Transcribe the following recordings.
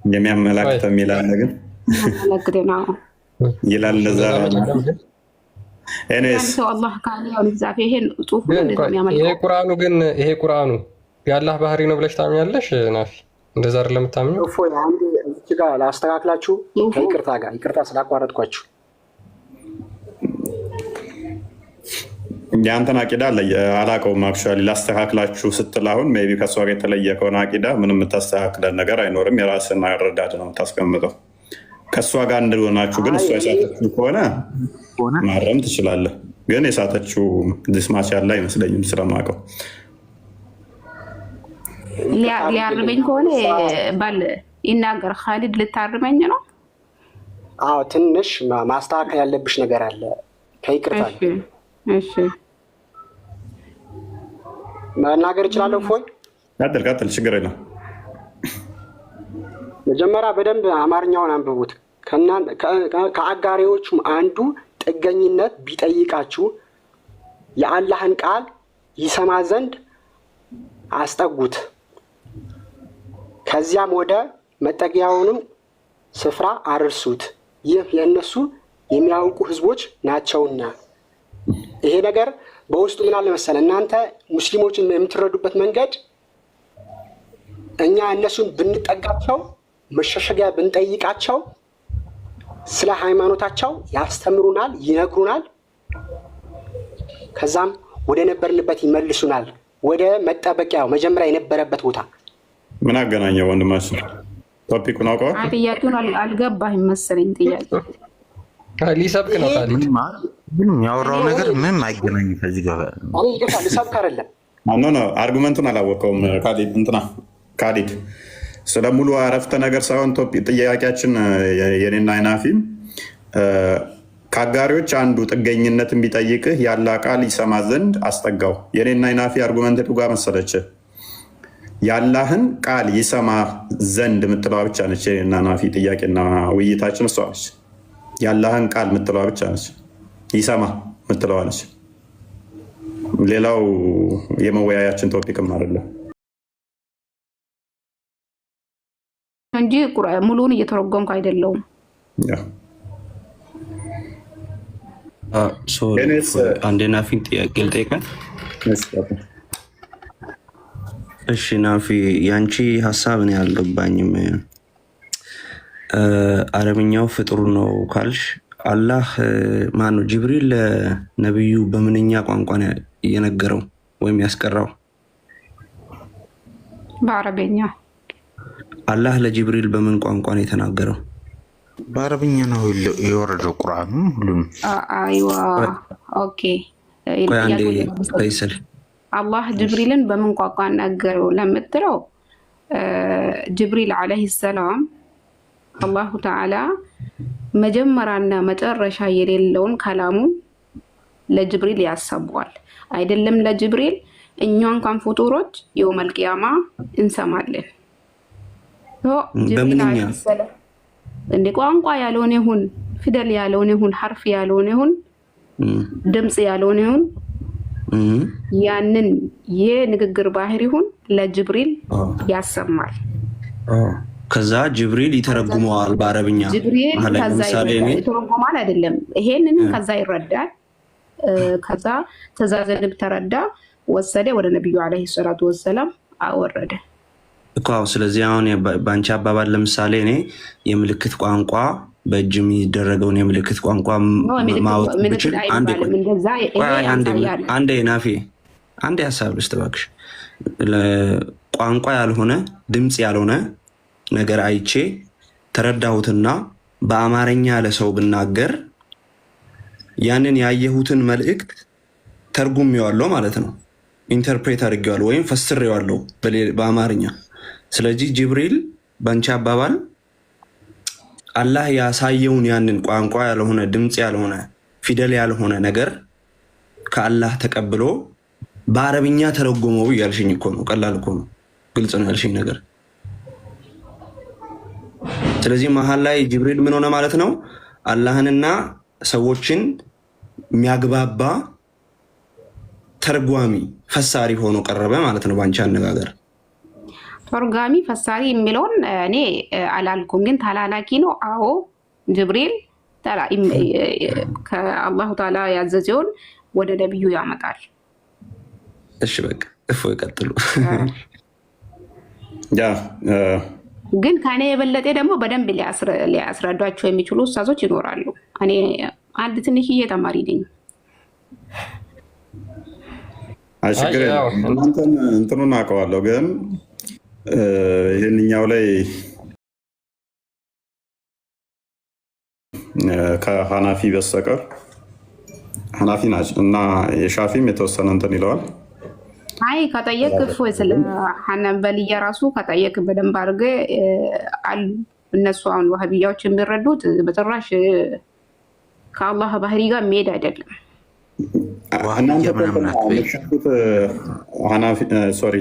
የሚያመላክተው የሚላል ነገር ያመለክተናው ይላል እንደዛ እኔስ አላህ ካለ ያው ለዛፍ ይሄን ጽሁፍ እንደዚህ ያመልከው ይሄ ቁርአኑ የአላህ ባህሪ ነው ብለሽ ታምኛለሽ? ናፊ እንደዛ አይደለም የምታምኚው? እፎይ አንዴ እዚህ ጋር ላስተካክላችሁ ይቅርታ ስላቋረጥኳችሁ። ያንተን አቂዳ አላውቀውም። አክቹዋሊ ላስተካክላችሁ ስትል አሁን ሜይ ቢ ከእሷ ጋር የተለየ ከሆነ አቂዳ ምንም የምታስተካክለን ነገር አይኖርም። የራስን አረዳድ ነው የምታስቀምጠው። ከእሷ ጋር እንደሆናችሁ ግን እሷ የሳተችው ከሆነ ማረም ትችላለህ። ግን የሳተችው ዲስማች ያለ አይመስለኝም ስለማውቀው። ሊያርመኝ ከሆነ ባል ይናገር። ካሊድ ልታርመኝ ነው? አዎ ትንሽ ማስተካከል ያለብሽ ነገር አለ። ከይቅርታ እሺ መናገር እችላለሁ? ፎይ ቀጥል፣ ችግር የለም። መጀመሪያ በደንብ አማርኛውን አንብቡት። ከአጋሪዎቹም አንዱ ጥገኝነት ቢጠይቃችሁ የአላህን ቃል ይሰማ ዘንድ አስጠጉት፣ ከዚያም ወደ መጠጊያውንም ስፍራ አርሱት። ይህ የእነሱ የሚያውቁ ህዝቦች ናቸውና። ይሄ ነገር በውስጡ ምን አለ መሰለ፣ እናንተ ሙስሊሞችን የምትረዱበት መንገድ እኛ እነሱን ብንጠጋቸው መሸሸጊያ ብንጠይቃቸው ስለ ሃይማኖታቸው ያስተምሩናል፣ ይነግሩናል። ከዛም ወደ ነበርንበት ይመልሱናል፣ ወደ መጠበቂያው መጀመሪያ የነበረበት ቦታ። ምን አገናኘው ወንድማችን? ቶፒኩን አውቀዋል? ጥያቄውን አልገባህም መሰለኝ። ጥያቄ ሊሰብክ ነው። ምንም ያወራው ነገር ምንም አይገናኝም ከዚህ ጋር። ይቅርታ ሊሰብክ አይደለም። ኖ አርጉመንቱን አላወቀውም። ካሊድ ስለ ሙሉ አረፍተ ነገር ሳይሆን ጥያቄያችን የኔና አይናፊም ከአጋሪዎች አንዱ ጥገኝነትን ቢጠይቅህ ያለ ቃል ይሰማ ዘንድ አስጠጋው። የኔና አይናፊ አርጉመንት ጋር መሰለች ያላህን ቃል ይሰማ ዘንድ የምትለዋ ብቻ ነች። የኔና ናፊ ጥያቄና ውይይታችን እሷ ነች። ያላህን ቃል የምትለዋ ብቻ ነች። ይሰማ የምትለዋ ነች። ሌላው የመወያያችን ቶፒክም አይደለም እንጂ ሙሉውን እየተረጎምኩ አይደለውም። አንዴ ናፊን ጥያቄ ልጠይቃት። እሺ ናፊ፣ ያንቺ ሀሳብ ነው ያልገባኝም። አረብኛው ፍጥሩ ነው ካልሽ አላህ ማነው ጅብሪል ለነቢዩ በምንኛ ቋንቋ ነው የነገረው ወይም ያስቀራው? በአረብኛ። አላህ ለጅብሪል በምን ቋንቋ ነው የተናገረው? በአረብኛ ነው የወረደው ቁርአኑ ሁሉም። አይዋ ኦኬ። አንዴ ፈይሰል አላህ ጅብሪልን በምን ቋንቋ ነገረው ለምትለው ጅብሪል ዓለይሂ ሰላም አላሁ ተዓላ መጀመሪያና መጨረሻ የሌለውን ከላሙ ለጅብሪል ያሰበዋል። አይደለም ለጅብሪል እኛ እንኳን ፍጡሮች የውመል ቂያማ እንሰማለን። በምንኛ እንደ ቋንቋ ያልሆነ ይሁን ፊደል ያልሆነ ይሁን ሐርፍ ያልሆነ ይሁን ድምጽ ያልሆነ ይሁን ያንን የንግግር ባህሪ ይሁን ለጅብሪል ያሰማል። ከዛ ጅብሪል ይተረጉመዋል በአረብኛ። ጅብሪል ከዛ ይተረጉማል አይደለም፣ ይሄንን ከዛ ይረዳል። ከዛ ትእዛዝን ተረዳ፣ ወሰደ፣ ወደ ነብዩ አለይሂ ሰላቱ ወሰላም አወረደ እኮ። ስለዚህ አሁን በአንቺ አባባል ለምሳሌ እኔ የምልክት ቋንቋ በእጅ የሚደረገውን የምልክት ቋንቋ ማወቅ ብችል፣ አንዴ ናፊ አንዴ ሀሳብ ልስጥ እባክሽ። ቋንቋ ያልሆነ ድምፅ ያልሆነ ነገር አይቼ ተረዳሁትና በአማርኛ ለሰው ብናገር ያንን ያየሁትን መልእክት ተርጉሜዋለሁ ማለት ነው። ኢንተርፕሬት አድርጌዋለሁ ወይም ፈስሬዋለሁ በአማርኛ። ስለዚህ ጅብሪል በአንቺ አባባል አላህ ያሳየውን ያንን ቋንቋ ያልሆነ ድምፅ ያልሆነ ፊደል ያልሆነ ነገር ከአላህ ተቀብሎ በአረብኛ ተረጎመው ያልሽኝ እኮ ነው። ቀላል እኮ ነው፣ ግልጽ ነው ያልሽኝ ነገር። ስለዚህ መሀል ላይ ጅብሪል ምን ሆነ ማለት ነው? አላህንና ሰዎችን የሚያግባባ ተርጓሚ ፈሳሪ ሆኖ ቀረበ ማለት ነው በአንቺ አነጋገር። ተርጓሚ ፈሳሪ የሚለውን እኔ አላልኩም፣ ግን ተላላኪ ነው። አዎ ጅብሪል ከአላሁ ተዓላ ያዘዘውን ወደ ነቢዩ ያመጣል። እሺ በቃ እፎ ይቀጥሉ። ግን ከእኔ የበለጠ ደግሞ በደንብ ሊያስረዷቸው የሚችሉ ኡስታዞች ይኖራሉ። እኔ አንድ ትንሽዬ ተማሪ ነኝ። እናንተን እንትኑን አውቀዋለሁ፣ ግን ይህንኛው ላይ ከሀናፊ በስተቀር ሀናፊ ናቸው እና የሻፊም የተወሰነ እንትን ይለዋል። አይ ከጠየቅ እፎይ ስለ ሐንበልያ ራሱ ከጠየቅ በደንብ አድርገህ አሉ። እነሱ አሁን ዋህብያዎች የሚረዱት በጭራሽ ከአላህ ባህሪ ጋር የሚሄድ አይደለም።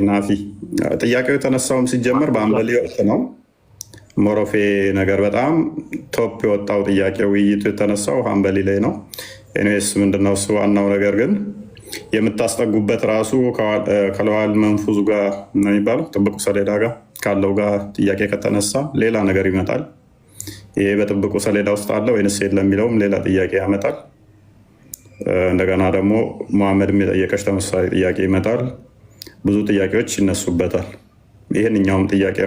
ናፊ ጥያቄው የተነሳውም ሲጀመር በአንበሊ ወቅት ነው። ሞሮፌ ነገር በጣም ቶፕ የወጣው ጥያቄ ውይይቱ የተነሳው አንበሊ ላይ ነው። ኤኒዌይስ ምንድነው እሱ ዋናው ነገር ግን የምታስጠጉበት ራሱ ከለዋል መንፉዙ ጋር ነው የሚባለው ጥብቁ ሰሌዳ ጋር ካለው ጋር ጥያቄ ከተነሳ ሌላ ነገር ይመጣል። ይሄ በጥብቁ ሰሌዳ ውስጥ አለ ወይንስ የለም የሚለውም ሌላ ጥያቄ ያመጣል። እንደገና ደግሞ መሐመድም የጠየቀች ተመሳሳይ ጥያቄ ይመጣል። ብዙ ጥያቄዎች ይነሱበታል። ይህንኛውም ጥያቄ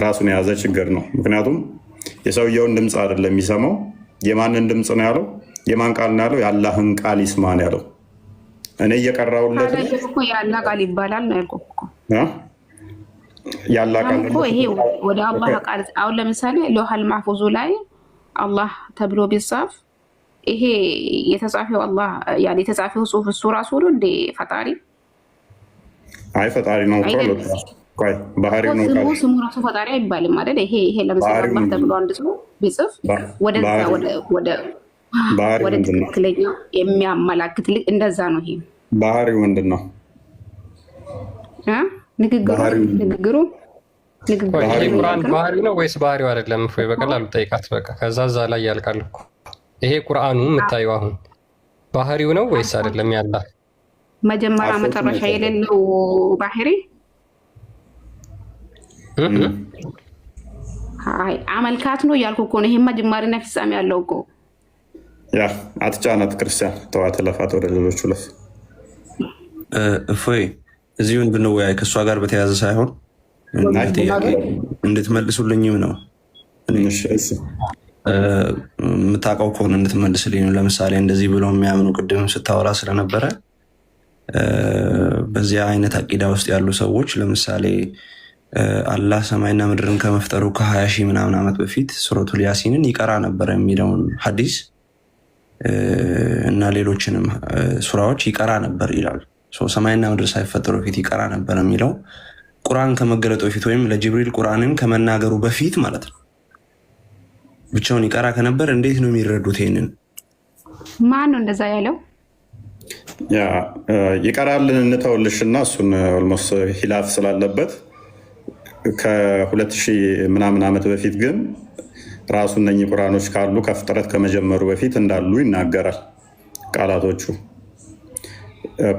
ራሱን የያዘ ችግር ነው። ምክንያቱም የሰውየውን ድምፅ አይደለም የሚሰማው። የማንን ድምፅ ነው ያለው? የማን ቃል ነው ያለው? የአላህን ቃል ይስማ ነው ያለው። እኔ እየቀራሁለት የአላህ ቃል ይባላል ነው ያልኩህ እኮ። የአላህ ቃል ይሄ ወደ አላህ ቃል አሁን ለምሳሌ ሎሃል ማህፉዙ ላይ አላህ ተብሎ ቢጻፍ ይሄ የተጻፈው አላህ ያኔ የተጻፈው ጽሁፍ እሱ ራሱ ነው እንደ ፈጣሪ? አይ ፈጣሪ ነው እኮ ባህሪ ነው። ስሙ ራሱ ፈጣሪ አይባልም አይደል? ይሄ ለምሳሌ አላህ ተብሎ አንድ ሰው ቢጽፍ ወደ ትክክለኛ የሚያመላክት እንደዛ ነው። ይሄ ባህሪው ምንድን ነው? ንግግሩ ቁርአን ባህሪ ነው ወይስ ባህሪው አይደለም? በቀላሉ ጠይቃት በቃ። ከዛ እዛ ላይ ያልቃል እኮ። ይሄ ቁርአኑ የምታየው አሁን ባህሪው ነው ወይስ አይደለም? ያላ መጀመሪያ መጨረሻ የሌለው ባህሪ አመልካት ነው እያልኩ እኮ ነው። ይሄማ ጅማሬና ፍጻሜ ያለው እኮ። ያ አትጫናት ክርስቲያን፣ ተዋት፣ ለፋት፣ ወደ ሌሎቹ ለፍ። እፎይ እዚሁን ብንወያይ ከእሷ ጋር በተያያዘ ሳይሆን እንድትመልሱልኝም ነው። የምታውቀው ከሆነ እንድትመልስልኝ ነው። ለምሳሌ እንደዚህ ብሎ የሚያምኑ ቅድም ስታወራ ስለነበረ በዚያ አይነት አቂዳ ውስጥ ያሉ ሰዎች ለምሳሌ አላህ ሰማይና ምድርን ከመፍጠሩ ከ20 ሺህ ምናምን ዓመት በፊት ሱረቱል ያሲንን ይቀራ ነበር የሚለውን ሐዲስ እና ሌሎችንም ሱራዎች ይቀራ ነበር ይላል። ሰማይና ምድር ሳይፈጠሩ በፊት ይቀራ ነበር የሚለው ቁርአን ከመገለጡ በፊት ወይም ለጅብሪል ቁርአንን ከመናገሩ በፊት ማለት ነው። ብቻውን ይቀራ ከነበር እንዴት ነው የሚረዱት? ይሄንን ማን ነው እንደዛ ያለው? ይቀራልን እንተውልሽና እሱን ኦልሞስት ሂላፍ ስላለበት ከ2000 ምናምን ዓመት በፊት ግን ራሱ እነኚህ ቁርአኖች ካሉ ከፍጥረት ከመጀመሩ በፊት እንዳሉ ይናገራል። ቃላቶቹ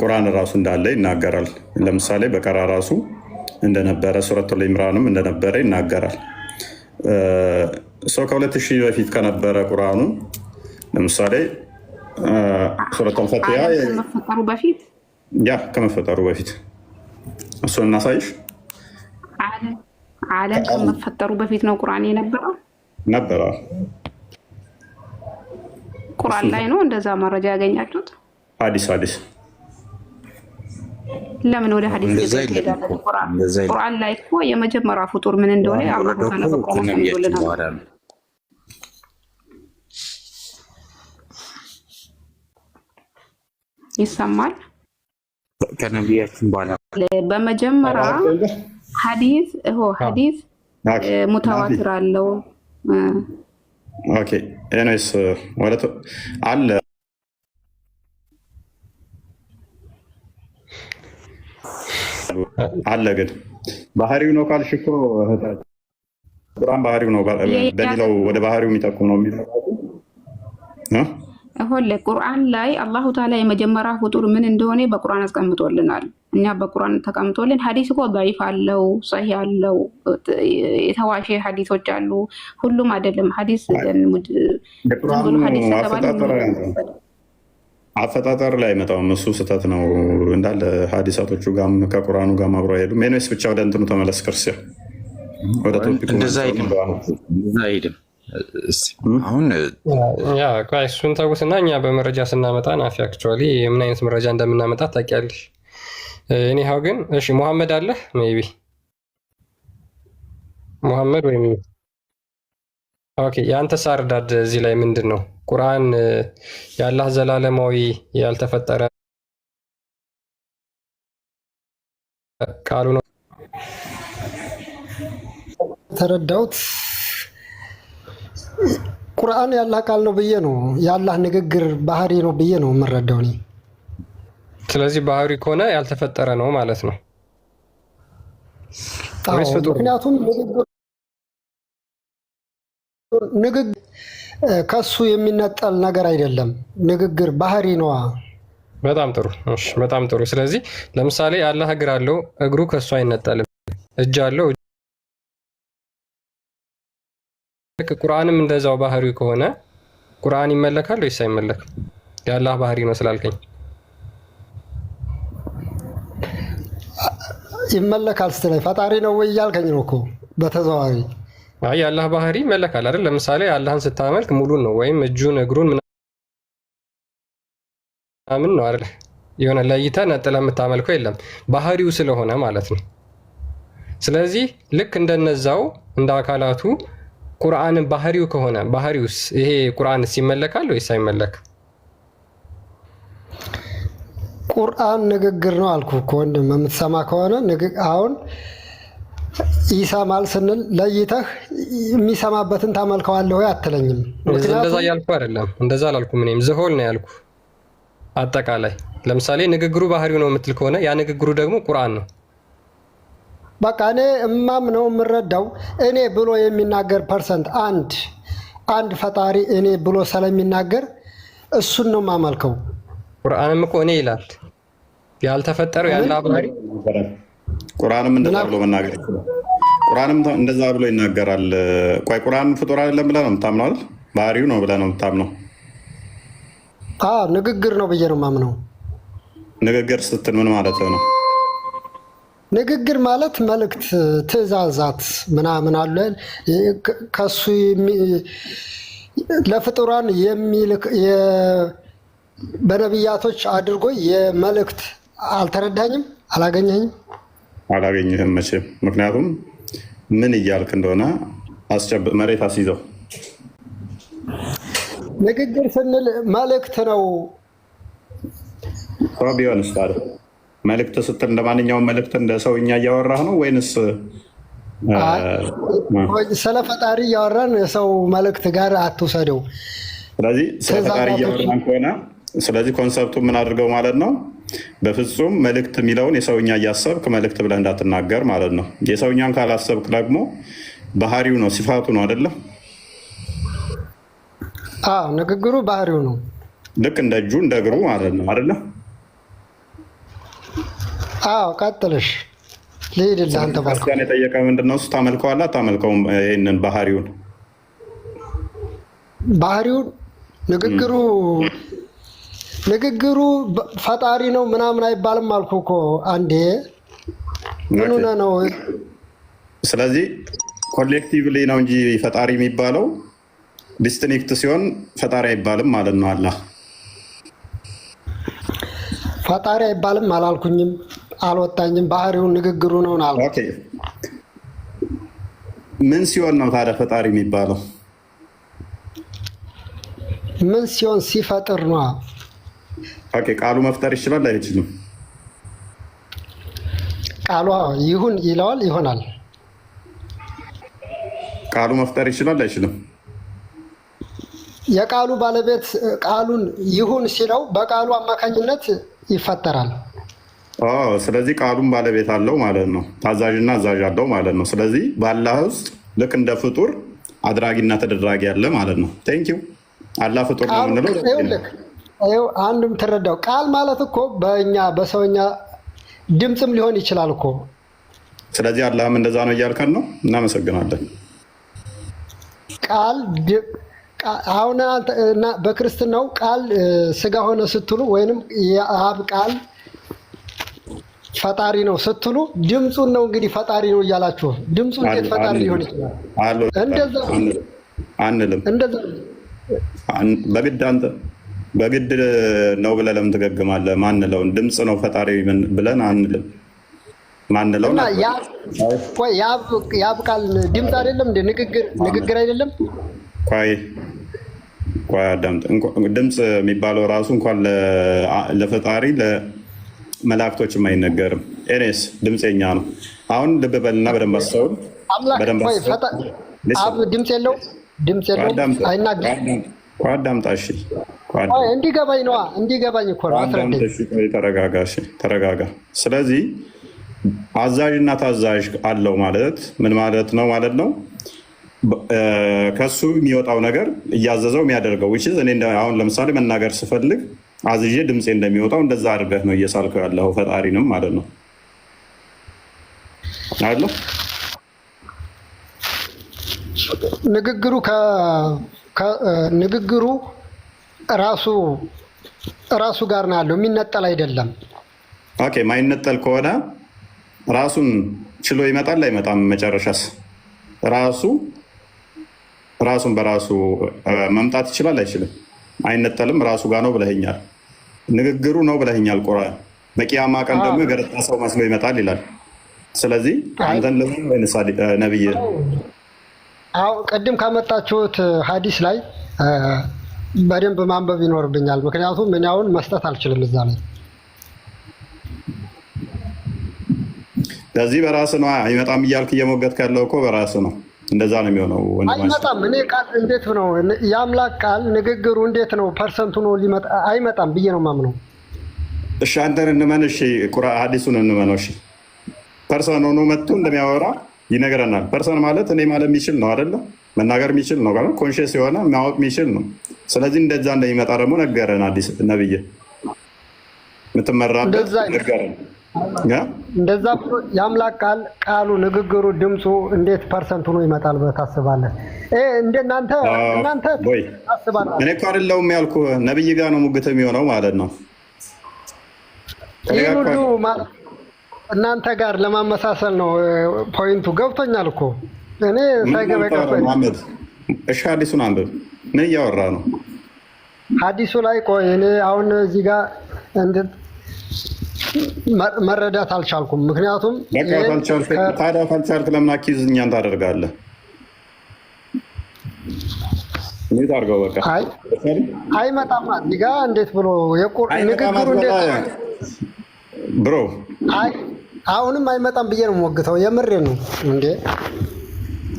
ቁርአን ራሱ እንዳለ ይናገራል። ለምሳሌ በቀራ ራሱ እንደነበረ ሱረቱል ኢምራንም እንደነበረ ይናገራል። ሰው ከ2000 በፊት ከነበረ ቁርአኑ ለምሳሌ ሱረቱል ፈቲሃ ከመፈጠሩ በፊት እሱን እናሳይሽ። ዓለም ከመፈጠሩ በፊት ነው ቁርአን የነበረው ነበረ። ቁርአን ላይ ነው እንደዛ መረጃ ያገኛችሁት? ሐዲስ ለምን ወደ ሐዲስ ይሄዳል? ቁርአን ላይ እኮ የመጀመሪያ ፍጡር ምን እንደሆነ አላህ ተነግሮናል። ይሰማል ከነቢያችን በኋላ በመጀመሪያ ሐዲስ ሙተዋትር አለው። ኦኬ ኤኒዌይስ ወለተ አለ ግን ባህሪው ነው ካልሽ እኮ ቁርአን ባህሪው ነው በሌላው ወደ ባህሪው የሚጠቁም ነው የሚለው ቁርአን ላይ አላሁ ተዓላ የመጀመሪያ ፍጡር ምን እንደሆነ በቁርአን አስቀምጦልናል። እኛ በቁርአን ተቀምጦልን ሀዲስ እኮ ضعيف አለው ሰሂህ አለው የተዋሸ ሀዲሶች አሉ። ሁሉም አይደለም ሀዲስ አፈጣጠር ላይ መጣውም እሱ ስህተት ነው እንዳለ ሀዲሳቶቹ ጋርም ከቁርአኑ ጋር አብረው አይሄዱም። ሜኖስ ብቻ ወደ እንትኑ ተመለስ። ክርስቲያን ወደ ቶፒኩ እንደዛ አይሄድም። አሁን እሱን ተውትና እኛ በመረጃ ስናመጣ ናፊ አክቹዋሊ ምን አይነት መረጃ እንደምናመጣ ታውቂያለሽ። እኒሃው ግን እሺ ሙሐመድ አለ ሜቢ ሙሐመድ ወይም ኦኬ የአንተ ሳርዳድ እዚህ ላይ ምንድን ነው? ቁርአን የአላህ ዘላለማዊ ያልተፈጠረ ቃሉ ነው ተረዳሁት። ቁርአን ያላህ ቃል ነው ብዬ ነው የአላህ ንግግር ባህሪ ነው ብዬ ነው የምረዳው እኔ። ስለዚህ ባህሪ ከሆነ ያልተፈጠረ ነው ማለት ነው። ምክንያቱም ንግግር ከሱ የሚነጠል ነገር አይደለም። ንግግር ባህሪ ነዋ። በጣም ጥሩ። እሺ በጣም ጥሩ። ስለዚህ ለምሳሌ አላህ እግር አለው፣ እግሩ ከሱ አይነጠልም። እጅ አለው። ቁርአንም እንደዛው ባህሪው ከሆነ ቁርአን ይመለካል ወይስ አይመለክም? የአላህ ባህሪ ነው ስላልከኝ ይመለካል ስትለኝ ፈጣሪ ነው ወይ እያልከኝ ነው እኮ በተዘዋዋሪ። አይ የአላህ ባህሪ ይመለካል አይደል? ለምሳሌ አላህን ስታመልክ ሙሉን ነው ወይም እጁን እግሩን ምናምን ነው አይደል? የሆነ ለይተህ ነጥለህ የምታመልከው የለም ባህሪው ስለሆነ ማለት ነው። ስለዚህ ልክ እንደነዛው እንደ አካላቱ ቁርአን ባህሪው ከሆነ ባህሪውስ ይሄ ቁርአንስ ይመለካል ወይስ አይመለክም? ቁርአን ንግግር ነው አልኩ እኮ ወንድም፣ የምትሰማ ከሆነ አሁን ይሰማል ስንል ለይተህ የሚሰማበትን ታመልከዋለህ ወይ አትለኝም። እንደዛ ያልኩ አይደለም፣ እንደዛ አላልኩም። እኔም ዝሆል ነው ያልኩ። አጠቃላይ ለምሳሌ ንግግሩ ባህሪው ነው የምትል ከሆነ ያ ንግግሩ ደግሞ ቁርአን ነው። በቃ እኔ እማም ነው የምረዳው። እኔ ብሎ የሚናገር ፐርሰንት አንድ ፈጣሪ እኔ ብሎ ስለሚናገር እሱን ነው የማመልከው። ቁርአንም እኮ እኔ ይላል ያልተፈጠረው ያለ ባህሪ። ቁርአንም እንደዛ ብሎ መናገር ይችላል። ቁርአንም እንደዛ ብሎ ይናገራል። ቆይ ቁርአን ፍጡር አይደለም ብለህ ነው የምታምነው አይደል? ባህሪው ነው ብለህ ነው የምታምነው? ንግግር ነው ብዬ ነው የማምነው። ንግግር ስትል ምን ማለት ነው? ንግግር ማለት መልእክት፣ ትእዛዛት ምናምን አለ ከሱ ለፍጡራን የሚልክ በነቢያቶች አድርጎ የመልእክት። አልተረዳኝም? አላገኘኝም? አላገኘህም መቼም። ምክንያቱም ምን እያልክ እንደሆነ መሬት አስይዘው። ንግግር ስንል መልእክት ነው ቢሆንስ ታዲያ መልእክት ስትል እንደማንኛውም መልእክት እንደ ሰውኛ እያወራህ ነው ወይንስ ስለ ፈጣሪ እያወራን የሰው መልእክት ጋር አትውሰደው። ስለዚህ ስለ ፈጣሪ እያወራን ከሆነ ስለዚህ ኮንሰፕቱ ምን አድርገው ማለት ነው? በፍጹም መልእክት የሚለውን የሰውኛ እያሰብክ መልእክት ብለህ እንዳትናገር ማለት ነው። የሰውኛን ካላሰብክ ደግሞ ባህሪው ነው ሲፋቱ ነው አይደለም? ንግግሩ ባህሪው ነው። ልክ እንደ እጁ እንደ እግሩ ማለት ነው አይደለም? ቀጥልሽ ልሂድልህ። አንተ ክርስቲያን የጠየቀ ምንድን ነው? እሱ ታመልከዋለህ አታመልከውም? ይህንን ባህሪውን ንግግሩ ፈጣሪ ነው ምናምን አይባልም አልኩ እኮ አንዴ። ምን ሆነህ ነው? ስለዚህ ኮሌክቲቭሊ ነው እንጂ ፈጣሪ የሚባለው ዲስቲንክት ሲሆን ፈጣሪ አይባልም ማለት ነው። አላህ ፈጣሪ አይባልም አላልኩኝም፣ አልወጣኝም። ባህሪውን ንግግሩ ነው አልኩ። ምን ሲሆን ነው ታዲያ ፈጣሪ የሚባለው? ምን ሲሆን? ሲፈጥር ነው። ቃሉ መፍጠር ይችላል አይችልም? ቃሉ ይሁን ይለዋል፣ ይሆናል። ቃሉ መፍጠር ይችላል አይችልም? የቃሉ ባለቤት ቃሉን ይሁን ሲለው በቃሉ አማካኝነት ይፈጠራል። ስለዚህ ቃሉን ባለቤት አለው ማለት ነው። ታዛዥና አዛዥ አለው ማለት ነው። ስለዚህ በአላህ ውስጥ ልክ እንደ ፍጡር አድራጊና ተደራጊ አለ ማለት ነው። ቴንኪው። አላህ ፍጡር ነው የምንለው አንድም ትረዳው ቃል ማለት እኮ በእኛ በሰውኛ ድምፅም ሊሆን ይችላል እኮ። ስለዚህ አላህም እንደዛ ነው እያልከን ነው። እናመሰግናለን። ቃል አሁን በክርስትናው ቃል ስጋ ሆነ ስትሉ ወይንም የአብ ቃል ፈጣሪ ነው ስትሉ ድምፁን ነው እንግዲህ ፈጣሪ ነው እያላችሁ። ድምፁ እንዴት ፈጣሪ ሊሆን ይችላል? እንደዛ አንልም። በግድ ነው ብለህ ለምን ትገግማለህ? ማንለውን ድምፅ ነው ፈጣሪ ብለን አንልም። ማንለው የአብ ቃል ድምፅ አይደለም እንደ ንግግር አይደለም። ቆይ አዳምጥ። ድምፅ የሚባለው ራሱ እንኳን ለፈጣሪ ለመላእክቶችም አይነገርም። ኤኔስ ድምፀኛ ነው። አሁን ልብ በልና በደንብ አስተውል። አብ ድምፅ የለው አይናገርም። አዳምጣ። እሺ እንዲገባኝ ነዋ። እንዲገባኝ እኮ ነው። ተረጋጋ። ስለዚህ አዛዥና ታዛዥ አለው ማለት ምን ማለት ነው? ማለት ነው ከሱ የሚወጣው ነገር እያዘዘው የሚያደርገው እኔ አሁን ለምሳሌ መናገር ስፈልግ አዝዤ ድምፄ እንደሚወጣው እንደዛ አድርገህ ነው እየሳልከው ያለው ፈጣሪንም ማለት ነው አይደል? ንግግሩ ራሱ ጋር ነው ያለው፣ የሚነጠል አይደለም። ኦኬ፣ ማይነጠል ከሆነ ራሱን ችሎ ይመጣል አይመጣም? መጨረሻስ ራሱን በራሱ መምጣት ይችላል አይችልም? አይነጠልም። ራሱ ጋር ነው ብለኸኛል። ንግግሩ ነው ብለኸኛል። ቁርአን በቂያማ ቀን ደግሞ የገረጣ ሰው መስሎ ይመጣል ይላል። ስለዚህ አንተን ለምን ወይስ ነብይ? ቅድም ካመጣችሁት ሀዲስ ላይ በደንብ ማንበብ ይኖርብኛል። ምክንያቱም ምን ያውን መስጠት አልችልም እዛ ላይ። ለዚህ በራስ ነው አይመጣም እያልክ እየሞገትክ ያለው እኮ በራስ ነው። እንደዛ ነው የሚሆነው። አይመጣም። እኔ ቃል እንዴት ነው የአምላክ ቃል ንግግሩ እንዴት ነው ፐርሰንቱ ነው ሊመጣ አይመጣም ብዬ ነው ማምነው። እሺ አንተን እንመን። እሺ ሐዲሱን እንመነው። እሺ ፐርሰን ሆኖ መጥቶ እንደሚያወራ ይነግረናል። ፐርሰን ማለት እኔ ማለት የሚችል ነው አይደለ? መናገር የሚችል ነው ጋር ኮንሽስ የሆነ ማወቅ የሚችል ነው። ስለዚህ እንደዛ እንደሚመጣ ደግሞ ነገረን አዲስ ነብይ የምትመራበት ነገረን። እንደዛ የአምላክ ቃሉ ንግግሩ ድምፁ እንዴት ፐርሰንት ሆኖ ይመጣል ብለህ ታስባለህ? እናንተ ታስባለህ? እኔ እኮ አይደለሁም ያልኩህ ነብይ ጋር ነው ሙግት የሚሆነው ማለት ነው። ይህ ሁሉ እናንተ ጋር ለማመሳሰል ነው ፖይንቱ። ገብቶኛል እኮ እኔ ሳይገባ መሐመድ። እሺ ሐዲሱን አንብብ። ምን እያወራ ነው ሐዲሱ ላይ? ቆይ እኔ አሁን እዚህ ጋር መረዳት አልቻልኩም። ምክንያቱም ታዲያ ካልቻልክ ለምን አኪዝ እኛን ታደርጋለህ? እንዴት አድርገው በቃ አይመጣም እዚህ ጋር እንዴት ብሎ ንግግሩ እንዴት ብሮ አሁንም አይመጣም ብዬ ነው ሞግተው። የምሬ ነው እንዴ።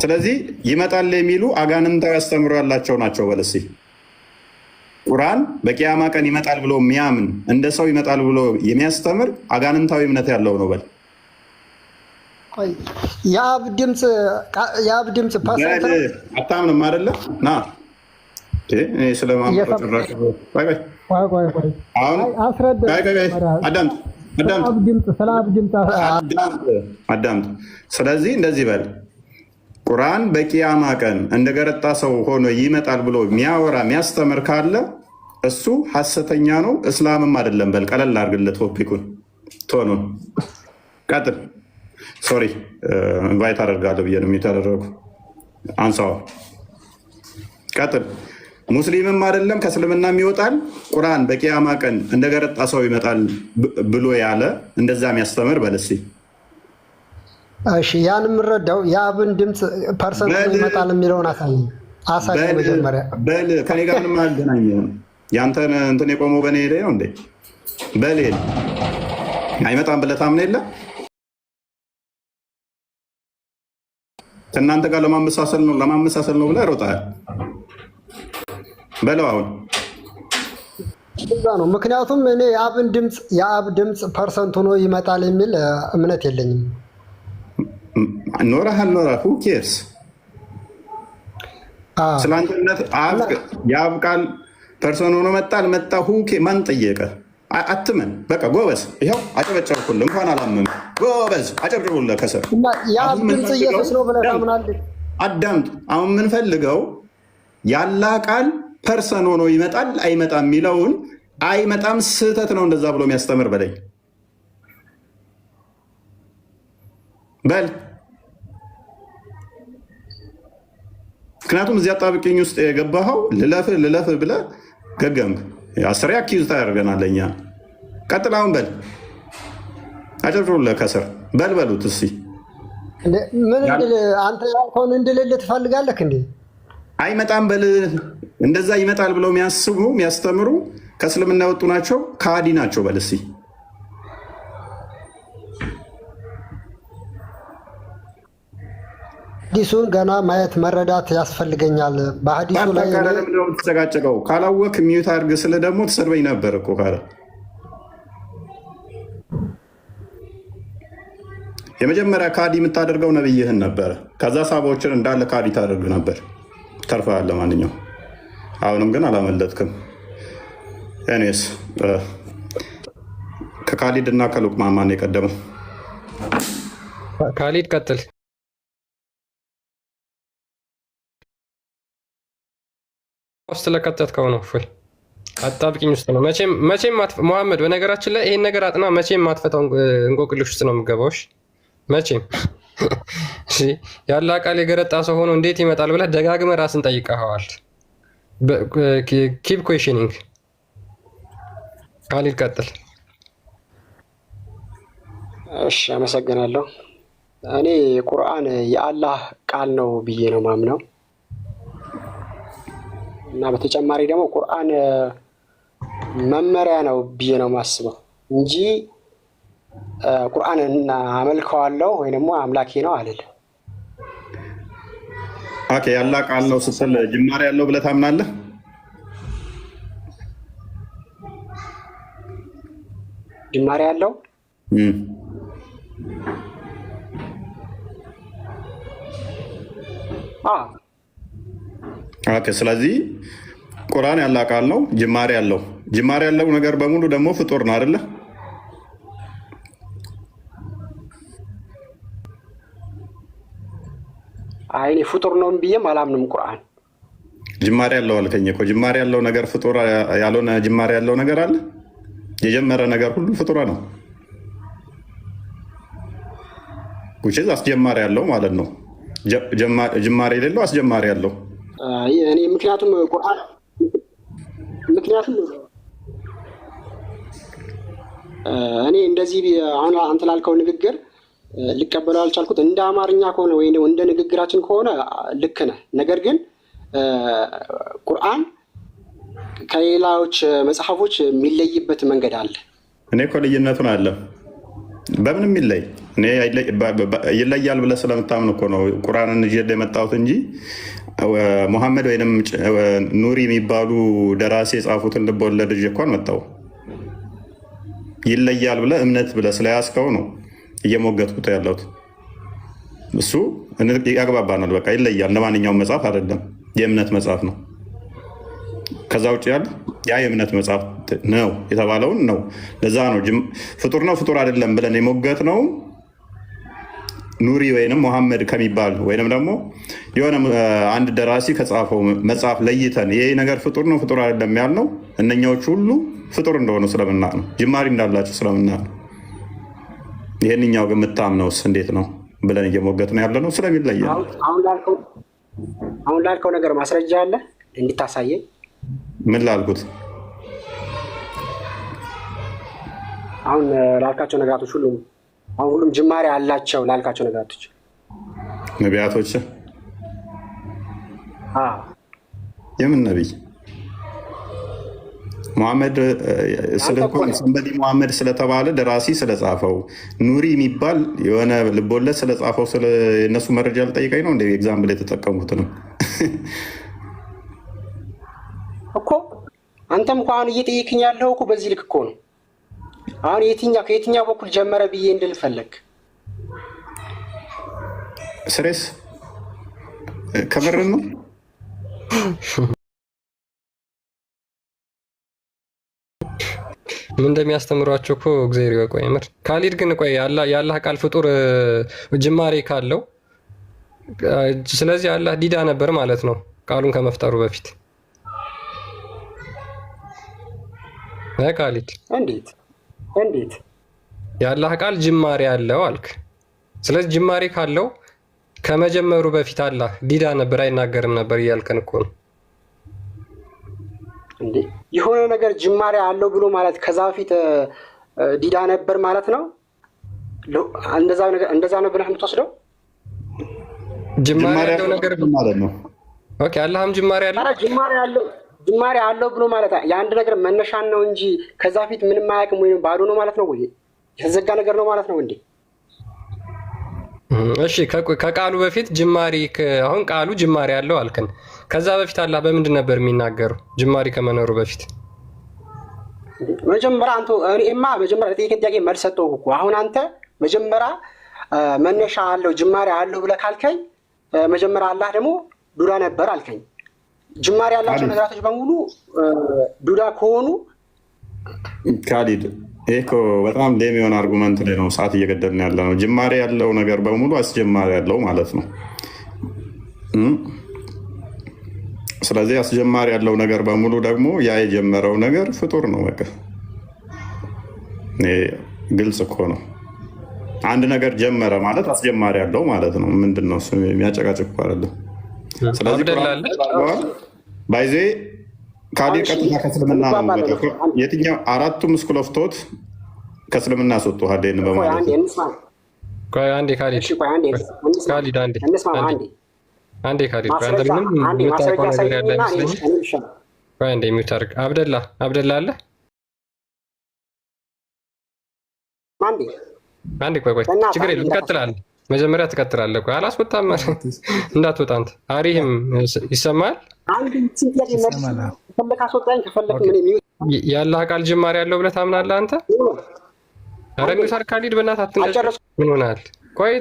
ስለዚህ ይመጣል የሚሉ አጋንንታዊ አስተምሮ ያላቸው ናቸው። በለሲ ቁርአን በቂያማ ቀን ይመጣል ብሎ የሚያምን እንደ ሰው ይመጣል ብሎ የሚያስተምር አጋንንታዊ እምነት ያለው ነው። በል የአብ ድምፅ ፐርሰንት አታምንም አይደለ? ና አዳምጥ። ስለዚህ እንደዚህ በል ቁርአን በቂያማ ቀን እንደገረጣ ሰው ሆኖ ይመጣል ብሎ የሚያወራ የሚያስተምር ካለ እሱ ሐሰተኛ ነው፣ እስላምም አይደለም። በል ቀለል አድርግለት ቶፒኩን ቶኑን። ቀጥል። ሶሪ ኢንቫይት አደርጋለሁ ብዬ ነው የሚተደረጉ። አንሳው። ቀጥል። ሙስሊምም አይደለም ከእስልምና ይወጣል። ቁርአን በቂያማ ቀን እንደገረጣ ሰው ይመጣል ብሎ ያለ እንደዛ የሚያስተምር በለሲ። እሺ ያን የምረዳው የአብን ድምፅ ፐርሰንት ይመጣል የሚለውን አሳይ መጀመሪያ። በል ከኔ ጋር ምንም አልገናኘም። ያንተ እንትን የቆመው በእኔ ላይ ነው እንዴ? በል አይመጣም ብለህ ታምን የለ ከእናንተ ጋር ለማመሳሰል ነው ብለህ ሮጠሃል። በለው አሁን እዛ ነው። ምክንያቱም እኔ የአብ ድምፅ ፐርሰንት ሆኖ ይመጣል የሚል እምነት የለኝም። ኖረህ አልኖረህ ሁ ኬርስ? ስለ አንተነት የአብ ቃል ፐርሰን ሆኖ መጣ አልመጣ ማን ጠየቀ? አትመን። በቃ ጎበዝ፣ ይኸው አጨበጨብኩልህ። እንኳን አላመን ጎበዝ፣ አጨብጭቡልህ ከስር። ያ ድምፅ ኢየሱስ ነው ብለህ ታምናለህ? አዳምጥ። አሁን የምንፈልገው የአላህ ቃል ፐርሰን ሆኖ ይመጣል አይመጣም የሚለውን አይመጣም፣ ስህተት ነው እንደዛ ብሎ የሚያስተምር በለኝ በል። ምክንያቱም እዚያ አጣብቂኝ ውስጥ የገባኸው ልለፍ ብለህ ገገምክ። አስሬ አኪዝ ታደርገናል እኛ። ቀጥል አሁን በል፣ አጨብጭቡልህ ከስር በል በሉት እስኪ። ምን እንድል አንተ ያልከውን እንድልልህ ትፈልጋለህ እንዴ? አይመጣም በል። እንደዛ ይመጣል ብለው የሚያስቡ የሚያስተምሩ ከእስልምና የወጡ ናቸው፣ ከሃዲ ናቸው በል እስኪ። ሐዲሱን ገና ማየት መረዳት ያስፈልገኛል። በሐዲሱ ላይ ተጨቃጨቀው። ካላወቅ ሚዩት አድርግ ስለ ደግሞ ትሰድበኝ ነበር እኮ ካለ የመጀመሪያ ካዲ የምታደርገው ነብይህን ነበረ። ከዛ ሳባዎችን እንዳለ ካዲ ታደርግ ነበር። ተርፈሃል። ለማንኛውም አሁንም ግን አላመለጥክም። እኔስ ከካሊድ እና ከሉቅማን ማን የቀደመው? ካሊድ ቀጥል። ውስጥ ለከተትከው ነው ፍል አጣብቂኝ ውስጥ ነው። መቼም መሐመድ፣ በነገራችን ላይ ይሄን ነገር አጥና። መቼም ማትፈታው እንቆቅልሽ ውስጥ ነው የምገባው። መቼም ያለ ቃል የገረጣ ሰው ሆኖ እንዴት ይመጣል ብለህ ደጋግመህ ራስን ጠይቀኸዋል። ኪፕ ኩዌሽኒንግ። ካሊድ ቀጥል። እሺ፣ አመሰግናለሁ። እኔ ቁርአን የአላህ ቃል ነው ብዬ ነው ማምነው እና በተጨማሪ ደግሞ ቁርአን መመሪያ ነው ብዬ ነው ማስበው እንጂ ቁርአንን አመልከዋለሁ ወይ ደግሞ አምላኬ ነው አልልም። ኦኬ፣ ያላህ ቃል ነው ስትል ጅማሬ ያለው ብለህ ታምናለህ? ጅማሬ ያለው ኦኬ። ስለዚህ ቁርአን ያላህ ቃል ነው፣ ጅማሬ ያለው። ጅማሬ ያለው ነገር በሙሉ ደግሞ ፍጡር ነው አይደለ? አይኔ ፍጡር ነው ብዬም አላምንም። ቁርአን ጅማሬ ያለው አልከኝ እኮ። ጅማሬ ያለው ነገር ፍጡር ያልሆነ ጅማሬ ያለው ነገር አለ? የጀመረ ነገር ሁሉ ፍጡር ነው። ውጭ አስጀማሪ ያለው ማለት ነው። ጅማሬ የሌለው አስጀማሪ ያለው እኔ ምክንያቱም ቁርአን እኔ እንደዚህ አሁን አንተ ላልከው ንግግር ሊቀበለው አልቻልኩት። እንደ አማርኛ ከሆነ ወይ እንደ ንግግራችን ከሆነ ልክ ነህ። ነገር ግን ቁርአን ከሌላዎች መጽሐፎች የሚለይበት መንገድ አለ። እኔ እኮ ልዩነቱን አለ በምንም ይለይ። እኔ ይለያል ብለህ ስለምታምን እኮ ነው ቁርአንን ይዤ የመጣሁት እንጂ ሙሐመድ ወይም ኑሪ የሚባሉ ደራሲ የጻፉትን ልቦለድ ይዤ እኮ አልመጣሁም። ይለያል ብለህ እምነት ብለህ ስለያዝከው ነው እየሞገትኩት ያለሁት። እሱ ያግባባናል። በቃ ይለያል። ለማንኛውም መጽሐፍ አይደለም፣ የእምነት መጽሐፍ ነው። ከዛ ውጭ ያለ ያ የእምነት መጽሐፍ ነው የተባለውን ነው። ለዛ ነው ፍጡር ነው ፍጡር አይደለም ብለን የሞገት ነው። ኑሪ ወይንም ሙሐመድ ከሚባል ወይንም ደግሞ የሆነ አንድ ደራሲ ከጻፈው መጽሐፍ ለይተን ይሄ ነገር ፍጡር ነው ፍጡር አይደለም ያልነው እነኛዎቹ ሁሉ ፍጡር እንደሆኑ ስለምናቅ ነው። ጅማሬ እንዳላቸው ስለምናቅ ነው። ይህንኛው ግን የምታምነውስ እንዴት ነው ብለን እየሞገት ነው ያለ ነው ስለሚለየ። አሁን ላልከው ነገር ማስረጃ አለ እንድታሳየኝ? ምን ላልኩት? አሁን ላልካቸው ነገራቶች ሁሉም ጅማሬ አላቸው ላልካቸው ነገራቶች ነቢያቶች። የምን ነቢይ? ሙሐመድ ሰንበዲ ሙሐመድ ስለተባለ ደራሲ ስለጻፈው ኑሪ የሚባል የሆነ ልቦለድ ስለጻፈው የእነሱ መረጃ ልጠይቀኝ ነው እንደ ኤግዛምፕል የተጠቀሙትንም እኮ አንተም እኮ አሁን እየጠየቅኝ ያለው እኮ በዚህ ልክ እኮ ነው። አሁን ከየትኛው በኩል ጀመረ ብዬ እንድል ፈለግ? ስሬስ ከምር ነው። ምን እንደሚያስተምሯቸው እኮ እግዚአብሔር ይወቀው። የምር ካሊድ ግን ቆይ የአላህ ቃል ፍጡር ጅማሬ ካለው ስለዚህ አላህ ዲዳ ነበር ማለት ነው ቃሉን ከመፍጠሩ በፊት። ካሊድ እንዴት የአላህ ቃል ጅማሬ አለው አልክ? ስለዚህ ጅማሬ ካለው ከመጀመሩ በፊት አላህ ዲዳ ነበር አይናገርም ነበር እያልከን እኮ ነው። እንዴ የሆነ ነገር ጅማሬ አለው ብሎ ማለት ከዛ በፊት ዲዳ ነበር ማለት ነው? እንደዛ ነው ብለህ የምትወስደው? ጅማሬ ያለው ነገር ማለት ነው። ኦኬ አላህም ጅማሬ አለው። ጅማሬ አለው ብሎ ማለት የአንድ ነገር መነሻን ነው እንጂ ከዛ ፊት ምንም አያውቅም ወይም ባዶ ነው ማለት ነው ወይ የተዘጋ ነገር ነው ማለት ነው እንዴ? እሺ ከቃሉ በፊት ጅማሬ አሁን ቃሉ ጅማሬ አለው አልከን። ከዛ በፊት አላህ በምንድን ነበር የሚናገረው ጅማሬ ከመኖሩ በፊት? መጀመሪያ መጀመሪያ ለጠየቀኝ ጥያቄ መልስ ሰጠሁህ እኮ። አሁን አንተ መጀመሪያ መነሻ አለው ጅማሬ አለው ብለህ ካልከኝ መጀመሪያ አላህ ደግሞ ዱዳ ነበር አልከኝ። ጅማሬ ያላቸው ነገራቶች በሙሉ ዱዳ ከሆኑ ካሊድ ይሄ እኮ በጣም ሌም የሆነ አርጉመንት ላይ ነው ሰዓት እየገደልን ያለ ነው። ጅማሬ ያለው ነገር በሙሉ አስጀማሪ ያለው ማለት ነው። ስለዚህ አስጀማሪ ያለው ነገር በሙሉ ደግሞ ያ የጀመረው ነገር ፍጡር ነው። በቃ ግልጽ እኮ ነው። አንድ ነገር ጀመረ ማለት አስጀማሪ ያለው ማለት ነው። ምንድን ነው እሱ? የሚያጨቃጭቅ እኮ አይደለም። ስለዚህ ባይዜ ካሊድ ቀጥታ ከእስልምና ነው። የትኛው አራቱም ስኩል ኦፍ ቶት ከእስልምና ያስወጡሃል በማለት አንዴ ካሊድ አንዴ ካሊድ አንተ ምንም የምታውቀው ነገር ያለ አይመስለኝም። አንዴ የሚታርቅ አብደላ አለ አንዴ ቆይ ችግር የለም ትቀጥላለህ። መጀመሪያ ትቀጥላለህ። ቆይ አላስወጣም እንዳትወጣ አንተ አሪህም ይሰማል። የአላህ ቃል ጅማሬ ያለው ብለህ ታምናለህ አንተ? ኧረ ሚውታር ካሊድ በእናትህ አትንቀጭ። ምን ሆነሃል? ቆይ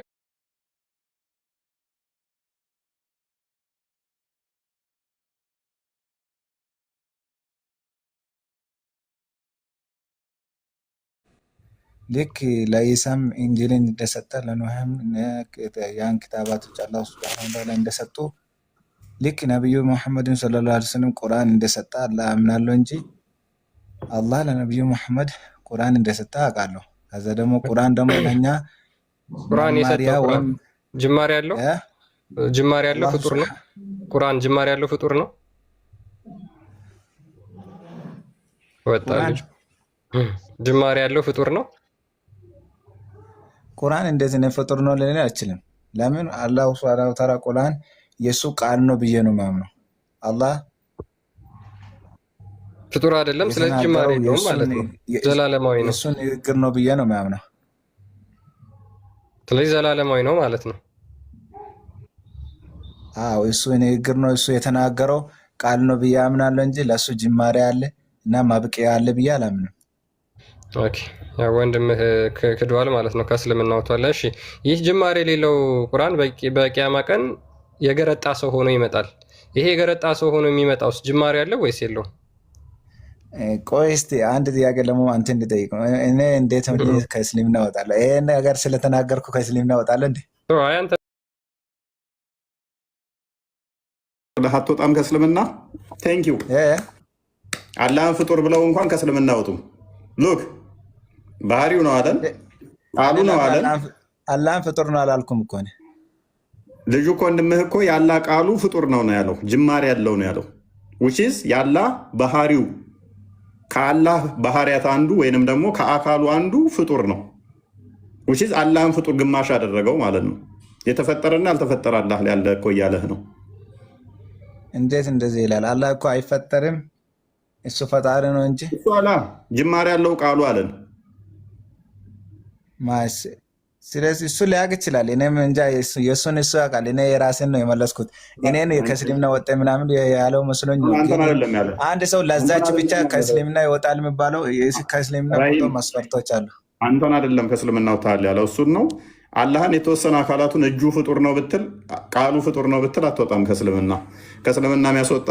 ልክ ለኢሳም ኢንጂልን እንደሰጠ ለኖህም ያን ክታባቶች አላህ ሱብሃነሁ ወተዓላ እንደሰጡ ልክ ነቢዩ ሙሐመድን ሰለላሁ ዐለይሂ ወሰለም ቁርአን እንደሰጠ አላህ አምናለሁ እንጂ አላህ ለነቢዩ ሙሐመድ ቁርአን እንደሰጠ አውቃለሁ። ከዛ ደግሞ ቁርአን ደግሞ ለኛ ቁርአን የሰጠው ጅማሬ ያለው ፍጡር ነው። ቁርአን ጅማሬ ያለው ፍጡር ነው። ወጣልኝ ጅማሬ ያለው ፍጡር ነው። ቁርአን እንደዚህ ነው ፍጡር ነው ልል አልችልም። ለምን አላህ ሱብሃነሁ ወተዓላ ቁርአን የሱ ቃል ነው ብዬ ነው የማምነው። አላህ ፍጡር አይደለም። ስለዚህ ጅማሬ ነው ማለት ነው። ዘላለማዊ ነው። እሱ ንግግር ነው ብዬ ነው የማምነው። ስለዚህ ዘላለማዊ ነው ማለት ነው። አዎ እሱ ንግግር ነው። እሱ የተናገረው ቃል ነው ብዬ አምናለሁ እንጂ ለሱ ጅማሬ አለ እና ማብቂያ አለ ብዬ አላምንም። ኦኬ ያው ወንድምህ ክዷል ማለት ነው። ከእስልምና ወጥቷል። እሺ ይህ ጅማሬ የሌለው ቁርአን በቂያማ ቀን የገረጣ ሰው ሆኖ ይመጣል። ይሄ የገረጣ ሰው ሆኖ የሚመጣውስ ጅማሬ አለው ወይስ የለውም? ቆይ እስቲ አንድ ጥያቄ ደግሞ አንተ እንድጠይቅ። እኔ እንዴት ከእስልምና እወጣለሁ? ይሄ ነገር ስለተናገርኩ ከእስልምና እወጣለሁ እንዴ? አይ አንተ አትወጣም ከእስልምና። ቴንክ ዩ አላህን ፍጡር ብለው እንኳን ከእስልምና አወጡም። ሉክ ባህሪው ነው አለን፣ ቃሉ ነው አለን። አላህን ፍጡር ነው አላልኩም እኮ እኔ። ልጁ እኮ ወንድምህ እኮ የአላህ ቃሉ ፍጡር ነው ያለው፣ ጅማሬ ያለው ነው ያለው። ውጪስ የአላህ ባህሪው ከአላህ ባህሪያት አንዱ ወይንም ደግሞ ከአካሉ አንዱ ፍጡር ነው። ውጪስ አላህን ፍጡር ግማሽ አደረገው ማለት ነው። የተፈጠረና ያልተፈጠረ አላህ ያለ እኮ እያለህ ነው። እንዴት እንደዚህ ይላል? አላህ እኮ አይፈጠርም፣ እሱ ፈጣሪ ነው እንጂ እሱ አላ ጅማሬ ያለው ቃሉ አለን። ስለዚህ እሱ ሊያውቅ ይችላል። እኔም እንጃ የእሱን እሱ ያውቃል። እኔ የራሴን ነው የመለስኩት። እኔን ከእስልምና ወጣ ምናምን ያለው መስሎኝ ነው። አንድ ሰው ለዛች ብቻ ከእስልምና ይወጣል የሚባለው ከእስልምና ወጣ መስፈርቶች አሉ። አንተን አይደለም ከእስልምና ወጣል ያለው እሱን ነው። አላህን የተወሰነ አካላቱን እጁ ፍጡር ነው ብትል፣ ቃሉ ፍጡር ነው ብትል አትወጣም ከእስልምና። ከእስልምና የሚያስወጣ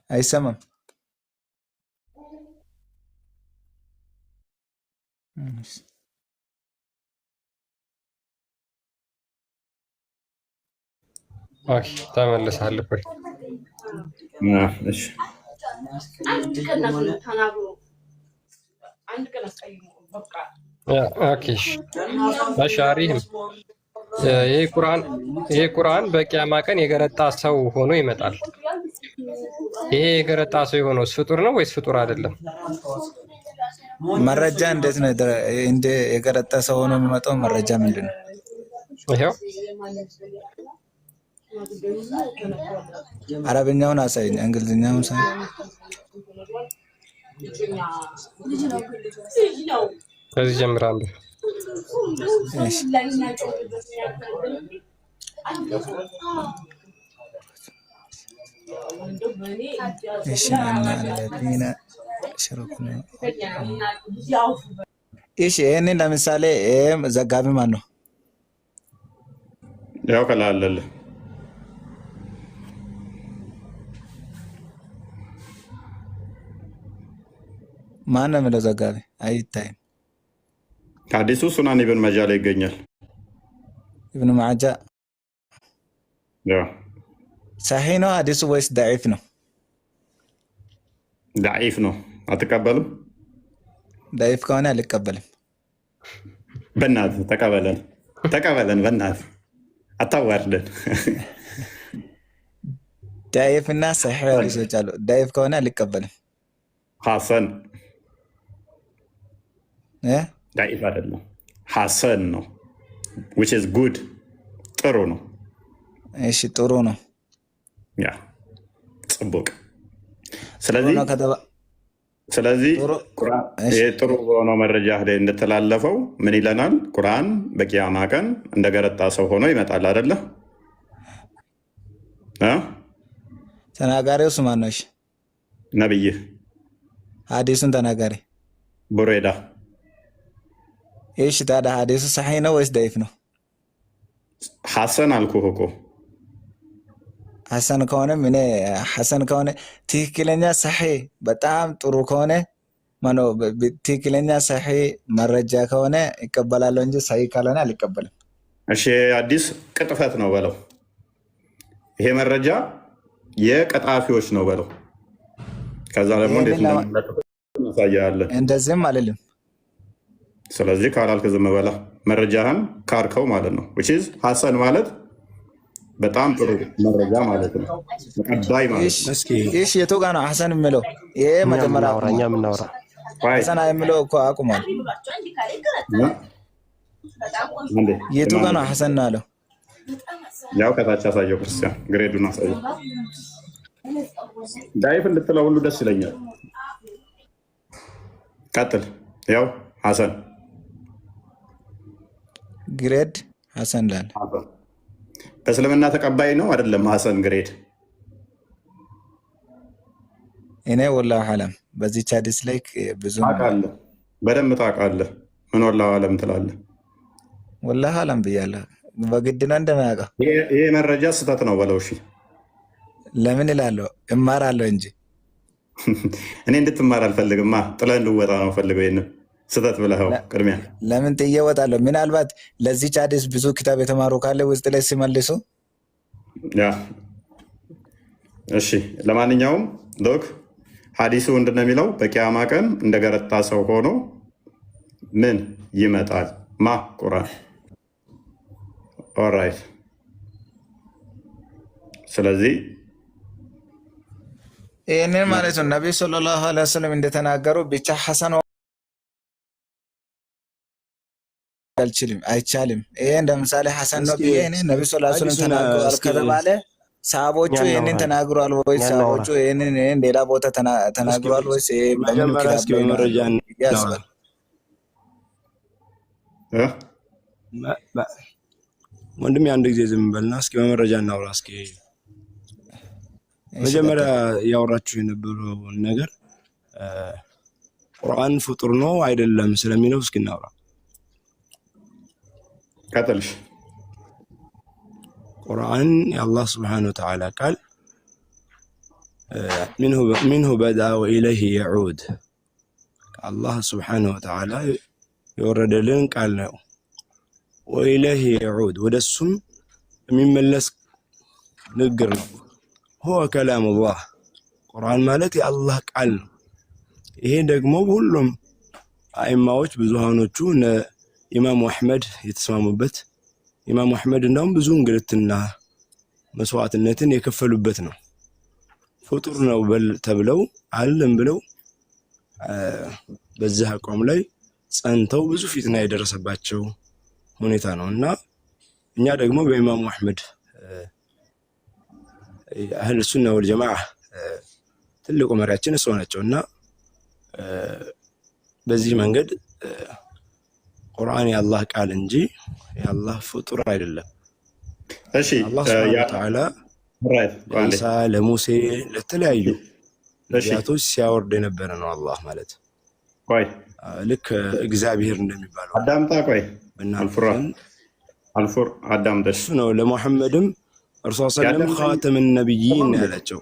አይሰማም። ኦኬ ተመልሰሃል እኮ። እሺ ኦኬ እሺ አሪህም ይሄ ቁርአን በቂያማ ቀን የገረጣ ሰው ሆኖ ይመጣል። ይሄ የገረጣ ሰው የሆነው ፍጡር ነው ወይስ ፍጡር አይደለም? መረጃ እንዴት ነው እንደ የገረጣ ሰው ሆኖ የሚመጣው? መረጃ ምንድን ነው? ይሄው አረብኛውን አሳይኝ፣ እንግሊዝኛውን ሳይ። ከዚህ ጀምራለሁ። እሺ ይህንን ለምሳሌ ዘጋቢ ማን ነው? ያው ከላለለ ማን ነው የምለው? ዘጋቢ አይታይም። ሐዲሱ ሱናን ኢብን ማጃ ላይ ይገኛል። ኢብን ማጃ ሰሒህ ነው ሐዲሱ ወይስ ደዒፍ ነው? ደዒፍ ነው። አትቀበልም? ደዒፍ ከሆነ አልቀበልም። በእናትህ ተቀበለን፣ በእናትህ አታዋርደን። ደዒፍ እና ሰሒህ ሐዲሶች አሉ። ደዒፍ ከሆነ አልቀበልም። ሐሰን ደዒፍ አይደለም፣ ሐሰን ነው። which is good ጥሩ ነው። እሺ ጥሩ ነው። ያ ጽቡቅ። ስለዚህ ይሄ ጥሩ በሆነው መረጃ ላይ እንደተላለፈው ምን ይለናል? ቁርአን በቂያማ ቀን እንደገረጣ ሰው ሆኖ ይመጣል አይደለ? ተናጋሪው ማን ነው? ነብይህ። ሐዲሱን ተናጋሪ ቡሬዳ። እሺ ታዲያ ሐዲሱ ሰሒህ ነው ወይስ ደዒፍ ነው? ሐሰን አልኩህ እኮ። ሐሰን ከሆነ ትክክለኛ ሰሒህ በጣም ጥሩ ከሆነ ትክክለኛ ሰሒህ መረጃ ከሆነ ይቀበላለሁ እንጂ ሰሒህ ካልሆነ አልቀበልም። እሺ አዲስ ቅጥፈት ነው በለው። ይሄ መረጃ የቀጣፊዎች ነው በለው። ከዛ ደግሞ እንዴት እናሳያለን? እንደዚህም አልልም። ስለዚህ ካላልክ ዝም በላ። መረጃህን ካርከው ማለት ነው። ሐሰን ማለት በጣም ጥሩ መረጃ ማለት ነው። ተቀባይ ማለት ነው። እሺ የቱ ጋ ነው ሐሰን የሚለው? ይሄ መጀመሪያ ሐሰን የሚለው እኮ አቁሟል። የቱ ጋ ነው ሐሰን ነው ያለው? ያው ከታች አሳየው። ክርስቲያን ግሬዱን አሳየው። ዳይፍ እንድትለው ሁሉ ደስ ይለኛል። ቀጥል። ያው ሐሰን ግሬድ ሐሰን ላል በእስልምና ተቀባይ ነው አይደለም? ሐሰን ግሬድ እኔ ወላሂ አለም በዚህች ሐዲስ ላይ ብዙ ታውቃለህ፣ በደንብ ታውቃለህ። ምን ወላሂ አለም ትላለህ? ወላሂ አለም ብያለሁ። በግድ ነው እንደማያውቀው። ይሄ መረጃ ስህተት ነው በለው። እሺ ለምን እላለሁ? እማራለሁ እንጂ እኔ እንድትማር አልፈልግማ። ጥለህ እንድወጣ ነው ፈልገው። ይሄንን ስህተት ብለኸው ቅድሚያ ለምን ጥዬ እወጣለሁ? ምናልባት ለዚህች ሐዲስ ብዙ ክታብ የተማሩ ካለ ውስጥ ላይ ሲመልሱ። እሺ ለማንኛውም ዶክ ሐዲሱ ምንድን ነው የሚለው? በቂያማ ቀን እንደገረጣ ሰው ሆኖ ምን ይመጣል? ቁርአን። ኦራይት። ስለዚህ ይህንን ማለት ነው ነቢዩ ሰለላሁ ዐለይሂ ወሰለም እንደተናገሩ ብቻ ሐሰን አይቻልም። ይሄ እንደምሳሌ ሐሰን ነው ብዬ ነቢዩ ሰለላሁ ዐለይሂ ወሰለም ተናግረዋል ከተባለ ሰሃቦቹ ይህንን ተናግረዋል ወይስ ሰሃቦቹ ይህንን ሌላ ቦታ ተናግረዋል ወይስ ያስባል? ወንድሜ አንድ ጊዜ ዝም በልና እስኪ በመረጃ እናውራ። እስኪ መጀመሪያ ያወራችሁ የነበረውን ነገር ቁርአን ፍጡር ነው አይደለም ስለሚለው እስኪ እናውራ። ቀጥልሽ። ቁርአን የአላህ ስብሓነሁ ወተዓላ ቃል ሚንሁ በዳ ወኢለይሂ የዑድ ከአላህ ስብሓነሁ ወተዓላ የወረደልን ቃል ነው። ወኢለይሂ የዑድ ወደ እሱም የሚመለስ ንግግር ነው። ሁወ ከላሙላህ ቁርአን ማለት የአላህ ቃል ነው። ይሄ ደግሞ ሁሉም አኢማዎች ብዙሃኖቹ ኢማሙ አሕመድ የተስማሙበት፣ ኢማሙ አሕመድ እንዳውም ብዙ እንግልትና መስዋዕትነትን የከፈሉበት ነው። ፍጡር ነው ተብለው አለም ብለው በዚህ አቋም ላይ ጸንተው ብዙ ፊትና የደረሰባቸው ሁኔታ ነው እና እኛ ደግሞ በኢማሙ አሕመድ አህል ሱና ወል ጀማዓ ትልቁ መሪያችን እሱ ናቸው እና በዚህ መንገድ ቁርአን የአላህ ቃል እንጂ የአላህ ፍጡር አይደለም። እሺ አላህ ሱብሓነሁ ወተዓላ ለኢሳ ለሙሴ ለተለያዩ ነቢያቶች ሲያወርድ የነበረ ነው። አላህ ማለት ቆይ ልክ እግዚአብሔር እንደሚባለው አዳምጣ ቆይ አልፉር አዳምጥ እሱ ነው። ለሙሐመድም እርሱ ሰለም ኻተም ነብይን ያላቸው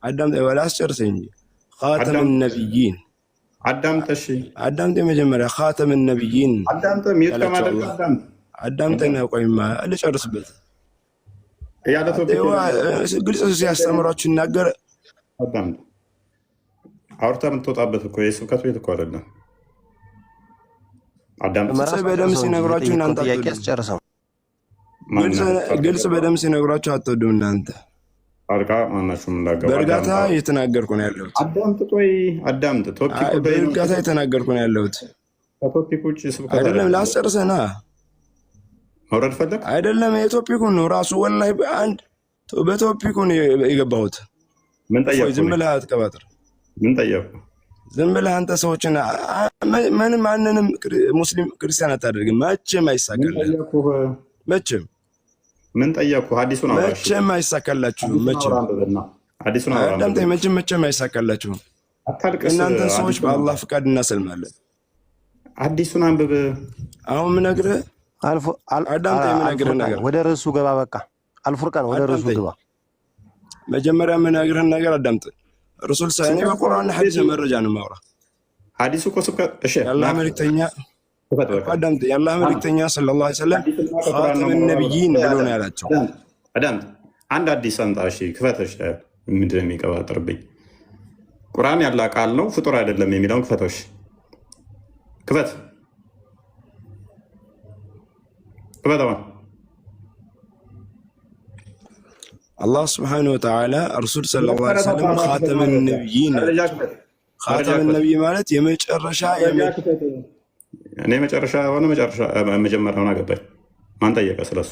አዳምጥ ወላ አስጨርሰኝ እንጂ ኻተም ነብይን አዳምጥ። እሺ አዳምጥ መጀመሪያ ኻተም ነብይን አዳምጥ። ሚት ከማለት አዳምጥ ነው። ቆይማ ልጨርስበት ያለ ግልጽ ሲያስተምራችሁ ይናገር። አዳምጥ። አውርታ የምትወጣበት እኮ የስብከት ቤት እኮ አይደለም። አዳምጥ። በደምብ ሲነግሯችሁ እናንተ አትወዱም። ግልጽ በደምብ ሲነግሯችሁ አትወዱም እናንተ። አርቃ ማናችሁም እንዳገባ በእርጋታ እየተናገርኩ ነው ያለሁት። አዳምጥ። ቆይ አዳምጥ። ቶፒኩ በእርጋታ እየተናገርኩ ነው ያለሁት። ከቶፒኩ ውጭ ስብከት አይደለም። ላስጨርሰና መውረድ ፈለግ አይደለም። የቶፒኩን ነው ራሱ ወላሂ አንድ በቶፒኩን የገባሁት። ምን ጠየቁ? ዝም ብለህ አትቀባጥር። ምን ጠየቁ? ዝም ብለህ አንተ ሰዎችን ምንም ማንንም ሙስሊም ክርስቲያን አታደርግም። መቼም አይሳካልህም። መቼም ምን ጠየቁ? ሐዲሱን አውራሽ መቼም አይሳካላችሁም። መቼም ሐዲሱን አውራሽ አዳምጠኝ። መቼም አይሳካላችሁም። አታልቅስ። እናንተ ሰዎች በአላህ ፍቃድ እናሰልማለን። ሐዲሱን አንብብ። አሁን ምነግርህ አዳምጠኝ። ምነግርህ ነገር ወደ ርዕሱ ገባ። በቃ አልፉርቃን ወደ ርዕሱ ገባ። መጀመሪያ ምነግርህን ነገር አዳምጥ። ረሱል ሳይኔ በቁርአን ሐዲስ መረጃ ነው ማውራ። ሐዲሱ እኮ ስብከት እሺ የአላህ መልእክተኛ አዳምጥ። የአላህ መልእክተኛ ሰለላሁ ዐለይሂ ወሰለም ኻተም ነብይን ብሎ ነው ያላቸው። አዳምጥ። አንድ አዲስ አንጣ። እሺ ክፈተሽ። ምንድን ነው የሚቀባጥርብኝ? ቁርአን ያለ ቃል ነው ፍጡር አይደለም የሚለውን ክፈተሽ። ክፈት ክፈት። አላህ ስብሓነሁ ወተዓላ ረሱል ሰለላሁ ዐለይሂ ወሰለም ኻተም ነብይን ኻተም ነብይ ማለት የመጨረሻ እኔ መጨረሻ ሆነ መጀመሪያ ሆነ አገባኝ። ማን ጠየቀ ስለሱ?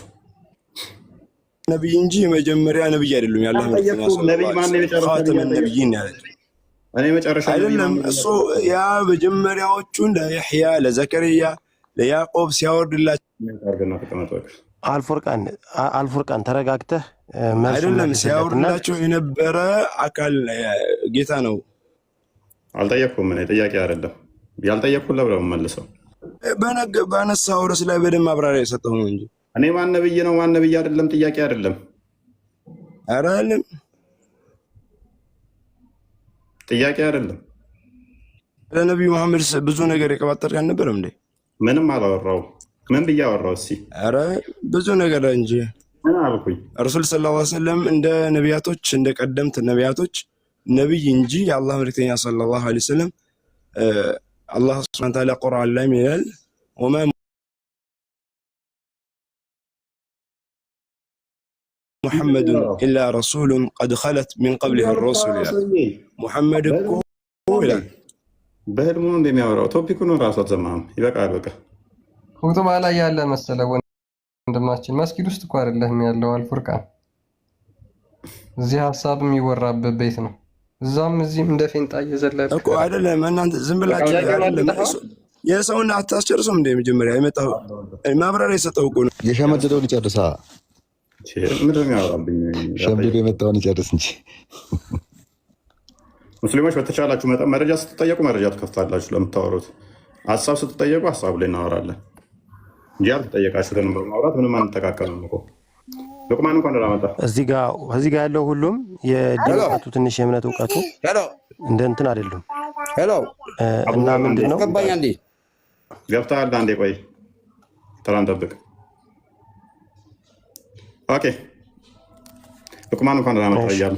ነብይ እንጂ የመጀመሪያ ነብይ አይደለም። ያላህ ኻተም ነብይን ያለው እኔ መጨረሻ አይደለም። እሱ ያ መጀመሪያዎቹ ለያህያ ለዘከርያ ለያዕቆብ ሲያወርድላቸው አልፉርቃን ተረጋግተህ አይደለም ሲያወርድላቸው የነበረ አካል ጌታ ነው። አልጠየቅኩም። እኔ ጥያቄ አይደለም ያልጠየቅኩት ለብለው መልሰው ባነሳው ርዕስ ላይ በደንብ ማብራሪያ የሰጠው ነው እንጂ እኔ ማን ነብይ ነው ማን ነብይ አይደለም ጥያቄ አይደለም። ኧረ አይደለም ጥያቄ አይደለም። ለነቢዩ መሐመድ ብዙ ነገር የቀባጠርክ አልነበረም እንዴ? ምንም አላወራው። ምን ብዬ አወራው? እስኪ ኧረ ብዙ ነገር እንጂ ምን አልኩኝ? ረሱል ሰለላሁ ዐለይሂ ወሰለም እንደ ነቢያቶች እንደ ቀደምት ነቢያቶች ነቢይ እንጂ የአላህ መልክተኛ ሰለላሁ ዐለይሂ ወሰለም አላህ ሱብሓነሁ ወተዓላ ቁርአን ላይ ይላል ወማ ሙሐመዱን ኢላ ረሱሉን ቀድ ኸለት ሚን ቀብሊሂ ሩሱል ይላል። ሙሐመድ እኮ ይላል በህልሙ ነው እንደሚያወራው። ቶፒኩን ራሱ አትሰማህም። ይበቃል። በቃ ሁክቱባ ላይ ያለ መሰለ ወንድማችን መስጊድ ውስጥ እኮ አይደለም ያለው አልፉርቃን። እዚህ ሀሳብ የሚወራበት ቤት ነው። እዛም እዚህም እንደ ፌንጣ እየዘለለ እኮ አይደለም። እናንተ ዝም ብላችሁ አይደለም የሰውን አታስጨርሱም እንደ መጀመሪያ የመጣው ማብራሪያ የሰጠው እኮ ነው። የሸመደደውን ይጨርሳ። ምንድን ነው የሚያወራብኝ? ሸምድዶ የመጣውን ይጨርስ እንጂ ሙስሊሞች በተቻላችሁ መጠን መረጃ ስትጠየቁ መረጃ ትከፍታላችሁ። ለምታወሩት ሀሳብ ስትጠየቁ ሀሳቡ ላይ እናወራለን እንጂ ያልተጠየቃችሁትን በማውራት ምንም አንተካከልም እኮ ሉቅማን እንኳን ደህና መጣ። እዚህ ጋር ያለው ሁሉም የዲን እውቀቱ ትንሽ የእምነት እውቀቱ እንደ እንትን አይደሉም። እና ምንድን ነው ገብተሃል? አንዴ ቆይ ተራን ጠብቅ። ኦኬ ሉቅማን እንኳን ደህና መጣ እያሉ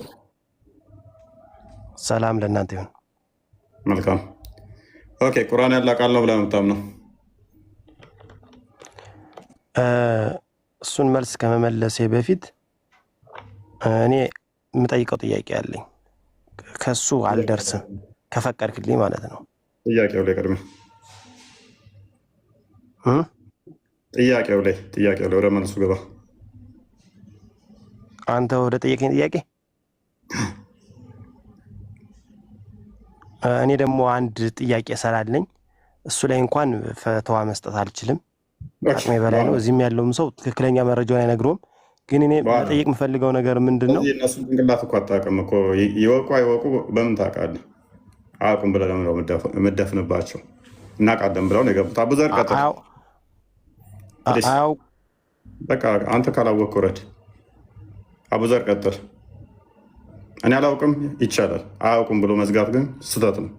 ሰላም ለእናንተ ይሁን። መልካም። ኦኬ ቁርአን ያለ ቃል ነው ብለህ የምታምነው? እሱን መልስ ከመመለሴ በፊት እኔ የምጠይቀው ጥያቄ አለኝ። ከሱ አልደርስም ከፈቀድክልኝ ማለት ነው። ጥያቄው ላይ ቀድሜ ጥያቄው ላይ ወደ መልሱ ገባ። አንተ ወደ ጠየቀኝ ጥያቄ እኔ ደግሞ አንድ ጥያቄ ስላለኝ እሱ ላይ እንኳን ፈተዋ መስጠት አልችልም። አቅሜ በላይ ነው። እዚህም ያለውም ሰው ትክክለኛ መረጃውን አይነግረውም። ግን እኔ መጠየቅ የምፈልገው ነገር ምንድን ነው? እነሱ ጭንቅላት እኮ አታውቅም እኮ። ይወቁ አይወቁ በምን ታውቃለህ? አያውቁም ብለህ ለምን ነው የምትደፍንባቸው? እናውቃለን ብለው ነው የገቡት። አቡዘር ቀጥል። በቃ አንተ ካላወቅህ ውረድ። አቡዘር ቀጥል። እኔ አላውቅም ይቻላል። አያውቁም ብሎ መዝጋት ግን ስህተት ነው።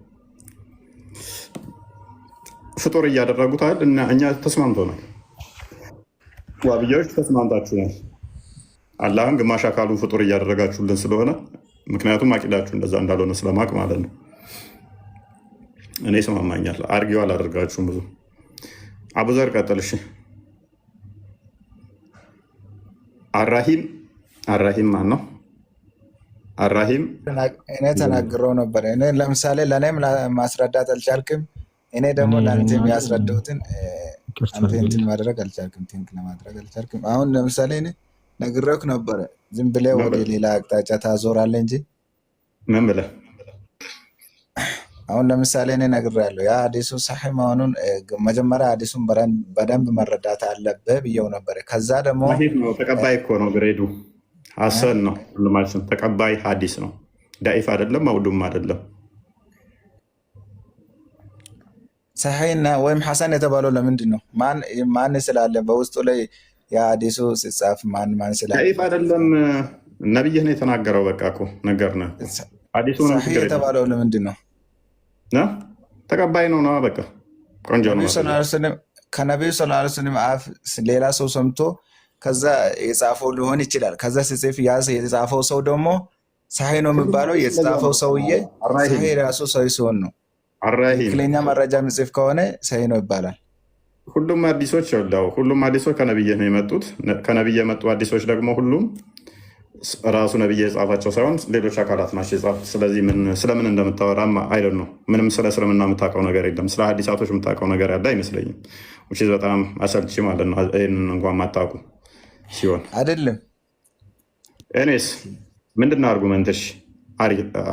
ፍጡር እያደረጉት አይደል? እና እኛ ተስማምቶናል። ዋብያዎች ተስማምታችሁናል። አላህን ግማሽ አካሉን ፍጡር እያደረጋችሁልን ስለሆነ ምክንያቱም አቂዳችሁ እንደዛ እንዳልሆነ ስለማቅ ማለት ነው። እኔ ይስማማኛል። አርጊው አላደርጋችሁም ብዙ። አቡዘር ቀጥል። እሺ አራሂም ማን ነው? አራሂም እኔ ተናግረው ነበር። እኔ ለምሳሌ ለእኔም ማስረዳት አልቻልክም። እኔ ደግሞ ለአንተ የሚያስረዳሁትን አንተ እንትን ማድረግ አልቻልክም፣ ቲንክ ለማድረግ አልቻልክም። አሁን ለምሳሌ እኔ ነግሬህ ነበረ፣ ዝም ብለህ ወደ ሌላ አቅጣጫ ታዞራለህ እንጂ ምን ብለህ። አሁን ለምሳሌ እኔ ነግሬሃለሁ፣ ያ ሀዲሱ ሰሒህ መሆኑን መጀመሪያ ሀዲሱን በደንብ መረዳት አለብህ ብዬው ነበረ። ከዛ ደግሞ ተቀባይ እኮ ነው፣ ግሬዱ ሀሰን ነው ማለት ነው። ተቀባይ ሀዲስ ነው፣ ዳኢፍ አይደለም፣ መውዱም አይደለም። ሰሒህና ወይም ሐሰን የተባለው ለምንድን ነው? ማን ስላለ በውስጡ ላይ የሀዲሱ ሲጻፍ ማን ስላለ? ዳኢፍ አይደለም፣ ነብይህ ነው የተናገረው። በቃ እኮ ነገር ነው። ሰሒህ የተባለው ለምንድን ነው? ተቀባይ ነው ነው። በቃ ቆንጆ ነው። ከነቢዩ ሰለላሁ ዐለይሂ ወሰለም አፍ ሌላ ሰው ሰምቶ ከዛ የጻፈው ሊሆን ይችላል። ከዛ ሲጽፍ የጻፈው ሰው ደግሞ ሰሒህ ነው የሚባለው የተጻፈው ሰውዬ ሰሒህ ራሱ ሰው ሲሆን ነው። ትክክለኛ መረጃ ምጽፍ ከሆነ ሰሒህ ነው ይባላል። ሁሉም ሀዲሶች ይወዳው ሁሉም ሀዲሶች ከነብይ ነው የመጡት። ከነብይ የመጡ ሀዲሶች ደግሞ ሁሉም ራሱ ነብይ የጻፋቸው ሳይሆን ሌሎች አካላት ናቸው የጻፉት። ስለዚህ ስለምን እንደምታወራም አይደል ነው። ምንም ስለ እስልምና የምታውቀው ነገር የለም። ስለ ሀዲሳቶች የምታውቀው ነገር ያለ አይመስለኝም። በጣም አሰልቺ ማለት ነው። ይህንን እንኳን ማታውቁ ሲሆን አይደለም። እኔስ ምንድን ነው አርጉመንትሽ?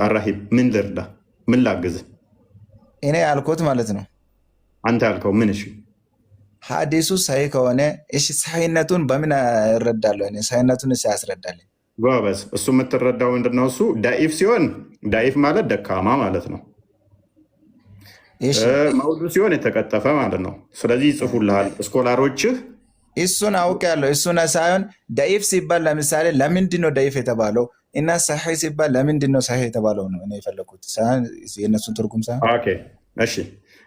አራሂም ምን ልርዳ? ምን ላግዝ? እኔ ያልኩት ማለት ነው። አንተ ያልከው ምን? እሺ ሀዲሱ ሰሒህ ከሆነ እሺ፣ ሰሒህነቱን በምን እረዳለሁ? እኔ ሰሒህነቱን ያስረዳልኝ። ጎበዝ። እሱ የምትረዳው ምንድነው? እሱ ዳኢፍ ሲሆን ዳኢፍ ማለት ደካማ ማለት ነው። መውዱ ሲሆን የተቀጠፈ ማለት ነው። ስለዚህ ይጽፉልሃል ስኮላሮችህ። እሱን አውቄያለሁ። እሱን ሳይሆን ዳኢፍ ሲባል ለምሳሌ ለምንድን ነው ዳኢፍ የተባለው እና ሰሒህ ሲባል ለምንድን ነው ሰሒህ የተባለው ነው እኔ የፈለኩት፣ የእነሱን ትርጉም ሳይሆን። እሺ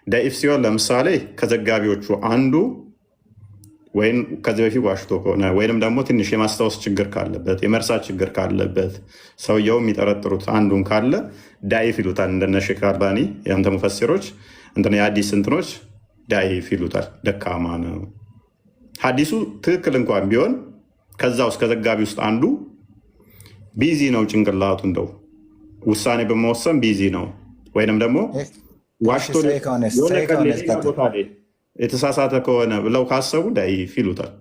ዳኢፍ ሲሆን ለምሳሌ ከዘጋቢዎቹ አንዱ ወይም ከዚህ በፊት ዋሽቶ ከሆነ ወይም ደግሞ ትንሽ የማስታወስ ችግር ካለበት፣ የመርሳት ችግር ካለበት፣ ሰውየው የሚጠረጥሩት አንዱን ካለ ዳኢፍ ይሉታል። እንደነ ሼክ አልባኒ የአንተ ሙፈሲሮች የሀዲስ እንትኖች ዳኢፍ ይሉታል፣ ደካማ ነው። ሀዲሱ ትክክል እንኳን ቢሆን ከዛ ውስጥ ከዘጋቢ ውስጥ አንዱ ቢዚ ነው፣ ጭንቅላቱ እንደው ውሳኔ በመወሰን ቢዚ ነው፣ ወይንም ደግሞ ዋሽቶ ቦታ የተሳሳተ ከሆነ ብለው ካሰቡ ዳኢፍ ይሉታል።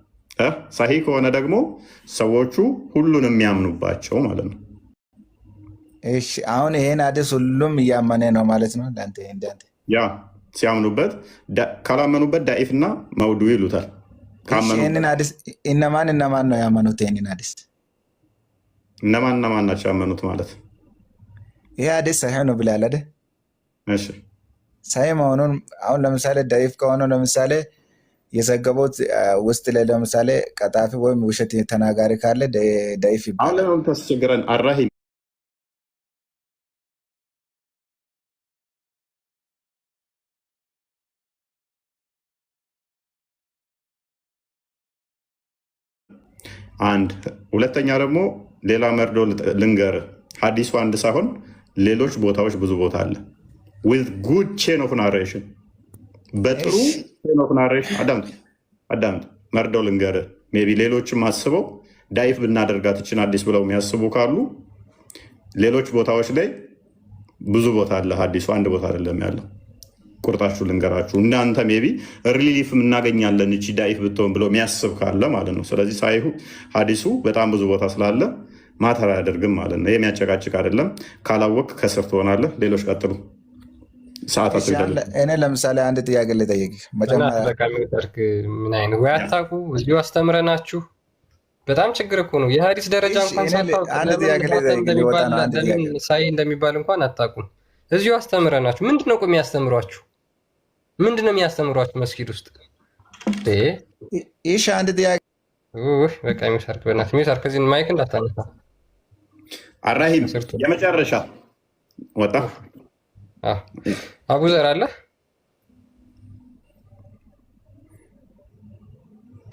ሰሒህ ከሆነ ደግሞ ሰዎቹ ሁሉን የሚያምኑባቸው ማለት ነው። እሺ አሁን ይሄን ሀዲስ ሁሉም እያመነ ነው ማለት ነው። ያ ሲያምኑበት፣ ካላመኑበት ዳኢፍ እና መውዱ ይሉታል። ይህንን ሀዲስ እነማን ነው ያመኑት? ይህንን ሀዲስ እነማን ናቸው ያመኑት ማለት? ይህ ሀዲስ ሰሒህ ነው ብለሃል አይደል? እሺ ሰሒህ መሆኑን አሁን ለምሳሌ ዳኢፍ ከሆነ ለምሳሌ የዘገቡት ውስጥ ላይ ለምሳሌ ቀጣፊ ወይም ውሸት ተናጋሪ ካለ ደይፍ ይባላል። አሁን ለምን ታስቸግረን አራሂም አንድ ሁለተኛ ደግሞ ሌላ መርዶ ልንገር፣ ሀዲሱ አንድ ሳይሆን ሌሎች ቦታዎች ብዙ ቦታ አለ። ዊዝ ጉድ ቼን ኦፍ ናሬሽን፣ በጥሩ ቼን ኦፍ ናሬሽን። አዳምጥ፣ መርዶ ልንገር። ሜይ ቢ ሌሎችም አስበው ዳይፍ ብናደርጋት ይችን አዲስ ብለው የሚያስቡ ካሉ ሌሎች ቦታዎች ላይ ብዙ ቦታ አለ። ሀዲሱ አንድ ቦታ አይደለም ያለው። ቁርጣችሁ ልንገራችሁ፣ እናንተ ሜይ ቢ ሪሊፍ እናገኛለን እቺ ዳይፍ ብትሆን ብሎ የሚያስብ ካለ ማለት ነው። ስለዚህ ሳይሁ ሀዲሱ በጣም ብዙ ቦታ ስላለ ማተር አያደርግም ማለት ነው። የሚያጨቃጭቅ አይደለም። ካላወቅ ከስር ትሆናለህ። ሌሎች ቀጥሉ። ሰዓታት እኔ ለምሳሌ አንድ ጥያቄ ልጠይቅ። ምን አይነት ወይ አታውቁ፣ እዚሁ አስተምረናችሁ። በጣም ችግር እኮ ነው። የሀዲስ ደረጃ እንኳን ሳታውቁ ሳይ እንደሚባል እንኳን አታውቁም። እዚሁ አስተምረናችሁ። ምንድነው ቆይ የሚያስተምሯችሁ? ምንድነው የሚያስተምሯችሁ መስጊድ ውስጥ? ይሽ አንድ ጥያቄ በቃ የሚሰርክ በእናትህ የሚሰርክ ከዚህ ማይክ እንዳታነሳ። አራሂም የመጨረሻ ወጣ። አቡዘር አለ።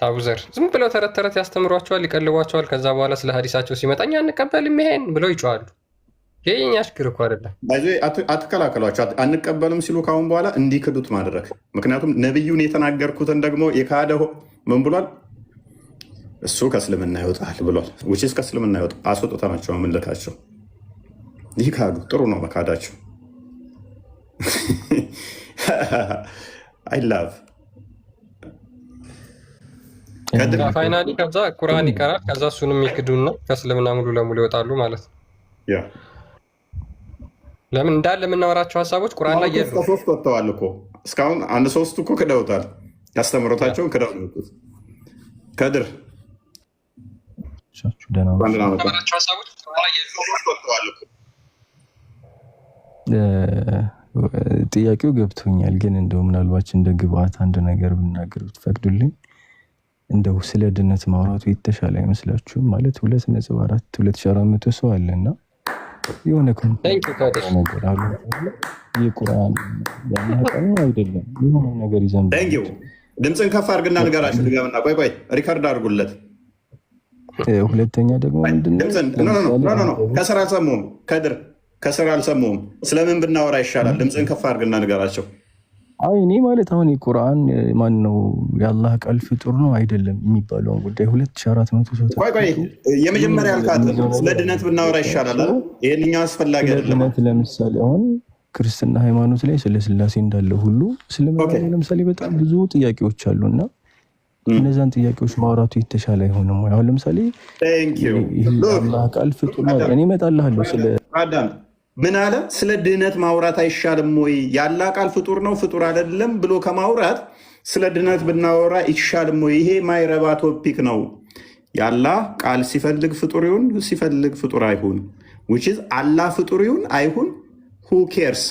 አቡዘር ዝም ብለው ተረት ተረት ያስተምሯቸዋል፣ ይቀልቧቸዋል። ከዛ በኋላ ስለ ሀዲሳቸው ሲመጣ እኛ አንቀበልም ይሄን ብለው ይጮዋሉ። ይሄ የኛ ችግር እኮ አይደለም። አትከላከሏቸው። አንቀበልም ሲሉ ካሁን በኋላ እንዲክዱት ማድረግ። ምክንያቱም ነቢዩን የተናገርኩትን ደግሞ የካደ ምን ብሏል? እሱ ከእስልምና ይወጣል ብሏል። ውጭስ ከእስልምና ይወጣ አስወጥተናቸው የምንልካቸው ይህ ካዱ። ጥሩ ነው መካዳቸው። አይላቭ ፋይናሊ ከዛ ቁርአን ይቀራል። ከዛ እሱንም ይክዱና ከእስልምና ሙሉ ለሙሉ ይወጣሉ ማለት ነው። ለምን እንዳለ የምናወራቸው ሀሳቦች ቁርአን ላይ የሉ። ሶስት ወጥተዋል እኮ እስካሁን አንድ ሶስቱ እኮ ክደውታል። ያስተምሮታቸውን ክደው ነው። ከድር ጥያቄው ገብቶኛል፣ ግን እንደው ምናልባት እንደ ግብአት አንድ ነገር ብናገር ብትፈቅዱልኝ፣ እንደው ስለ ድነት ማውራቱ የተሻለ አይመስላችሁም? ማለት 2.4 2400 ሰው አለና የሆነ ነገር አሉ። የቁርአን ያናቀው አይደለም የሆነ ነገር ይዘን ድምፅን ከፍ አድርግና ንገራችሁ። ድገምና ቆይ ሪካርድ አድርጉለት። ሁለተኛ ደግሞ ከስራ አልሰሙም። ከድር ከስራ አልሰሙም። ስለምን ብናወራ ይሻላል? ድምፅን ከፍ አድርግና ንገራቸው። አይ እኔ ማለት አሁን የቁርአን ማን ነው የአላህ ቃል ፍጡር ነው አይደለም የሚባለውን ጉዳይ 2400 ሰው ቆይ የመጀመሪያ ያልካት ስለ ድነት ብናወራ ይሻላል። ይሄንኛው አስፈላጊ አይደለም። ለምሳሌ አሁን ክርስትና ሃይማኖት ላይ ስለ ስላሴ እንዳለ ሁሉ እስልምና ለምሳሌ በጣም ብዙ ጥያቄዎች አሉና እነዛን ጥያቄዎች ማውራቱ የተሻለ አይሆንም ወይ? አሁን ለምሳሌ አላህ ቃል ፍጡር ነው እኔ እመጣልሃለሁ ስለ አዳም ምን አለ? ስለ ድህነት ማውራት አይሻልም ወይ? የአላህ ቃል ፍጡር ነው ፍጡር አይደለም ብሎ ከማውራት ስለ ድህነት ብናወራ ይሻልም ወይ? ይሄ ማይረባ ቶፒክ ነው። የአላህ ቃል ሲፈልግ ፍጡር ይሁን ሲፈልግ ፍጡር አይሁን፣ which አላህ ፍጡር ይሁን አይሁን who cares?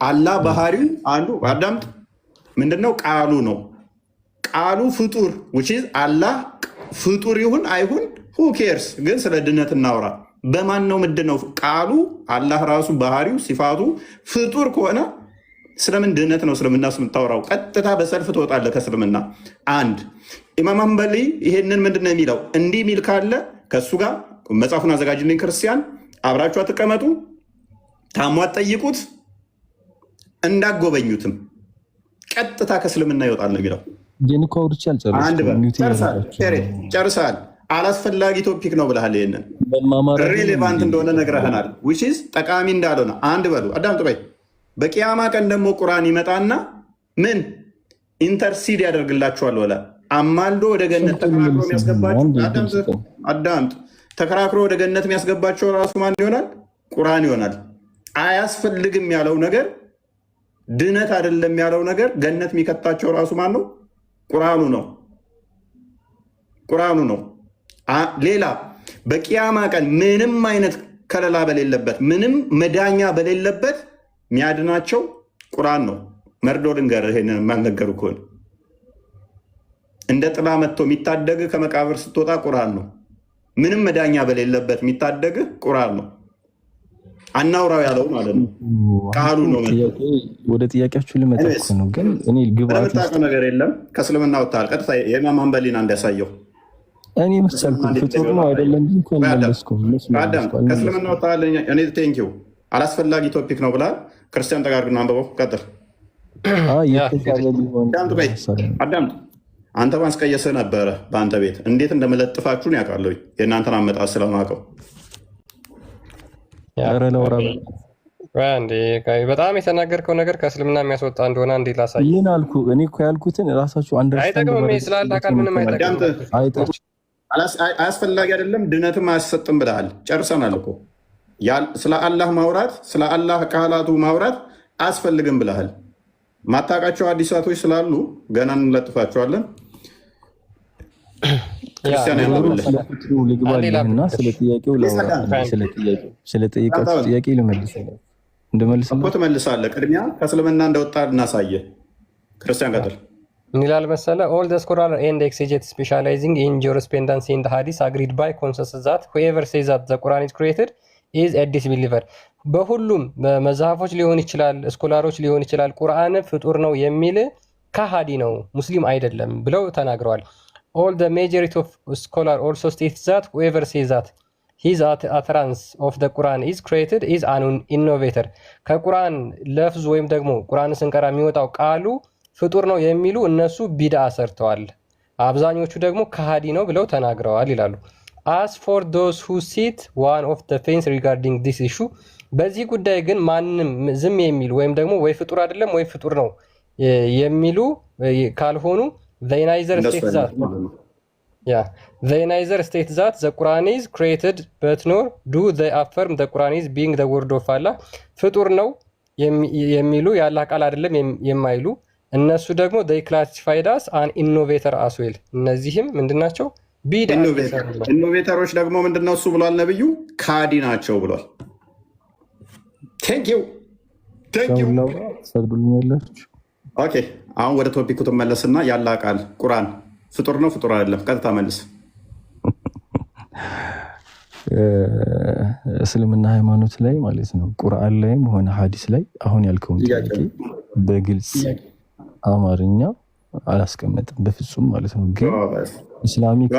አላህ ባህሪው አንዱ አዳምጥ ምንድነው? ቃሉ ነው። ቃሉ ፍጡር which አላህ ፍጡር ይሁን አይሁን who cares? ግን ስለ ድህነት እናውራ። በማን ነው ምንድነው? ቃሉ አላህ ራሱ ባህሪው ሲፋቱ ፍጡር ከሆነ ስለምን ድህነት ነው እስልምና የምታወራው? ቀጥታ በሰልፍ ትወጣለህ ከእስልምና። አንድ ኢማም ሐንበሊ ይሄንን ምንድን ነው የሚለው? እንዲህ የሚል ካለ ከእሱ ጋር መጽሐፉን አዘጋጅልኝ ክርስቲያን፣ አብራችሁ አትቀመጡ፣ ታሟ አትጠይቁት፣ እንዳጎበኙትም ቀጥታ ከእስልምና ይወጣል ነው የሚለው። ግን እኮ አውርቼ ጨርሰሃል። አላስፈላጊ ቶፒክ ነው ብለሃል። ይሄንን ሬሌቫንት እንደሆነ ነግረህናል። which is ጠቃሚ እንዳልሆነ አንድ በሉ። አዳምጥ በይ። በቂያማ ቀን ደግሞ ቁርአን ይመጣና ምን ኢንተርሲድ ያደርግላችኋል ወላ አማልዶ ወደ ገነት ተከራክሮ የሚያስገባቸው አዳምጥ፣ ተከራክሮ ወደ ገነት የሚያስገባቸው ራሱ ማን ይሆናል? ቁርአን ይሆናል። አያስፈልግም ያለው ነገር ድነት አይደለም ያለው ነገር ገነት የሚከታቸው ራሱ ማን ነው? ቁርአኑ ነው። ቁርአኑ ነው። ሌላ በቂያማ ቀን ምንም አይነት ከለላ በሌለበት ምንም መዳኛ በሌለበት የሚያድናቸው ቁርአን ነው። መርዶ ልንገርህ፣ ይሄንን የማልነገሩ ከሆነ እንደ ጥላ መጥቶ የሚታደግ ከመቃብር ስትወጣ ቁርአን ነው። ምንም መዳኛ በሌለበት የሚታደግ ቁርአን ነው። አናውራው ያለው ማለት ነው። ቃሉ ነው። ወደ ጥያቄያችሁ ልመጣ እኮ ነው። ግን እኔ ግብአት ነገር የለም። ከእስልምና ወጥተሃል። ቀጥታ የኢማም ሐንበሊን እንዳያሳየው እኔ መሰልኩ ፍጡር ነው አይደለም እንጂ እኮ መለስኩ። ከእስልምና ወጥተሃል። እኔ ቴንኪው አላስፈላጊ ቶፒክ ነው ብላል። ክርስቲያን ተጋርግና አንብበው ቀጥል። አዳምጥ። አንተ ማስቀየስህ ነበረ በአንተ ቤት እንዴት እንደመለጥፋችሁን ያውቃለሁ። የእናንተን አመጣጥ ስለማውቀው በጣም የተናገርከው ነገር ከእስልምና የሚያስወጣ እንደሆነ እንዴ ላሳይ። ይህን አልኩ። እኔ እኮ ያልኩትን ራሳችሁ አይጠቅምም ስላለ አካል ምንም አይጠቅም። አያስፈላጊ አይደለም፣ ድነትም አያሰጥም ብለሃል። ጨርሰናል እኮ ስለ አላህ ማውራት፣ ስለ አላህ ቃላቱ ማውራት አያስፈልግም ብለሃል። ማታውቃቸው አዲሳቶች ስላሉ ገና እንለጥፋቸዋለን። ልግባልና ስለ ጥያቄው ስለ ጠይቃችሁ ጥያቄ ልመልስ እኮ ትመልሳለህ። ቅድሚያ ከእስልምና እንደወጣ እናሳየ። ክርስቲያን ቀጥል። ምን ይላል መሰለህ? ኦል ዘ ስኮላር ኤንድ ኤክሴጀት ስፔሻላይዚንግ ኢን ጁሪስፕሩደንስ ኢን ዘ ሐዲስ አግሪድ ባይ ኮንሰንሰስ ዛት ሁኤቨር ሴዝ ዛት ዘ ቁርአን ኢዝ ክሪኤትድ ኢዝ ኤ ዲስቢሊቨር። በሁሉም መዛፎች ሊሆን ይችላል፣ ስኮላሮች ሊሆን ይችላል፣ ቁርአን ፍጡር ነው የሚል ከሃዲ ነው፣ ሙስሊም አይደለም ብለው ተናግረዋል። All the majority of scholars also state that whoever says that his utterance of the Quran is created is an innovator. ከቁርአን ለፍዝ ወይም ደግሞ ቁርአን ስንቀራ የሚወጣው ቃሉ ፍጡር ነው የሚሉ እነሱ ቢድዓ ሰርተዋል፣ አብዛኞቹ ደግሞ ከሃዲ ነው ብለው ተናግረዋል ይላሉ። As for those who sit one of the fence regarding this issue, በዚህ ጉዳይ ግን ማንም ዝም የሚሉ ወይም ደግሞ ወይ ፍጡር አይደለም ወይ ፍጡር ነው የሚሉ ካልሆኑ they neither state that the Quran is created but nor do they affirm the Quran is being the word of Allah. ፍጡር ነው የሚሉ የአላህ ቃል አይደለም የማይሉ እነሱ ደግሞ they classified as an innovator as well. እነዚህም ምንድናቸው? ኢኖቬተሮች ደግሞ ምንድነው እሱ ብሏል ነብዩ? ካዲ ናቸው ብሏል። ቴንኪው ሰግዱልኛላችሁ። ኦኬ አሁን ወደ ቶፒኩ ትመለስና ያላህ ቃል ቁርአን ፍጡር ነው ፍጡር አይደለም? ቀጥታ መልስ። እስልምና ሃይማኖት ላይ ማለት ነው ቁርአን ላይም ሆነ ሐዲስ ላይ አሁን ያልከውን ጥያቄ በግልጽ አማርኛ አላስቀመጥም በፍጹም ማለት ነው። ግን ኢስላሚክ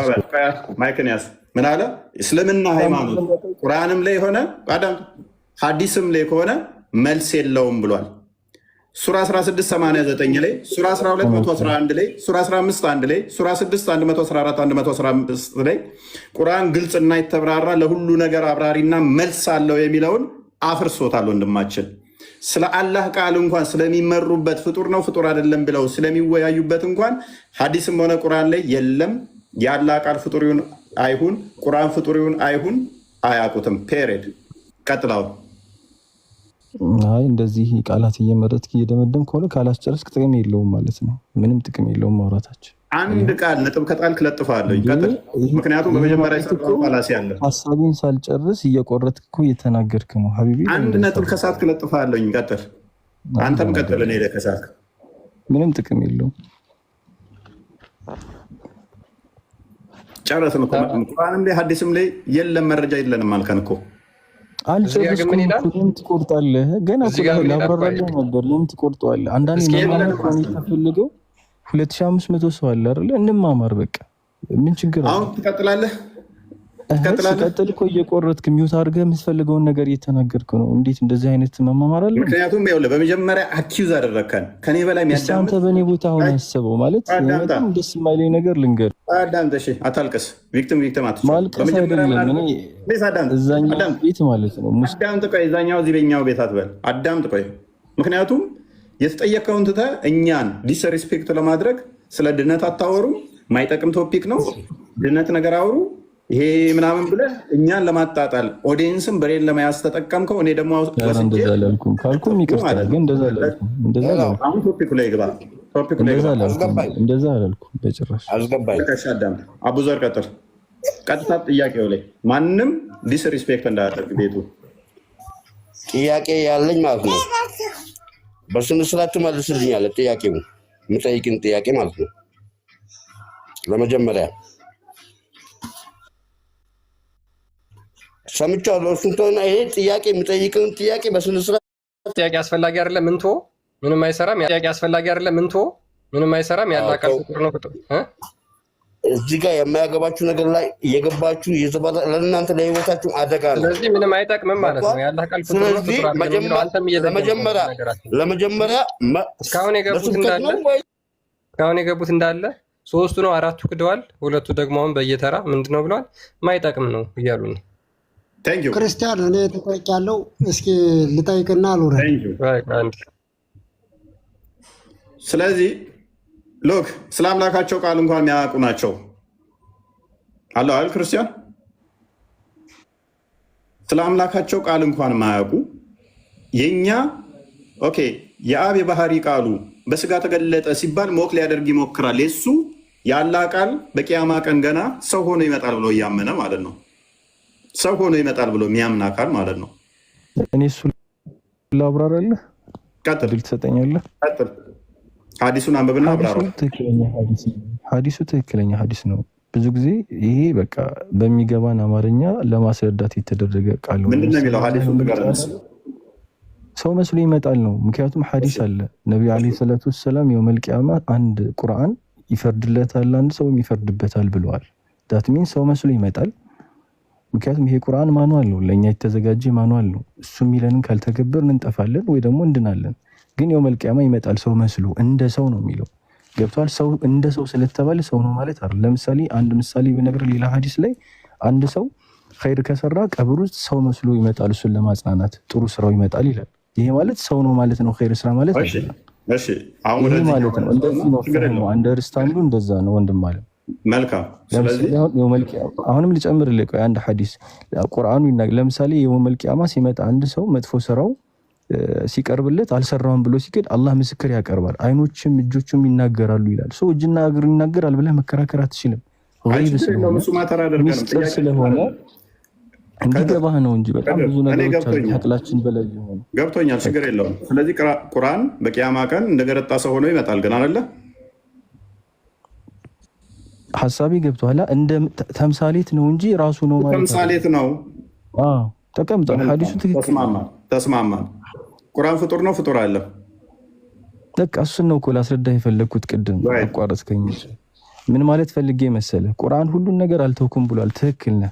ማይክን ያዝ ምን አለ? እስልምና ሃይማኖት ቁርአንም ላይ ሆነ ሐዲስም ላይ ከሆነ መልስ የለውም ብሏል። ሱራ 1689 ላይ፣ ሱራ 1211 ላይ፣ ሱራ 15 ላይ፣ ሱራ 6 114 115 ላይ ቁርአን ግልጽና የተብራራ ለሁሉ ነገር አብራሪና መልስ አለው የሚለውን አፍርሶታል። ወንድማችን ስለ አላህ ቃል እንኳን ስለሚመሩበት ፍጡር ነው ፍጡር አይደለም ብለው ስለሚወያዩበት እንኳን ሐዲስም ሆነ ቁርአን ላይ የለም የአላህ ቃል ፍጡር ይሁን አይሁን ቁርአን ፍጡር ይሁን አይሁን አያውቁትም። ፔሬድ ቀጥላው። አይ እንደዚህ ቃላት እየመረጥክ እየደመደም ከሆነ ካላስጨረስክ ጥቅም የለውም ማለት ነው። ምንም ጥቅም የለውም ማውራታችን። አንድ ቃል ነጥብ ከጣልክ ለጥፋለሁ። ይቀጥል። ምክንያቱም በመጀመሪያ ፋላሲ አለ። ሀሳቤን ሳልጨርስ እየቆረጥክ እኮ እየተናገርክ ነው ሀቢቢ። አንድ ነጥብ ከሳትክ ለጥፋለሁ። ይቀጥል። አንተም ቀጥል። እኔ ከሳትክ ምንም ጥቅም የለውም። ጨረስን እኮ። ቁርአንም ላይ ሐዲስም ላይ የለም መረጃ የለንም አልከን እኮ። አልጨረስኩም። ለምን ትቆርጣለህ? ገና ላብራራልህ ነበር። ለምን ትቆርጠዋለህ? አንዳንድ መማማር ከሆነ የተፈለገው 2500 ሰው አለ አይደለ? እንማማር በቃ ምን ችግር አለ? አሁን ትቀጥላለህ። ቀጥል እኮ እየቆረጥክ ሚውት አድርገህ የምትፈልገውን ነገር እየተናገርክ ነው። እንዴት እንደዚህ አይነት መማማር አለ? ምክንያቱም ይኸውልህ በመጀመሪያ አኪዩዝ አደረግከን ከኔ በላይ የሚያዳምጥ አንተ በእኔ ቦታ ሆነ ያሰበው ማለት በጣም ደስ የማይለኝ ነገር ልንገርህ። አዳምጥ እሺ፣ አታልቅስ። ቪክቲም አትችልም። ማልቀስ አይደለም እዛኛው ቤት ማለት ነው። አዳምጥ ቆይ፣ እዛኛው እዚህ በኛው ቤት አትበል። አዳምጥ ቆይ። ምክንያቱም የተጠየቀውን ትተህ እኛን ዲስሪስፔክት ለማድረግ ስለ ድነት አታወሩም። ማይጠቅም ቶፒክ ነው ድነት ነገር አውሩ ይሄ ምናምን ብለህ እኛን ለማጣጣል ኦዲየንስን በሌል ለመያዝ ተጠቀምከው። እኔ ደግሞ እንደዛ አላልኩም ካልኩም ይቅርታ፣ ግን እንደዛ አላልኩም። አሁን ቶፒኩ ላይ ግባ። እንደዛ አላልኩም በጭራሽ። አዳም አቡዘር ቀጥል። ቀጥታ ጥያቄው ላይ ማንም ዲስሪስፔክት እንዳያደርግ ቤቱ ጥያቄ ያለኝ ማለት ነው። በስነ ስርዓት መልስልኛለህ። ጥያቄው የምጠይቅን ጥያቄ ማለት ነው። ለመጀመሪያ ሰምቻለሁ። እሱን ተውና ይሄ ጥያቄ የምጠይቅን ጥያቄ በስነ ስርዓት ጥያቄ አስፈላጊ አይደለም እንቶ ምንም አይሰራም። ጥያቄ አስፈላጊ አይደለም እንቶ ምንም አይሰራም። ያለ አካል ፍጡር ነው ፍጡር እዚህ ጋር የማያገባችሁ ነገር ላይ እየገባችሁ ለእናንተ ለህይወታችሁ አደጋ ነው። ስለዚህ ምንም አይጠቅምም ማለት ነው። ያለ አካል ፍጡር ነው ፍጡር አይደለም። አንተም ለመጀመሪያ እስካሁን የገቡት እንዳለ ሶስቱ ነው አራቱ ክደዋል። ሁለቱ ደግሞ አሁን በየተራ ምንድነው ብለዋል? ማይጠቅም ነው እያሉ ነው። ክርስቲያን እኔ ተጠይቄያለሁ። እስኪ ልጠይቅና አልውረድ። ስለዚህ ሎክ ስለ አምላካቸው ቃል እንኳን የሚያውቁ ናቸው አለው አይደል? ክርስቲያን ስለ አምላካቸው ቃል እንኳን ማያውቁ የኛ ኦኬ የአብ የባህሪ ቃሉ በስጋ ተገለጠ ሲባል ሞክ ሊያደርግ ይሞክራል። የሱ የአላህ ቃል በቂያማ ቀን ገና ሰው ሆኖ ይመጣል ብሎ እያመነ ማለት ነው። ሰው ሆኖ ይመጣል ብሎ የሚያምን አካል ማለት ነው። እኔ እሱ ላብራራለህ። ቀጥል። ትሰጠኛለህ? ቀጥል። ሀዲሱን አንብብና አብራራ። ሀዲሱ ትክክለኛ ሀዲስ ነው። ብዙ ጊዜ ይሄ በቃ በሚገባን አማርኛ ለማስረዳት የተደረገ ቃል ነው። ምንድን ነው የሚለው ሀዲሱ? ሰው መስሎ ይመጣል ነው። ምክንያቱም ሀዲስ አለ። ነቢዩ ዓለይሂ ሰላቱ ወሰላም የውመል ቂያማ አንድ ቁርአን ይፈርድለታል አንድ ሰው ይፈርድበታል ብለዋል። ዳት ሚን ሰው መስሎ ይመጣል። ምክንያቱም ይሄ ቁርአን ማኑዋል ነው፣ ለእኛ የተዘጋጀ ማኑዋል ነው። እሱ የሚለንን ካልተገበርን እንጠፋለን ወይ ደግሞ እንድናለን። ግን የውመል ቂያማ ይመጣል ሰው መስሎ እንደ ሰው ነው የሚለው ገብቷል። ሰው እንደ ሰው ስለተባለ ሰው ነው ማለት አይደል። ለምሳሌ አንድ ምሳሌ ብነግርህ ሌላ ሀዲስ ላይ አንድ ሰው ኸይር ከሰራ ቀብር ውስጥ ሰው መስሎ ይመጣል እሱን ለማጽናናት ጥሩ ስራው ይመጣል ይላል። ይሄ ማለት ሰው ነው ማለት ነው። ኸይር ስራ ማለት አይደለም። እሺ አሁን ይሄ ማለት ነው። እንደዚህ ነው አንደርስታንዱ እንደዛ ነው ወንድም ማለት መልካም። ስለዚህ አሁንም ልጨምርልህ አንድ ሐዲስ ቁርአኑ ይናገራል። ለምሳሌ የውመል ቂያማ ሲመጣ አንድ ሰው መጥፎ ስራው ሲቀርብለት አልሰራውም ብሎ ሲክድ አላህ ምስክር ያቀርባል። አይኖችም እጆችም ይናገራሉ ይላል። ሰው እጅና እግር ይናገራል ብለህ መከራከር አትችልም። ገይብ ሚስጥር ስለሆነ እንዲገባህ ነው እንጂ በጣም ብዙ ነገሮች አሉ ከአቅላችን በላይ የሆኑ። ገብቶኛል፣ ችግር የለውም። ስለዚህ ቁርአን በቂያማ ቀን እንደገረጣ ሰው ሆኖ ይመጣል። ግን አይደለ ሐሳቤ ገብቶሃል? እንደ ተምሳሌት ነው እንጂ ራሱ ነው ማለት ተምሳሌት ነው። ተቀምጧል። ሐዲሱ ትክክል። ተስማማን። ቁርአን ፍጡር ነው ፍጡር አለ። በቃ እሱን ነው እኮ ላስረዳህ የፈለግኩት። ቅድም አቋረጥከኝ። ምን ማለት ፈልጌ መሰለህ? ቁርአን ሁሉን ነገር አልተውኩም ብሏል። ትክክል ነህ።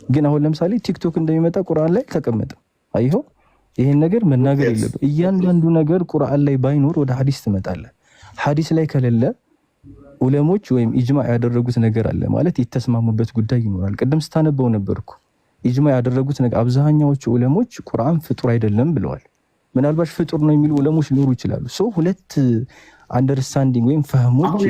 ግን አሁን ለምሳሌ ቲክቶክ እንደሚመጣ ቁርአን ላይ ተቀመጠም። አይሆን ይሄን ነገር መናገር የለብህ። እያንዳንዱ ነገር ቁርአን ላይ ባይኖር ወደ ሐዲስ ትመጣለህ። ሐዲስ ላይ ከሌለ ዑለሞች ወይም ኢጅማ ያደረጉት ነገር አለ ማለት የተስማሙበት ጉዳይ ይኖራል። ቅድም ስታነበው ነበርኩ። ኢጅማ ያደረጉት ነገር አብዛኛዎቹ ዑለሞች ቁርአን ፍጡር አይደለም ብለዋል። ምናልባት ፍጡር ነው የሚሉ ዑለሞች ሊኖሩ ይችላሉ። ሶ ሁለት አንደርስታንዲንግ ወይም ፈህሞች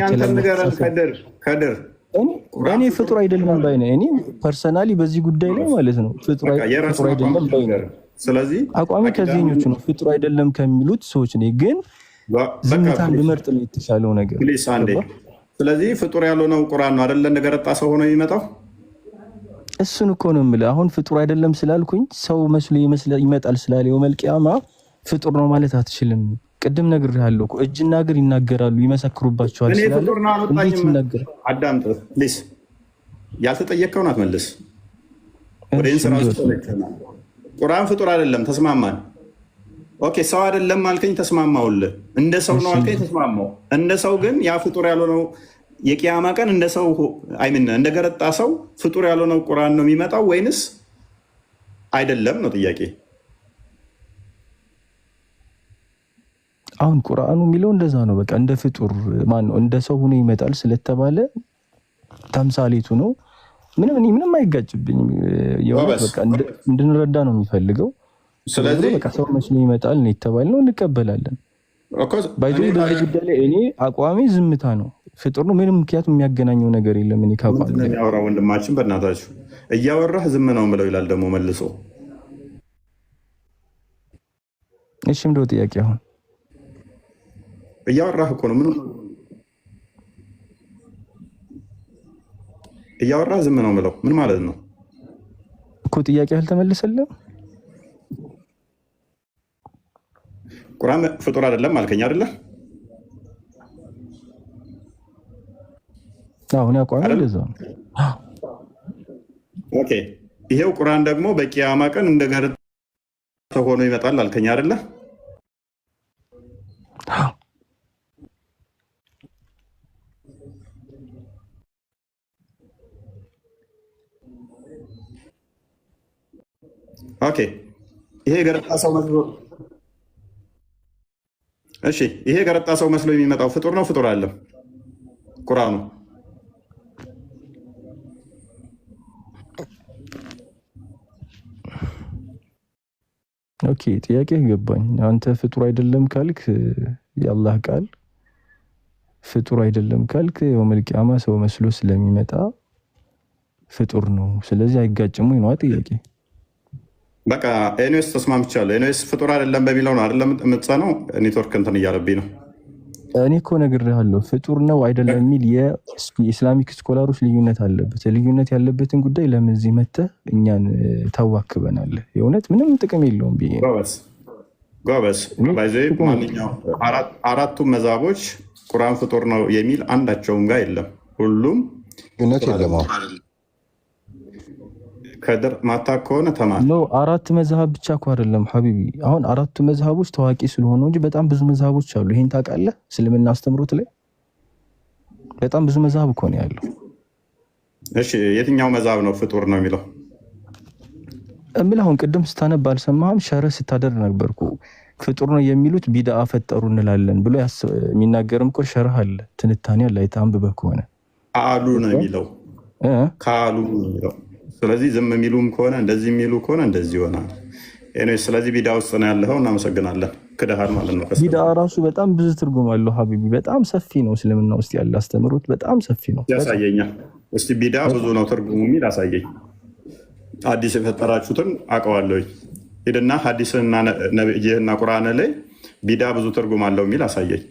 እኔ ፍጡር አይደለም ባይ ነኝ። እኔ ፐርሰናሊ በዚህ ጉዳይ ላይ ማለት ነው ፍጡር አይደለም ባይ ነኝ። ስለዚህ አቋሚ ከዚህኞቹ ነው ፍጡር አይደለም ከሚሉት ሰዎች ነኝ። ግን ዝምታን ብመርጥ ነው የተሻለው ነገር። ስለዚህ ፍጡር ያልሆነው ቁርአን ነው አይደለ እንደገረጣ ሰው ሆኖ የሚመጣው። እሱን እኮ ነው የምልህ። አሁን ፍጡር አይደለም ስላልኩኝ ሰው መስሎ ይመጣል ስላለ የውመል ቂያማ ፍጡር ነው ማለት አትችልም። ቅድም ነግሬሃለሁ እኮ እጅና እግር ይናገራሉ ይመሰክሩባቸዋል ስላለ እንዴት ይናገር? አዳምጥ ፕሊዝ። ያልተጠየቅከውን አትመልስ። ቁርአን ፍጡር አይደለም ተስማማን። ኦኬ ሰው አይደለም አልከኝ ተስማማውልህ። እንደ ሰው ነው አልከኝ ተስማማው። እንደ ሰው ግን ያ ፍጡር ያልሆነው የቂያማ ቀን እንደ ሰው አይምን እንደገረጣ ሰው ፍጡር ያልሆነው ቁርአን ነው የሚመጣው ወይንስ አይደለም ነው ጥያቄ። አሁን ቁርአኑ የሚለው እንደዛ ነው። በቃ እንደ ፍጡር ማን ነው እንደ ሰው ሆኖ ይመጣል ስለተባለ ተምሳሌቱ ነው። ምንም አይጋጭብኝም። በቃ እንድንረዳ ነው የሚፈልገው። ስለዚህ በቃ ሰው መስሎ ይመጣል ነው የተባልነው፣ እንቀበላለን። ባይዞ በዚህ ጉዳይ ላይ እኔ አቋሚ ዝምታ ነው። ፍጡር ነው ምንም ምክንያቱም የሚያገናኘው ነገር የለም። እኔ ካቋሚ ያወራ ወንድማችን በእናታችሁ እያወራህ ዝም ነው ምለው ይላል ደግሞ መልሶ። እሺ ምንድን ነው ጥያቄ? አሁን እያወራህ እኮ ነው። ምን እያወራህ ዝም ነው ምለው ምን ማለት ነው እኮ? ጥያቄ አልተመለሰልም። ቁርአን ፍጡር አይደለም አልከኝ አይደለ? አሁን ያቋሚ እንደዛ ነው። ኦኬ ይሄው ቁርአን ደግሞ በቂያማ ቀን እንደ ገረጣ ሆኖ ይመጣል አልከኝ አይደለ? ኦኬ ይሄ ገረጣ ሰው መስሎ እሺ፣ ይሄ ገረጣ ሰው መስሎ የሚመጣው ፍጡር ነው ፍጡር አይደለም? ቁርአኑ ኦኬ ጥያቄ ገባኝ። አንተ ፍጡር አይደለም ካልክ የአላህ ቃል ፍጡር አይደለም ካልክ የውመል ቂያማ ሰው መስሎ ስለሚመጣ ፍጡር ነው። ስለዚህ አይጋጭም ወይ ነው ጥያቄ? በቃ ኤኒዌይስ ተስማምቻለሁ። ኤኒዌይስ ፍጡር አይደለም በሚለው ነው አይደለም የምትጸነው? ኔትወርክ እንትን እያለብኝ ነው። እኔ እኮ ነግሬሃለሁ ፍጡር ነው አይደለም የሚል የኢስላሚክ ስኮላሮች ልዩነት አለበት። ልዩነት ያለበትን ጉዳይ ለምን እዚህ መተህ እኛን ታዋክበናለህ? የእውነት ምንም ጥቅም የለውም ብዬ ጎበዝ። ማንኛው አራቱም መዛቦች ቁርአን ፍጡር ነው የሚል አንዳቸውም ጋር የለም። ሁሉም ልዩነት የለም። ከድር ማታ ከሆነ ተማር ነው። አራት መዝሀብ ብቻ እኮ አይደለም ሀቢቢ። አሁን አራቱ መዝሀቦች ታዋቂ ስለሆኑ እንጂ በጣም ብዙ መዝሀቦች አሉ። ይሄን ታውቃለህ? እስልምና አስተምሮት ላይ በጣም ብዙ መዝሀብ እኮ ነው ያለው። እሺ የትኛው መዝሀብ ነው ፍጡር ነው የሚለው? እምልህ አሁን ቅድም ስታነብ አልሰማህም? ሸርህ ስታደርግ ነበርኩ። ፍጡር ነው የሚሉት ቢድአ ፈጠሩ እንላለን ብሎ የሚናገርም እኮ ሸርህ አለ፣ ትንታኔ አለ። አይተህ አንብበህ ከሆነ አሉ ነው የሚለው ካሉ ነው የሚለው። ስለዚህ ዝም የሚሉም ከሆነ እንደዚህ የሚሉ ከሆነ እንደዚህ ይሆናል። ስለዚህ ቢዳ ውስጥ ነው ያለኸው። እናመሰግናለን። ክደሃል ማለት ነው። ቢዳ ራሱ በጣም ብዙ ትርጉም አለው ሀቢቢ። በጣም ሰፊ ነው። እስልምና ውስጥ ያለ አስተምሮት በጣም ሰፊ ነው። ያሳየኛል እስቲ ቢዳ ብዙ ነው ትርጉሙ የሚል አሳየኝ። አዲስ የፈጠራችሁትን አውቀዋለሁ። ሂድና ሐዲስና ነብይህና ቁርአን ላይ ቢዳ ብዙ ትርጉም አለው የሚል አሳየኝ።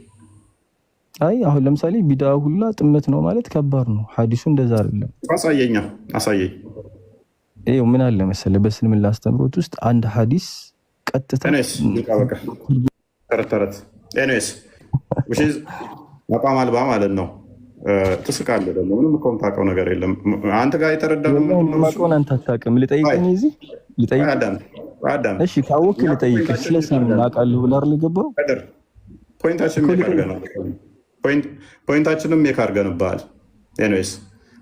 አይ አሁን ለምሳሌ ቢዳ ሁላ ጥመት ነው ማለት ከባድ ነው። ሐዲሱ እንደዛ አይደለም። አሳየኝ። ይኸው ምን አለ መሰለህ በእስልምና አስተምሮት ውስጥ አንድ ሐዲስ ቀጥታ ተረት መቋም አልባ ማለት ነው። ትስቃለህ ደግሞ ምንም እኮ የምታውቀው ነገር የለም። አንተ ጋር የተረዳኸውን አንተ አታውቅም። ልጠይቅህ እዚህ እሺ፣ ካወቅህ ልጠይቅህ። ስለእስልምና አውቃለሁ ብለህ አይደል የገባኸው? ፖይንታችንም የካርገንብሃል። ኤኒዌይስ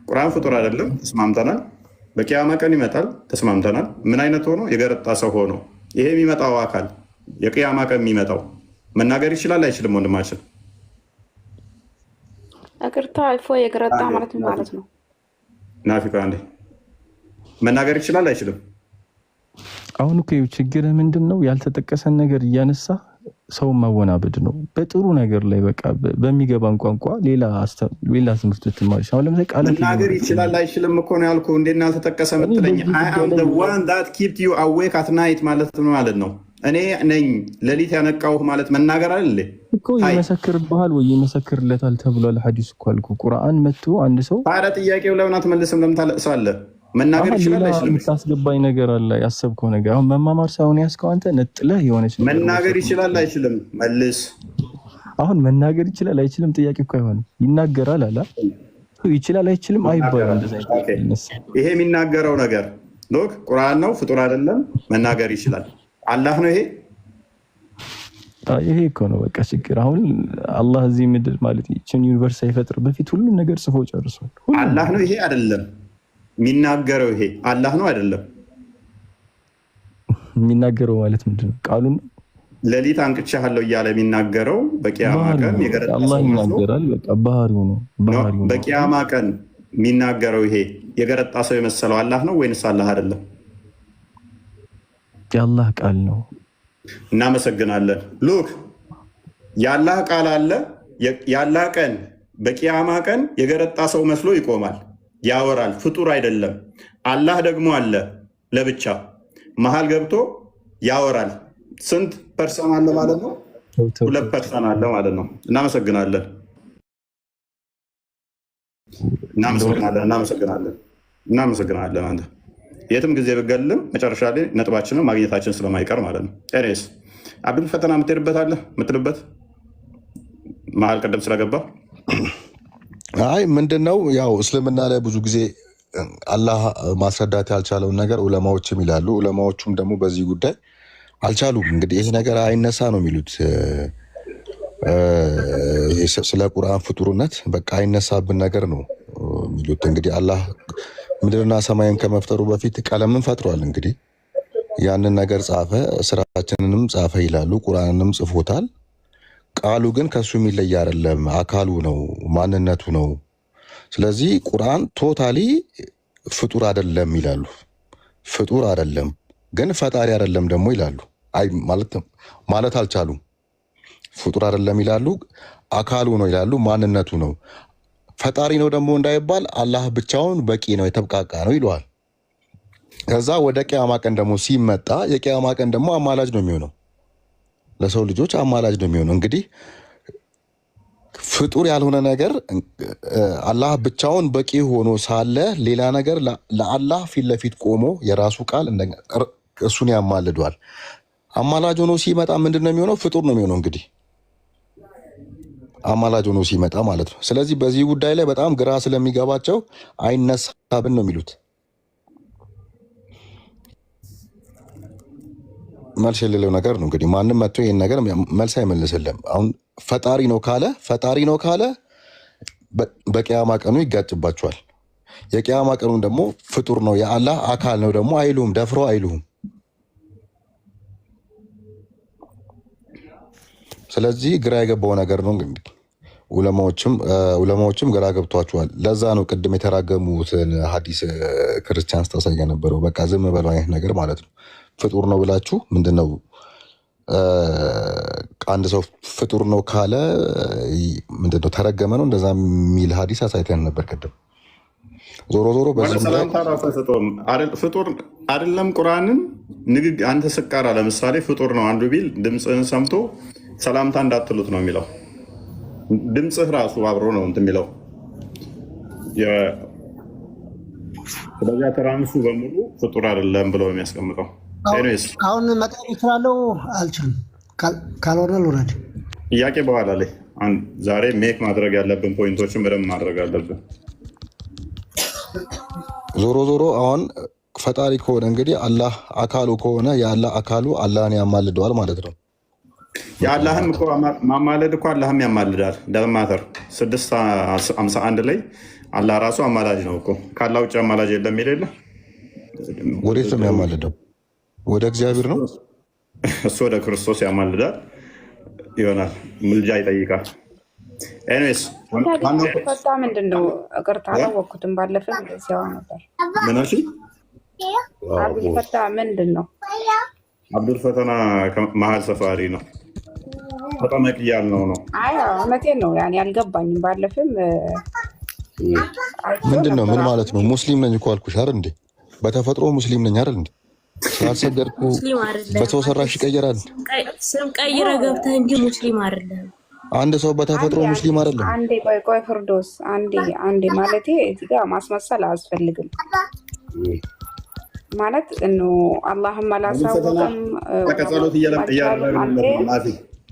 ቁርአን ፍጡር አይደለም ተስማምተናል። በቂያማ ቀን ይመጣል ተስማምተናል። ምን አይነት ሆኖ? የገረጣ ሰው ሆኖ። ይሄ የሚመጣው አካል የቂያማ ቀን የሚመጣው መናገር ይችላል አይችልም? ወንድማችን እቅርታ እፎ የገረጣ ማለት ምን ማለት ነው? ናፊቃ አንዴ መናገር ይችላል አይችልም? አሁን እኮ ችግር ምንድን ነው? ያልተጠቀሰን ነገር እያነሳ ሰውን ማወናበድ ነው። በጥሩ ነገር ላይ በቃ በሚገባን ቋንቋ ሌላ ትምህርት ትማሪሽ። አሁን ለምሳሌ ቃላት መናገር ይችላል አይችልም እኮ ነው ያልኩ። እንዴት ነው ያልተጠቀሰ ምትለኝ? አይ አም ዘ ዋን ዳት ኪፕት ዩ አዌክ አት ናይት ማለት ነው። እኔ ነኝ ሌሊት ያነቃውህ ማለት መናገር አይደል እኮ? ይመሰክርብሃል ወይ ይመሰክርለታል ተብሏል። ሐዲስ እኮ አልኩ። ቁርአን መጥቶ አንድ ሰው ታዲያ ጥያቄው ለምን አትመልስም? ለምን ታለቅሳለህ? መናገር ይችላል አይችልም? የምታስገባኝ ነገር አለ፣ ያሰብከው ነገር። አሁን መማማር ሳይሆን ያዝከው አንተ ነጥለህ የሆነች መናገር ይችላል አይችልም? መልስ። አሁን መናገር ይችላል አይችልም ጥያቄ እኮ አይሆንም። ይናገራል አላ ይችላል አይችልም አይባልም። ይሄ የሚናገረው ነገር ሎክ ቁርአን ነው ፍጡር አይደለም። መናገር ይችላል። አላህ ነው ይሄ እኮ ነው በቃ ችግር። አሁን አላህ እዚህ ምድር ማለት ይችን ዩኒቨርስ ሳይፈጥር በፊት ሁሉም ነገር ጽፎ ጨርሷል። አላህ ነው ይሄ አይደለም የሚናገረው። ይሄ አላህ ነው አይደለም የሚናገረው ማለት ምንድን ነው? ቃሉን ነው ሌሊት አንቅቻለሁ እያለ የሚናገረው በቂያማ ቀን አላህ ይናገራል። በቃ ባህሪው ነው። በቂያማ ቀን የሚናገረው ይሄ የገረጣ ሰው የመሰለው አላህ ነው ወይንስ አላህ አይደለም? የአላህ ቃል ነው። እናመሰግናለን። ሉክ የአላህ ቃል አለ። የአላህ ቀን በቂያማ ቀን የገረጣ ሰው መስሎ ይቆማል፣ ያወራል። ፍጡር አይደለም። አላህ ደግሞ አለ ለብቻ መሀል ገብቶ ያወራል። ስንት ፐርሰን አለ ማለት ነው? 2% አለ ማለት ነው። እናመሰግናለን። አንተ የትም ጊዜ ብገልም መጨረሻ ላይ ነጥባችንን ማግኘታችን ስለማይቀር ማለት ነው። ኔስ አብዱል ፈተና የምትሄድበት አለ የምትልበት መሀል ቅድም ስለገባ አይ ምንድነው ያው እስልምና ላይ ብዙ ጊዜ አላህ ማስረዳት ያልቻለውን ነገር ዑለማዎችም ይላሉ። ዑለማዎቹም ደግሞ በዚህ ጉዳይ አልቻሉም። እንግዲህ ይህ ነገር አይነሳ ነው የሚሉት። ስለ ቁርአን ፍጡርነት በቃ አይነሳብን ነገር ነው የሚሉት። እንግዲህ አላህ ምድርና ሰማይን ከመፍጠሩ በፊት ቀለምን ፈጥሯል። እንግዲህ ያንን ነገር ጻፈ፣ ስራችንንም ጻፈ ይላሉ። ቁርአንንም ጽፎታል። ቃሉ ግን ከሱ የሚለይ አይደለም፣ አካሉ ነው፣ ማንነቱ ነው። ስለዚህ ቁርአን ቶታሊ ፍጡር አይደለም ይላሉ። ፍጡር አይደለም ግን ፈጣሪ አይደለም ደግሞ ይላሉ። አይ ማለት አልቻሉም። ፍጡር አይደለም ይላሉ፣ አካሉ ነው ይላሉ፣ ማንነቱ ነው። ፈጣሪ ነው ደግሞ እንዳይባል አላህ ብቻውን በቂ ነው፣ የተብቃቃ ነው ይለዋል። ከዛ ወደ ቂያማ ቀን ደግሞ ሲመጣ የቂያማ ቀን ደግሞ አማላጅ ነው የሚሆነው፣ ለሰው ልጆች አማላጅ ነው የሚሆነው። እንግዲህ ፍጡር ያልሆነ ነገር አላህ ብቻውን በቂ ሆኖ ሳለ ሌላ ነገር ለአላህ ፊት ለፊት ቆሞ የራሱ ቃል እሱን ያማልዷል። አማላጅ ሆኖ ሲመጣ ምንድን ነው የሚሆነው? ፍጡር ነው የሚሆነው። እንግዲህ አማላጅ ሆኖ ሲመጣ ማለት ነው። ስለዚህ በዚህ ጉዳይ ላይ በጣም ግራ ስለሚገባቸው አይነሳብን ነው የሚሉት። መልስ የሌለው ነገር ነው። እንግዲህ ማንም መጥቶ ይህን ነገር መልስ አይመልስልም። አሁን ፈጣሪ ነው ካለ በቂያማ ቀኑ ይጋጭባቸዋል። የቂያማ ቀኑን ደግሞ ፍጡር ነው የአላህ አካል ነው ደግሞ አይሉም፣ ደፍሮ አይሉም። ስለዚህ ግራ የገባው ነገር ነው። እንግዲህ ዑለማዎችም ግራ ገብቷቸዋል። ለዛ ነው ቅድም የተራገሙትን ሀዲስ ክርስቲያን ስታሳይ ነበረው። በቃ ዝም በለው አይነት ነገር ማለት ነው። ፍጡር ነው ብላችሁ ምንድነው አንድ ሰው ፍጡር ነው ካለ ምንድነው ተረገመ ነው እንደዛ የሚል ሀዲስ አሳይተን ነበር ቅድም። ዞሮ ፍጡር አይደለም። ቁርአንን አንተ ስቃራ ለምሳሌ ፍጡር ነው አንዱ ቢል ድምፅህን ሰምቶ ሰላምታ እንዳትሉት ነው የሚለው። ድምፅህ ራሱ አብሮ ነው እንትን የሚለው። ስለዚያ ተራምሱ በሙሉ ፍጡር አይደለም ብለው የሚያስቀምጠው። አሁን መጠየቅ እችላለሁ? አልችልም። ካልሆነ ልውረድ። ጥያቄ በኋላ ላይ ዛሬ ሜክ ማድረግ ያለብን ፖይንቶችን በደንብ ማድረግ አለብን። ዞሮ አሁን ፈጣሪ ከሆነ እንግዲህ አላህ አካሉ ከሆነ የአላህ አካሉ አላህን ያማልደዋል ማለት ነው። የአላህም እኮ ማማለድ እኮ አላህም ያማልዳል። ደማተር 651 ላይ አላህ ራሱ አማላጅ ነው እኮ። ካላህ ውጭ አማላጅ የለም የሌለ። ወዴት ነው የሚያማልደው? ወደ እግዚአብሔር ነው። እሱ ወደ ክርስቶስ ያማልዳል ይሆናል፣ ምልጃ ይጠይቃል። ኤኒዌይስ ፈታ ምንድን ነው? ቅርታ አላወቅኩትም። ባለፈ ሲያዋ ነበር። ምን አልሽኝ? አብዱልፈታ ምንድን ነው? አብዱልፈተና መሀል ሰፋሪ ነው። ተጠመቅ እያልነው ነው። አይ እውነቴን ነው። ያኔ አልገባኝም። ባለፈም ምንድን ነው? ምን ማለት ነው? ሙስሊም ነኝ እኮ አልኩሽ አይደል እንዴ? በተፈጥሮ ሙስሊም ነኝ አይደል እንዴ? ስላልሰገድኩ በሰው ሰራሽ ይቀየራል። ስም ቀይረ ገብተህ እንጂ ሙስሊም አይደለም። አንድ ሰው በተፈጥሮ ሙስሊም አይደለም። አንዴ ቆይ ፍርዶስ፣ አንዴ ማለቴ እዚህ ጋር ማስመሰል አያስፈልግም። ማለት ነው አላህም አላሳወቀም። ጸሎት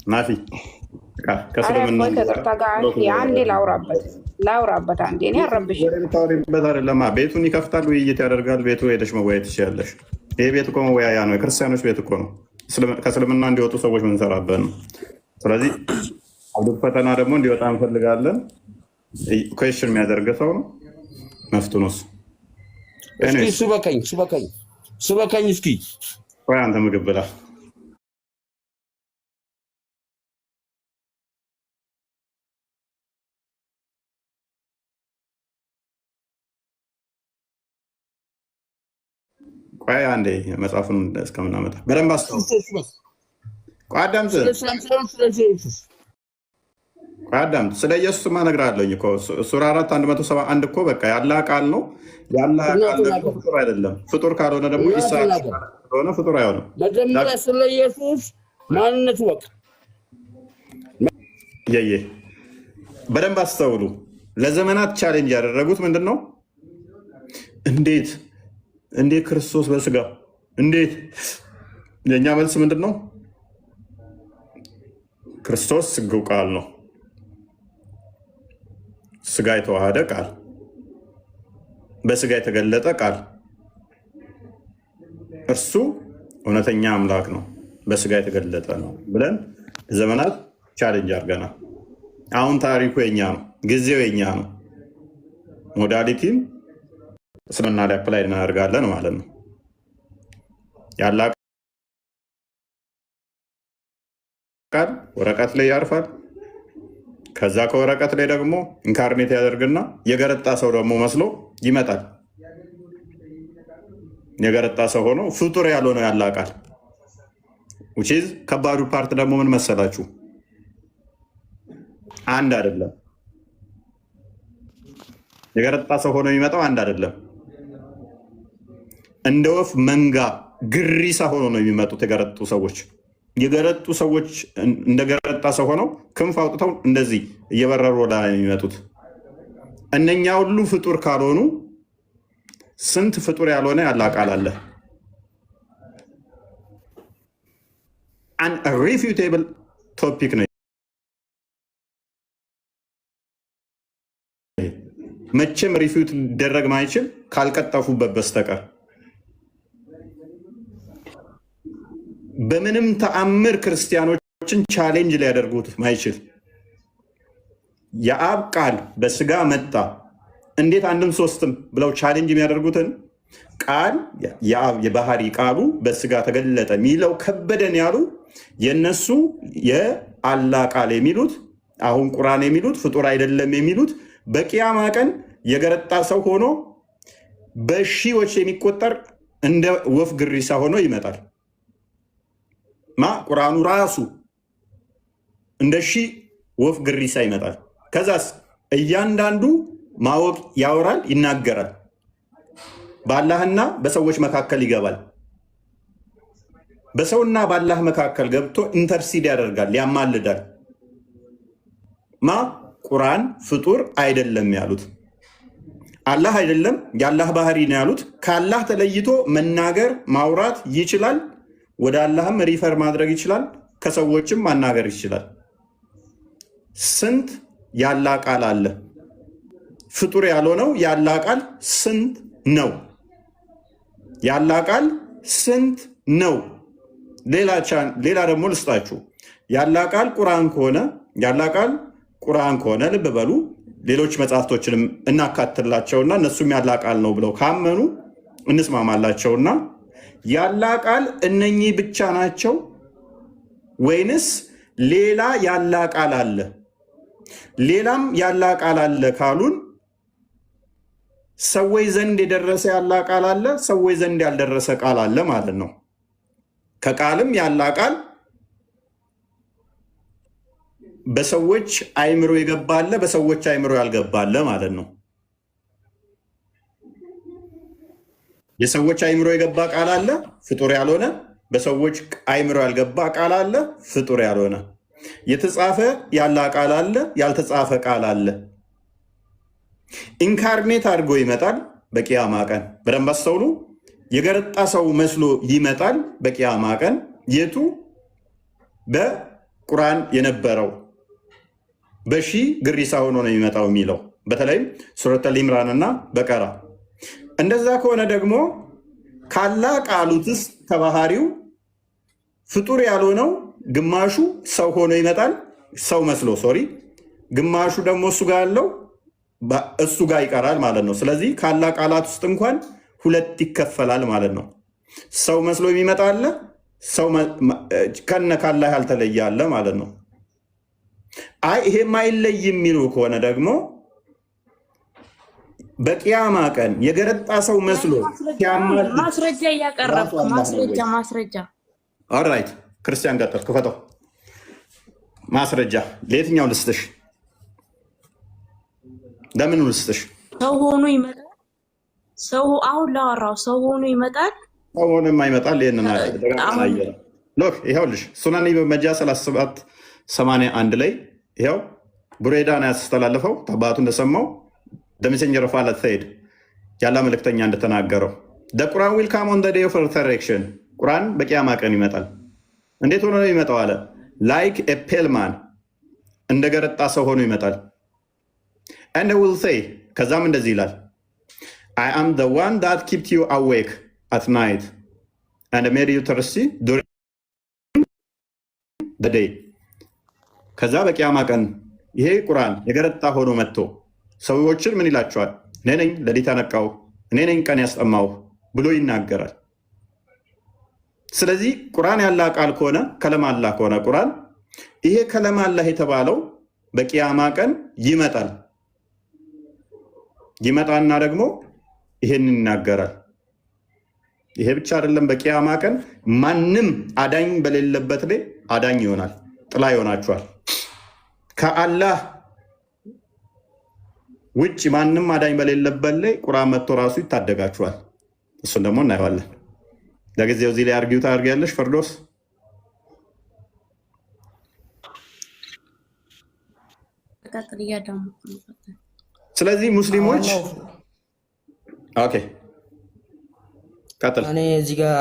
ናፊ ከቅርታ ጋር አንዴ ላውራበት አንዴ። እኔ አረብሽበት አይደለም። ቤቱን ይከፍታል፣ ውይይት ያደርጋል። ቤቱ ሄደሽ መወያየት ትችያለሽ። ይሄ ቤት እኮ መወያያ ነው። የክርስቲያኖች ቤት እኮ ነው። ከእስልምና እንዲወጡ ሰዎች ምንሰራበት ነው። ስለዚህ አብዱልፈተና ደግሞ እንዲወጣ እንፈልጋለን። ኩዌሽን የሚያደርግ ሰው ነው። መፍቱኖስ ስበከኝ እስኪ ቆይ አንተ ምግብ ብላ። ቆይ አንዴ መጽሐፉን እስከምናመጣ በደንብ አስተውል። አዳምጥ። ስለ ኢየሱስ እነግርሃለሁኝ እኮ ሱራ 4:171 እኮ በቃ ያላህ ቃል ነው። ያላህ ቃል ደግሞ ፍጡር አይደለም። ፍጡር ካልሆነ ደግሞ ኢሳ ስለሆነ ፍጡር አይሆንም። መጀመሪያ ስለ ኢየሱስ ማንነቱ ወቅ በደንብ አስተውሉ። ለዘመናት ቻሌንጅ ያደረጉት ምንድን ነው? እንዴት ክርስቶስ በስጋ እንዴት? የእኛ መልስ ምንድን ነው? ክርስቶስ ስግው ቃል ነው። ስጋ የተዋሃደ ቃል፣ በስጋ የተገለጠ ቃል እርሱ እውነተኛ አምላክ ነው፣ በስጋ የተገለጠ ነው ብለን ዘመናት ቻሌንጅ አድርገናል። አሁን ታሪኩ የኛ ነው፣ ጊዜው የኛ ነው። ሞዳሊቲም እስልምና ላይ አፕላይ እናደርጋለን ማለት ነው። ያለ ቃል ወረቀት ላይ ያርፋል። ከዛ ከወረቀት ላይ ደግሞ ኢንካርኔት ያደርግና የገረጣ ሰው ደግሞ መስሎ ይመጣል። የገረጣ ሰው ሆኖ ፍጡር ያልሆነው ያለ ቃል ውጪዝ። ከባዱ ፓርት ደግሞ ምን መሰላችሁ? አንድ አይደለም። የገረጣ ሰው ሆኖ የሚመጣው አንድ አይደለም። እንደ ወፍ መንጋ ግሪሳ ሆኖ ነው የሚመጡት የገረጡ ሰዎች። የገረጡ ሰዎች እንደገረጣ ሰው ሆነው ክንፍ አውጥተው እንደዚህ እየበረሩ ወደ የሚመጡት እነኛ ሁሉ ፍጡር ካልሆኑ ስንት ፍጡር ያልሆነ ያለ ቃል አለ። አን ሪፊዩቴብል ቶፒክ ነው። መቼም ሪፊዩት ሊደረግ ማይችል ካልቀጠፉበት በስተቀር በምንም ተአምር ክርስቲያኖችን ቻሌንጅ ሊያደርጉት ማይችል የአብ ቃል በስጋ መጣ እንዴት አንድም ሶስትም ብለው ቻሌንጅ የሚያደርጉትን ቃል የአብ የባህሪ ቃሉ በስጋ ተገለጠ የሚለው ከበደን ያሉ የነሱ የአላህ ቃል የሚሉት አሁን ቁርአን የሚሉት ፍጡር አይደለም የሚሉት በቂያማ ቀን የገረጣ ሰው ሆኖ በሺዎች የሚቆጠር እንደ ወፍ ግሪሳ ሆኖ ይመጣል። ቁርአኑ ራሱ እንደ ሺህ ወፍ ግሪሳ ይመጣል። ከዛስ እያንዳንዱ ማወቅ ያወራል፣ ይናገራል። በአላህና በሰዎች መካከል ይገባል። በሰውና በአላህ መካከል ገብቶ ኢንተርሲድ ያደርጋል፣ ያማልዳል። ቁርአን ፍጡር አይደለም ያሉት አላህ አይደለም የአላህ ባህሪ ነው ያሉት። ከአላህ ተለይቶ መናገር ማውራት ይችላል። ወደ አላህም ሪፈር ማድረግ ይችላል። ከሰዎችም ማናገር ይችላል። ስንት ያላህ ቃል አለ። ፍጡር ያልሆነው ያላህ ቃል ስንት ነው? ያላህ ቃል ስንት ነው? ሌላ ደግሞ ልስጣችሁ። ያላህ ቃል ቁርአን ከሆነ ያላህ ቃል ቁርአን ከሆነ ልብ በሉ፣ ሌሎች መጽሐፍቶችንም እናካትላቸውና እነሱም ያላህ ቃል ነው ብለው ካመኑ እንስማማላቸውና ያላህ ቃል እነኚህ ብቻ ናቸው ወይንስ ሌላ ያላህ ቃል አለ? ሌላም ያላህ ቃል አለ ካሉን ሰዎች ዘንድ የደረሰ ያላህ ቃል አለ፣ ሰዎች ዘንድ ያልደረሰ ቃል አለ ማለት ነው። ከቃልም ያላህ ቃል በሰዎች አይምሮ የገባለ፣ በሰዎች አይምሮ ያልገባለ ማለት ነው። የሰዎች አይምሮ የገባ ቃል አለ፣ ፍጡር ያልሆነ። በሰዎች አይምሮ ያልገባ ቃል አለ፣ ፍጡር ያልሆነ። የተጻፈ ያላህ ቃል አለ፣ ያልተጻፈ ቃል አለ። ኢንካርኔት አድርጎ ይመጣል በቂያማ ቀን። በደንብ አስተውሉ። የገረጣ ሰው መስሎ ይመጣል በቂያማ ቀን። የቱ? በቁርአን የነበረው በሺ ግሪሳ ሆኖ ነው የሚመጣው የሚለው በተለይም ሱረቱል ኢምራን እና በቀራ። እንደዛ ከሆነ ደግሞ ካላህ ቃሉት ውስጥ ከባህሪው ፍጡር ያልሆነው ግማሹ ሰው ሆኖ ይመጣል፣ ሰው መስሎ ሶሪ፣ ግማሹ ደግሞ እሱ ጋር ያለው እሱ ጋር ይቀራል ማለት ነው። ስለዚህ ካላህ ቃላት ውስጥ እንኳን ሁለት ይከፈላል ማለት ነው። ሰው መስሎ የሚመጣ አለ፣ ሰው ከነ ካላህ ያልተለየ አለ ማለት ነው። አይ ይሄ ማይለይ የሚሉ ከሆነ ደግሞ በቂያማ ቀን የገረጣ ሰው መስሎ ማስረጃ እያቀረብኩ ማስረጃ ኦልራይት ክርስቲያን ቀጥል፣ ክፈተው። ማስረጃ ለየትኛው ልስጥሽ? ለምን ልስጥሽ? ሰው ሆኖ ይመጣል። ሰው አሁን ላወራው ሰው ሆኖ ይመጣል። ሰው ሆኖ የማይመጣል ይሄንን ደጋግማ ሎክ ይኸውልሽ ሱናኒ በመጃ 3781 ላይ ይኸው ቡሬዳን ያስተላለፈው አባቱ እንደሰማው ደሜሴንጀር ኦፍ አላህ ሰይድ ያላ መልእክተኛ እንደተናገረው ቁርአን ዊል ካም ኦን ዘ ዴይ ኦፍ ሪዘሬክሽን ቁርአን በቂያማ ቀን ይመጣል። እንዴት ሆኖ ነው ይመጣው አለ? ላይክ ኤ ፔልማን እንደገረጣ ሰው ሆኖ ይመጣል። and they will say ከዛም እንደዚህ ይላል I am the one that kept you awake at night and made you thirsty during the day ከዛ በቂያማ ቀን ይሄ ቁርአን የገረጣ ሆኖ መጥቶ ሰዎችን ምን ይላቸዋል? እኔ ነኝ ለሊት ያነቃው፣ እኔ ነኝ ቀን ያስጠማው ብሎ ይናገራል። ስለዚህ ቁርአን ያላ ቃል ከሆነ ከለም አላህ ከሆነ ቁርአን ይሄ ከለም አላህ የተባለው በቂያማ ቀን ይመጣል። ይመጣና ደግሞ ይሄን ይናገራል። ይሄ ብቻ አይደለም፣ በቂያማ ቀን ማንም አዳኝ በሌለበት ላይ አዳኝ ይሆናል፣ ጥላ ይሆናቸዋል። ከአላህ ውጭ ማንም አዳኝ በሌለበት ላይ ቁርአን መጥቶ ራሱ ይታደጋቸዋል። እሱን ደግሞ እናየዋለን። ለጊዜው እዚህ ላይ አርጊው ታርጊያለሽ ፈርዶስ። ስለዚህ ሙስሊሞች ኦኬ ቀጥል። እኔ እዚህ ጋር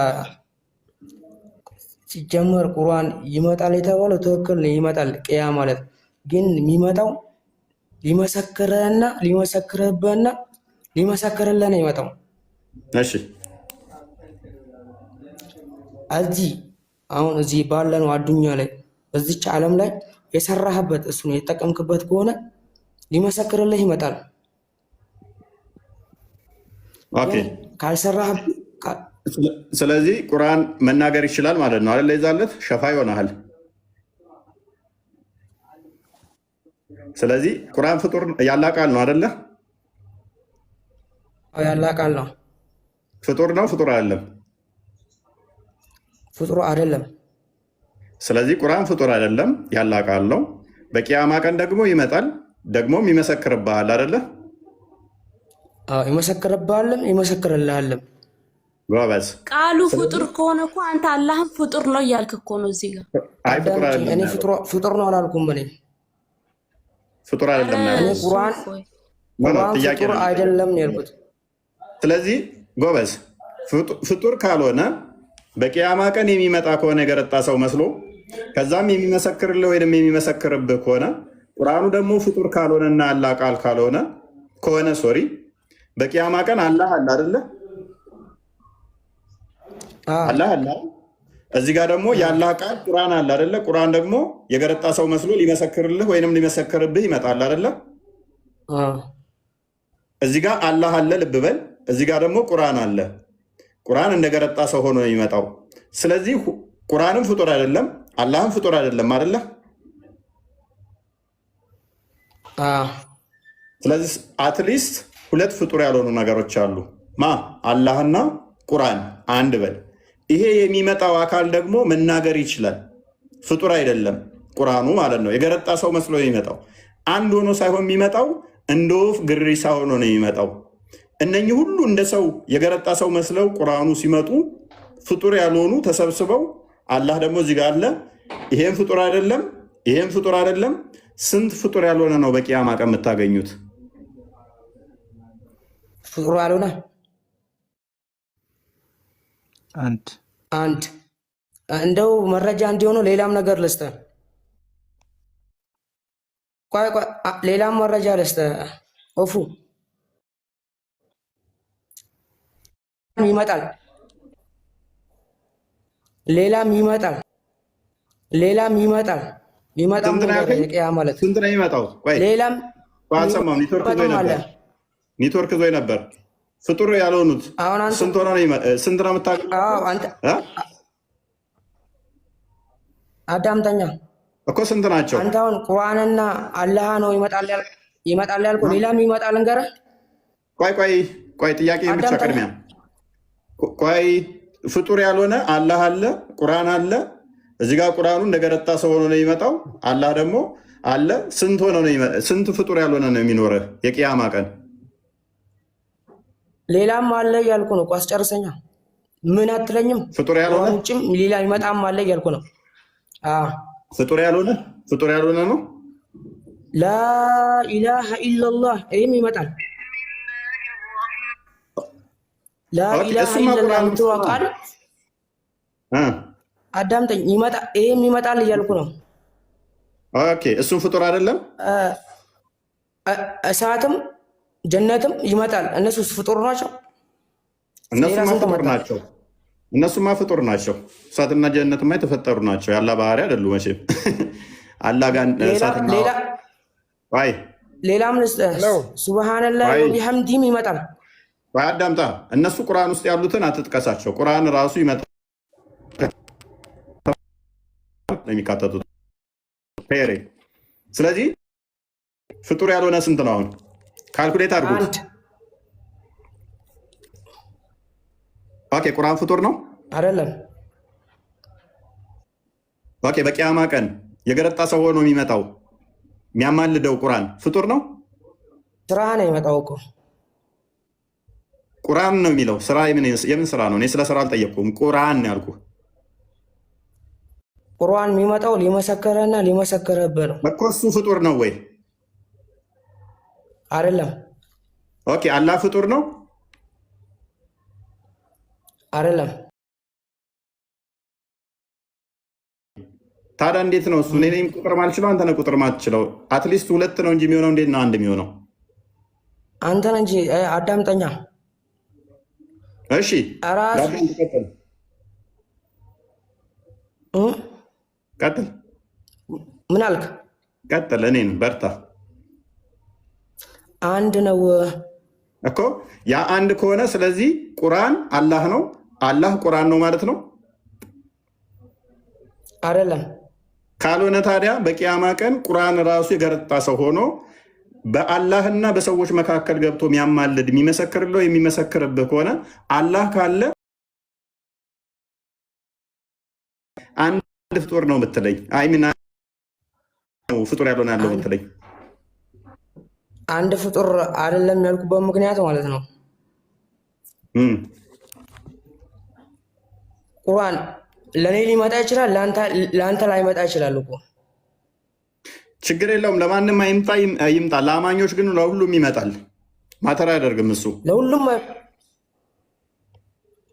ሲጀመር ቁርአን ይመጣል የተባለው ትክክል ነው፣ ይመጣል። ቅያ ማለት ግን የሚመጣው ሊመሰክርህና ሊመሰክርህብህና ሊመሰክርልህ ነው ይመጣው። እሺ እዚህ አሁን እዚህ ባለነው አዱኛ ላይ በዚች ዓለም ላይ የሰራህበት እሱ ነው የተጠቀምክበት ከሆነ ሊመሰክርልህ ይመጣል። ኦኬ ካልሰራህ ስለዚህ ቁርአን መናገር ይችላል ማለት ነው አይደል? ለዛለት ሸፋ ይሆናል። ስለዚህ ቁርአን ፍጡር ያላ ቃል ነው አይደለ? አዎ ያላ ቃል ነው። ፍጡር ነው ፍጡር አይደለም? ፍጡር አይደለም። ስለዚህ ቁርአን ፍጡር አይደለም፣ ያላ ቃል ነው። በቂያማ ቀን ደግሞ ይመጣል፣ ደግሞም ይመሰክርብሃል አይደለ? አዎ ይመሰክርብሃልም ይመሰክርልሃልም። ጎበዝ። ቃሉ ፍጡር ከሆነ እኮ አንተ አላህም ፍጡር ነው እያልክ እኮ ነው እዚህ ጋር። አይ ፍጡር አይደለም። እኔ ፍጡር ነው አላልኩም። እኔ ፍጡር አይደለም ነው እኔ ቁርአን ፍጡር አይደለም ነው ያልኩት። ስለዚህ ጎበዝ፣ ፍጡር ካልሆነ በቂያማ ቀን የሚመጣ ከሆነ የገረጣ ሰው መስሎ ከዛም የሚመሰክርልህ ወይም የሚመሰክርብህ ከሆነ ቁርአኑ ደግሞ ፍጡር ካልሆነና አላህ ቃል ካልሆነ ከሆነ ሶሪ በቂያማ ቀን አላህ አለ አይደለ? አላህ አለ። እዚህ ጋር ደግሞ የአላህ ቃል ቁርአን አለ አይደለ? ቁርአን ደግሞ የገረጣ ሰው መስሎ ሊመሰክርልህ ወይንም ሊመሰክርብህ ይመጣል አይደለ? እዚህ ጋር አላህ አለ ልብ በል። እዚህ ጋር ደግሞ ቁርአን አለ። ቁርአን እንደገረጣ ሰው ሆኖ ነው የሚመጣው። ስለዚህ ቁርአንም ፍጡር አይደለም፣ አላህም ፍጡር አይደለም አይደለ? ስለዚህ አትሊስት ሁለት ፍጡር ያልሆኑ ነገሮች አሉ። አላህና ቁርአን አንድ በል። ይሄ የሚመጣው አካል ደግሞ መናገር ይችላል። ፍጡር አይደለም ቁርአኑ ማለት ነው። የገረጣ ሰው መስሎ ነው የሚመጣው። አንድ ሆኖ ሳይሆን የሚመጣው እንደ ወፍ ግሪሳ ሆኖ ነው የሚመጣው። እነኚህ ሁሉ እንደ ሰው የገረጣ ሰው መስለው ቁርአኑ ሲመጡ ፍጡር ያልሆኑ ተሰብስበው አላህ ደግሞ እዚህ ጋር አለ። ይሄም ፍጡር አይደለም፣ ይሄም ፍጡር አይደለም። ስንት ፍጡር ያልሆነ ነው በቂያማ ቀን የምታገኙት? ፍጡር ያልሆነ አንድ እንደው መረጃ እንዲሆነው ሌላም ነገር ልስጥህ። ቆይ ሌላም መረጃ ልስጥህ። ኦፉ ይመጣል፣ ሌላም ይመጣል፣ ሌላም ይመጣል። ይመጣም የቂያ ማለት ስንት ነው የሚመጣው? ሌላም አልሰማሁም። ኔትወርክ ዞይ ነበር። ፍጡር ያልሆኑት ስንት ሆነ? ስንት ነው የምታውቀው? አዳምጠኛ እኮ ስንት ናቸው? አንተ አሁን ቁርአንና አላህ ነው ይመጣል ያልኩህ። ሌላም ይመጣል እንገረህ። ቆይ ጥያቄ ብቻ ቅድሚያ። ቆይ ፍጡር ያልሆነ አላህ አለ፣ ቁርአን አለ። እዚህ ጋር ቁርአኑ እንደገረጣ ሰው ሆኖ ነው የሚመጣው። አላህ ደግሞ አለ። ስንት ፍጡር ያልሆነ ነው የሚኖረህ የቂያማ ቀን? ሌላም አለ እያልኩ ነው። አስጨርሰኛ። ምን አትለኝም? ፍጡር ያልሆነ ውጭም ሌላ ይመጣም አለ እያልኩ ነው። ፍጡር ያልሆነ ነው። ላኢላሃ ኢላላህ ይህም ይመጣል። ላኢላሃ ኢላላህ የምትለው ቃል አዳምጠኝ። ይህም ይመጣል እያልኩ ነው። ኦኬ፣ እሱም ፍጡር አይደለም። እሳትም ጀነትም ይመጣል። እነሱስ ፍጡር ናቸው? እነሱማ ፍጡር ናቸው። እሳትና ጀነትማ የተፈጠሩ ናቸው። ያላ ባህሪ አይደሉ መቼም አላ ጋር ሌላም ሱብሃነላህ ወቢሐምዲሂም ይመጣል። አዳምጣ። እነሱ ቁርአን ውስጥ ያሉትን አትጥቀሳቸው። ቁርአን ራሱ ይመጣል የሚካተቱት። ስለዚህ ፍጡር ያልሆነ ስንት ነው? አሁን ካልኩሌት አድርጉት። ኦኬ፣ ቁርአን ፍጡር ነው አይደለም? ኦኬ፣ በቂያማ ቀን የገረጣ ሰው ሆኖ የሚመጣው የሚያማልደው ቁርአን ፍጡር ነው? ስራ ነው የሚመጣው እኮ ቁርአን ነው የሚለው። ስራ የምን ስራ ነው? እኔ ስለ ስራ አልጠየቅኩም። ቁርአን ነው ያልኩህ። ቁርአን የሚመጣው ሊመሰከረና ሊመሰከረብህ ነው እኮ። እሱ ፍጡር ነው ወይ? አይደለም። ኦኬ፣ አላህ ፍጡር ነው አይደለም? ታዲያ እንዴት ነው እሱ? እኔ ቁጥር ማልችለው አንተ ነህ ቁጥር ማትችለው። አትሊስት ሁለት ነው እንጂ የሚሆነው እንዴት ነው አንድ የሚሆነው? አንተ ነህ እንጂ አዳምጠኛ። እሺ ቀጥል። ምን አልክ? ቀጥል። እኔን በርታ። አንድ ነው እኮ ያ አንድ ከሆነ ስለዚህ ቁርአን አላህ ነው፣ አላህ ቁርአን ነው ማለት ነው አይደለም? ካልሆነ ታዲያ በቂያማ ቀን ቁርአን ራሱ የገረጣ ሰው ሆኖ በአላህና በሰዎች መካከል ገብቶ የሚያማልድ የሚመሰክርለው የሚመሰክርብህ ከሆነ አላህ ካለ አንድ ፍጡር ነው የምትለኝ? አይሚና ፍጡር ያልሆነ ያለው የምትለኝ? አንድ ፍጡር አይደለም ያልኩበት ምክንያት ማለት ነው ቁርአን ለእኔ ሊመጣ ይችላል፣ ለአንተ ላይመጣ ይችላል እኮ። ችግር የለውም። ለማንም ይምጣ። ለአማኞች ግን ለሁሉም ይመጣል። ማተር አያደርግም እሱ። ለሁሉም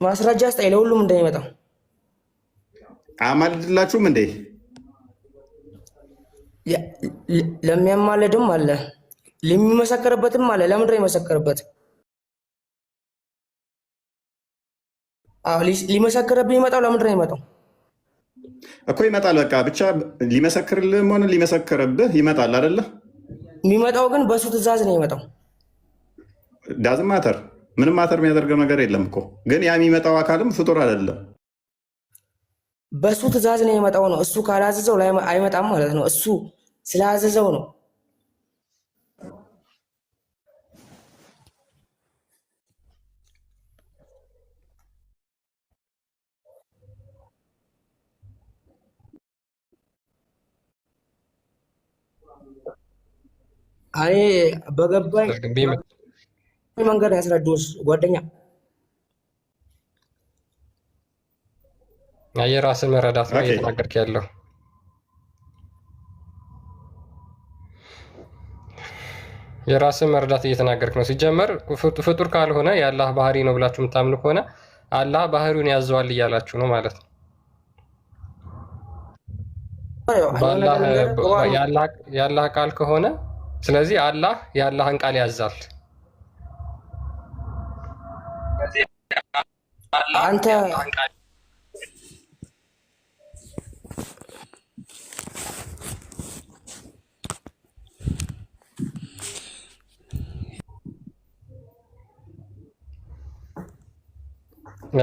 ማስረጃ ስጠኝ፣ ለሁሉም እንደሚመጣው። አማልድላችሁም እንዴ? ለሚያማልድም አለ፣ ለሚመሰከርበትም አለ። ለምንድን ነው የመሰከርበት? ሊመሰክርብህ ይመጣው። ለምንድን ነው ይመጣው እኮ? ይመጣል። በቃ ብቻ ሊመሰክርልህም ሆነ ሊመሰክርብህ ይመጣል አይደለ? የሚመጣው ግን በሱ ትእዛዝ ነው የሚመጣው። ዳዝም ማተር ምንም ማተር የሚያደርገው ነገር የለም እኮ። ግን ያ የሚመጣው አካልም ፍጡር አይደለም። በሱ ትእዛዝ ነው የሚመጣው ነው። እሱ ካላዘዘው አይመጣም ማለት ነው። እሱ ስላዘዘው ነው። እኔ በገባኝ መንገድ ያስረዱስ ጓደኛ። የራስን መረዳት ነው እየተናገርክ ያለው። የራስን መረዳት እየተናገርክ ነው። ሲጀመር ፍጡር ካልሆነ የአላህ ባህሪ ነው ብላችሁ የምታምኑ ከሆነ አላህ ባህሪውን ያዘዋል እያላችሁ ነው ማለት ነው። የአላህ ቃል ከሆነ ስለዚህ አላህ የአላህን ቃል ያዛል። አንተ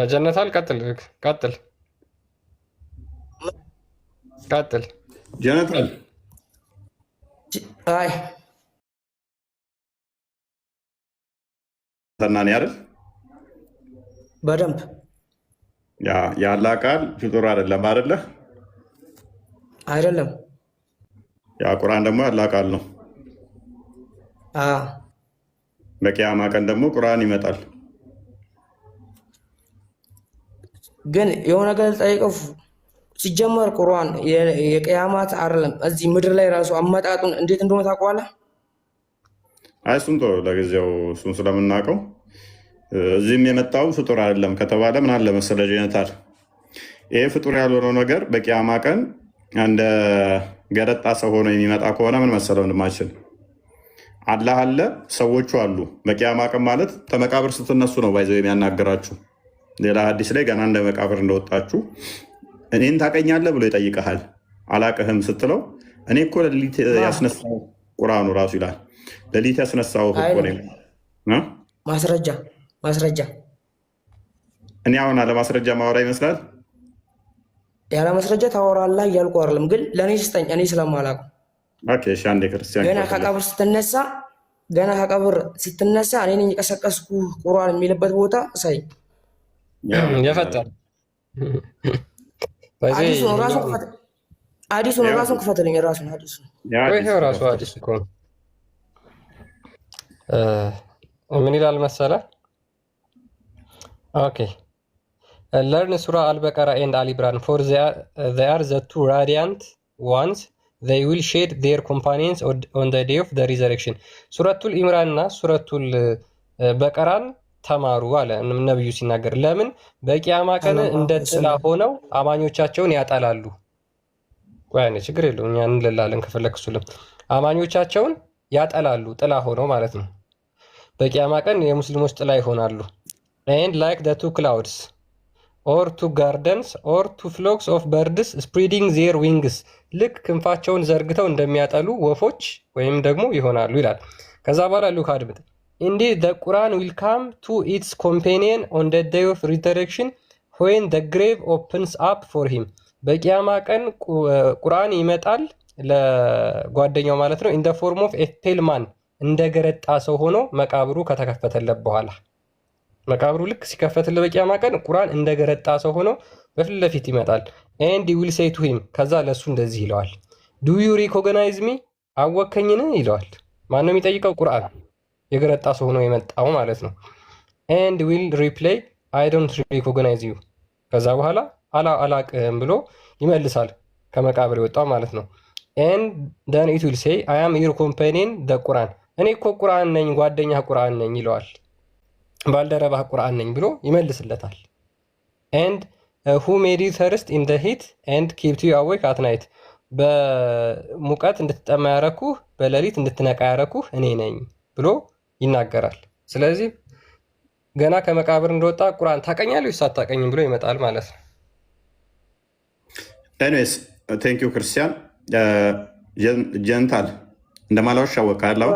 ጀነታል። ቀጥል ቀጥል ቀጥል። ጀነታል። አይ ተናኒ አይደል? በደንብ የአላህ ቃል ፍጡር አይደለም አይደለ? አይደለም። ያ ቁርአን ደግሞ የአላህ ቃል ነው። በቂያማ ቀን ደግሞ ቁርአን ይመጣል። ግን የሆነ ነገር ጠይቀው ሲጀመር ቁርአን የቅያማት አይደለም እዚህ ምድር ላይ ራሱ አመጣጡን እንዴት እንደሆነ ታውቀዋለህ? አይ እሱን ተወው ለጊዜው፣ እሱን ስለምናውቀው እዚህም የመጣው ፍጡር አይደለም ከተባለ ምን አለ መሰለህ ጀነታል፣ ይሄ ፍጡር ያልሆነው ነገር በቂያማ ቀን እንደ ገረጣ ሰው ሆኖ የሚመጣ ከሆነ ምን መሰለው ወንድማችን፣ አላህ አለ፣ ሰዎቹ አሉ። በቂያማ ቀን ማለት ከመቃብር ስትነሱ ነው ባይዘው የሚያናገራችሁ። ሌላ ሐዲስ ላይ ገና እንደ መቃብር እንደወጣችሁ እኔን ታቀኛለህ ብሎ ይጠይቀሃል። አላቅህም ስትለው እኔ እኮ ሌሊት ያስነሳው ቁርአኑ ራሱ ይላል ሌሊት ያስነሳው እኮ ነው። ማስረጃ እኔ አሁን አለ ማስረጃ ማወራ ይመስላል። ያለ ማስረጃ ታወራለህ እያልኩ አይደለም፣ ግን ለእኔ ስጠኝ፣ እኔ ስለማላውቅ። አንዴ ክርስቲያን ገና ከቀብር ስትነሳ እኔ ነኝ የቀሰቀስኩ ቁርአን የሚልበት ቦታ ሳይ የፈጠረ አዲሱን ራሱን ክፈትልኝ። ራሱን አዲሱ እኮ ምን ይላል መሰለህ? ኦኬ learn Surah Al-Baqarah and Ali Imran for they are the two radiant ones. They will shade their companions on the day of the resurrection. ሱረቱል ኢምራን እና ሱረቱል በቀራን ተማሩ አለ ነብዩ ሲናገር። ለምን በቂያማ ቀን እንደ ጥላ ሆነው አማኞቻቸውን ያጠላሉ። ወያኔ ችግር የለውም እኛ እንለላለን ከፈለክሱልም አማኞቻቸውን ያጠላሉ፣ ጥላ ሆነው ማለት ነው። በቂያማ ቀን የሙስሊሞች ጥላ ይሆናሉ። and like the two clouds or two gardens or two flocks of birds spreading their wings, ልክ ክንፋቸውን ዘርግተው እንደሚያጠሉ ወፎች ወይም ደግሞ ይሆናሉ ይላል። ከዛ በኋላ ሉክ አድምጥ። indeed the Quran will come to its companion on the day of resurrection when the grave opens up for him. በቂያማ ቀን ቁርአን ይመጣል ለጓደኛው ማለት ነው። in the form of a pale man, እንደገረጣ ሰው ሆኖ መቃብሩ ከተከፈተለት በኋላ መቃብሩ ልክ ሲከፈትለት በቂያማ ቀን ቁርአን እንደገረጣ ሰው ሆኖ በፊት ለፊት ይመጣል። and he will say to him, ከዛ ለሱ እንደዚህ ይለዋል do you recognize me, አወከኝን ይለዋል። ማን ነው የሚጠይቀው? ቁርአን የገረጣ ሰው ሆኖ የመጣው ማለት ነው። and will reply I don't recognize you፣ ከዛ በኋላ አላቅህም ብሎ ይመልሳል ከመቃብር የወጣው ማለት ነው። and then it will say I am your companion the Quran፣ እኔ እኮ ቁርአን ነኝ፣ ጓደኛ ቁርአን ነኝ ይለዋል። ባልደረባህ ቁርአን ነኝ ብሎ ይመልስለታል። and who made you thirst in the heat and kept you awake at night፣ በሙቀት እንድትጠማ ያረኩህ በሌሊት እንድትነቃ ያረኩህ እኔ ነኝ ብሎ ይናገራል። ስለዚህ ገና ከመቃብር እንደወጣ ቁርአን ታቀኛለህ ወይስ አታቀኝም ብሎ ይመጣል ማለት ነው። ኤኒዌይስ ቴንክ ዩ ክርስቲያን። ጀንታል እንደማላወሽ አወቃለሁ።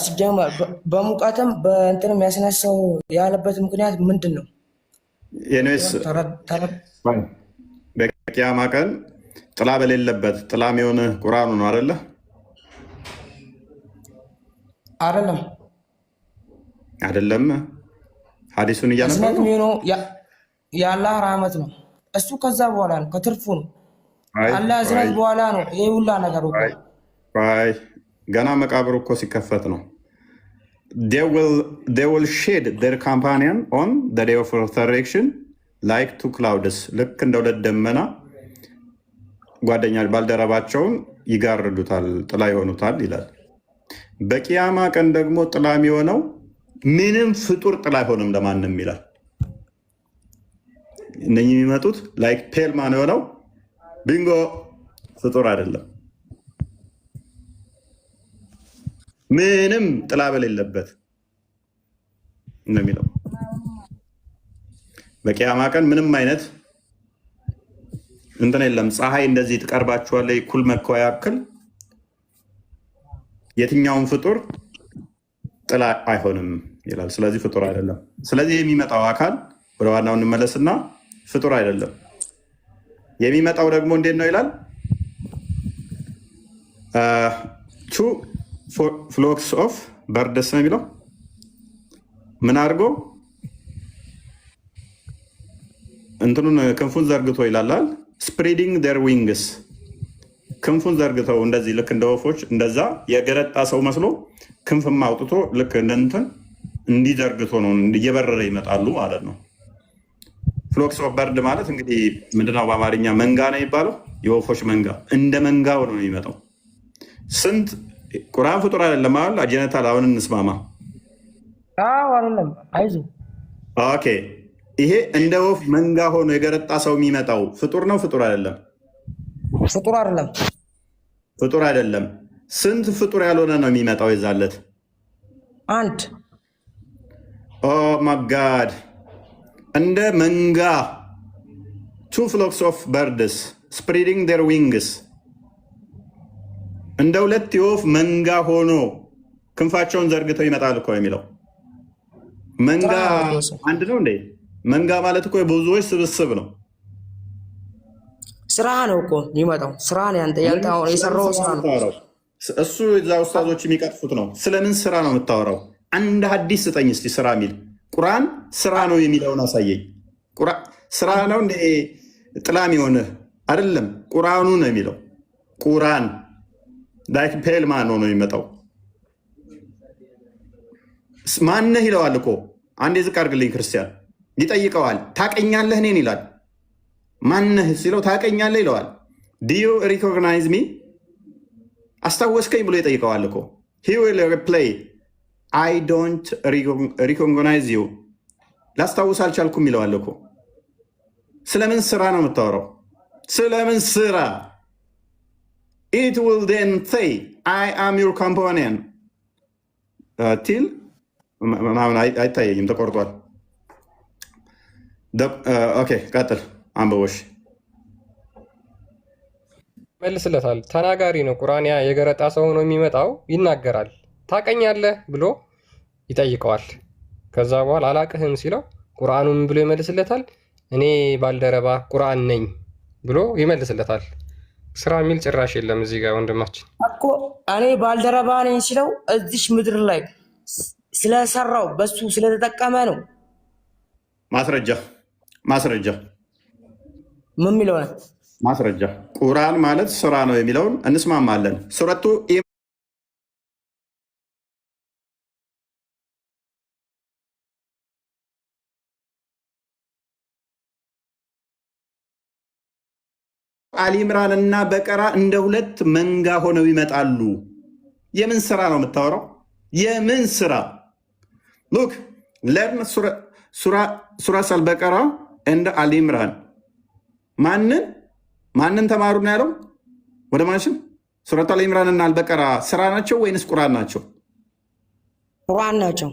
ሲጀመር በሙቀትም በእንትንም ያስነሳው ያለበት ምክንያት ምንድን ነው? ኤኒዌይስ በቂያማ ቀን ጥላ በሌለበት ጥላ የሚሆን ቁርአኑ ነው አይደለ? አይደለም ሐዲሱን እያነበብን ነው። የአላህ ረህመት ነው እሱ። ከዛ በኋላ ነው ከትርፉ ነው። አላህ እዝነት በኋላ ነው ይሄ ሁላ ነገር እኮ። ገና መቃብር እኮ ሲከፈት ነው። they will shade their companion on the day of resurrection like two clouds፣ ልክ እንደ ሁለት ደመና ጓደኛ ባልደረባቸውን ይጋርዱታል፣ ጥላ ይሆኑታል ይላል። በቂያማ ቀን ደግሞ ጥላ የሚሆነው ምንም ፍጡር ጥላ አይሆንም ለማንም ይላል። እነኚህ የሚመጡት ላይክ ፔልማን የሆነው ቢንጎ ፍጡር አይደለም፣ ምንም ጥላ በሌለበት ነው የሚለው። በቂያማ ቀን ምንም አይነት እንትን የለም። ፀሐይ እንደዚህ ትቀርባችኋለች እኩል መከዋ ያክል የትኛውም ፍጡር ጥላ አይሆንም ይላል። ስለዚህ ፍጡር አይደለም። ስለዚህ የሚመጣው አካል ወደ ዋናው እንመለስና ፍጡር አይደለም። የሚመጣው ደግሞ እንዴት ነው ይላል? ቱ ፍሎክስ ኦፍ በርድስ ነው የሚለው። ምን አድርጎ እንትኑን ክንፉን ዘርግቶ ይላል። ስፕሬዲንግ ዴር ዊንግስ፣ ክንፉን ዘርግተው እንደዚህ ልክ እንደ ወፎች እንደዛ የገረጣ ሰው መስሎ ክንፍም አውጥቶ ልክ እንደንትን እንዲዘርግቶ ነው እየበረረ ይመጣሉ ማለት ነው። ፍሎክስ ኦፍ በርድ ማለት እንግዲህ ምንድነው በአማርኛ መንጋ ነው የሚባለው። የወፎች መንጋ እንደ መንጋው ነው የሚመጣው። ስንት ቁርአን ፍጡር አይደለም አይደል? አጀነታል አሁን እንስማማ። አይደለም አይዞህ። ኦኬ ይሄ እንደ ወፍ መንጋ ሆኖ የገረጣ ሰው የሚመጣው ፍጡር ነው ፍጡር አይደለም? ፍጡር አይደለም። ፍጡር አይደለም። ስንት ፍጡር ያልሆነ ነው የሚመጣው የዛለት? አንድ። ኦ ማይ ጋድ! እንደ መንጋ two flocks of birds spreading their wings እንደ ሁለት የወፍ መንጋ ሆኖ ክንፋቸውን ዘርግተው ይመጣል እኮ የሚለው መንጋ አንድ ነው እንዴ? መንጋ ማለት እኮ የብዙዎች ስብስብ ነው። ስራ ነው እኮ የሚመጣው። ስራ ነው ያንተ አሁን የሰራው ስራ ነው እሱ። እዛ ኡስታዞች የሚቀጥፉት ነው። ስለምን ስራ ነው የምታወራው? አንድ ሐዲስ ስጠኝ እስቲ ስራ የሚል። ቁርአን ስራ ነው የሚለውን አሳየኝ። ስራ ነው እንደ ጥላም የሆነ አይደለም። ቁርአኑ ነው የሚለው። ቁርአን ላይክ ፔልማን ነው የሚመጣው። ማነህ ይለዋል እኮ። አንዴ ዝቅ አድርግልኝ ክርስቲያን ይጠይቀዋል። ታቀኛለህ እኔን ይላል። ማነህ ሲለው ታቀኛለህ ይለዋል። ዲዩ ሪኮግናይዝ ሚ አስታወስከኝ ብሎ ይጠይቀዋል እኮ። ሂ ዊል ሪፕላይ አይ ዶንት ሪኮግናይዝ ዩ ላስታውስ አልቻልኩም ይለዋል እኮ። ስለምን ስራ ነው የምታወራው? ስለምን ስራ? ኢት ዊል ዜን ሴይ አይ አም ዩር ኮምፓኒየን ቲል ምናምን አይታየኝም፣ ተቆርጧል። ኦኬ ቀጥል፣ አንብቦሽ መልስለታል። ተናጋሪ ነው ቁርአን። ያ የገረጣ ሰው ሆኖ የሚመጣው ይናገራል። ታቀኛለህ ብሎ ይጠይቀዋል። ከዛ በኋላ አላቅህም ሲለው ቁርአኑ ምን ብሎ ይመልስለታል? እኔ ባልደረባ ቁርአን ነኝ ብሎ ይመልስለታል። ስራ የሚል ጭራሽ የለም እዚህ ጋር ወንድማችን እኮ። እኔ ባልደረባ ነኝ ሲለው እዚሽ ምድር ላይ ስለሰራው በሱ ስለተጠቀመ ነው። ማስረጃ ማስረጃ ምን የሚለው ነው? ማስረጃ ቁርአን ማለት ስራ ነው የሚለውን እንስማማለን። ሱረቱ አሊምራን እና በቀራ እንደ ሁለት መንጋ ሆነው ይመጣሉ። የምን ስራ ነው የምታወራው? የምን ስራ? ሉክ ለርን ሱራ አልበቀራ እንደ አሊምራን ማንን ተማሩ ነው ያለው? ወደ ማሽን ሱረቱ አልኢምራን እና አልበቀራ ስራ ናቸው ወይንስ ቁርአን ናቸው? ቁርአን ናቸው።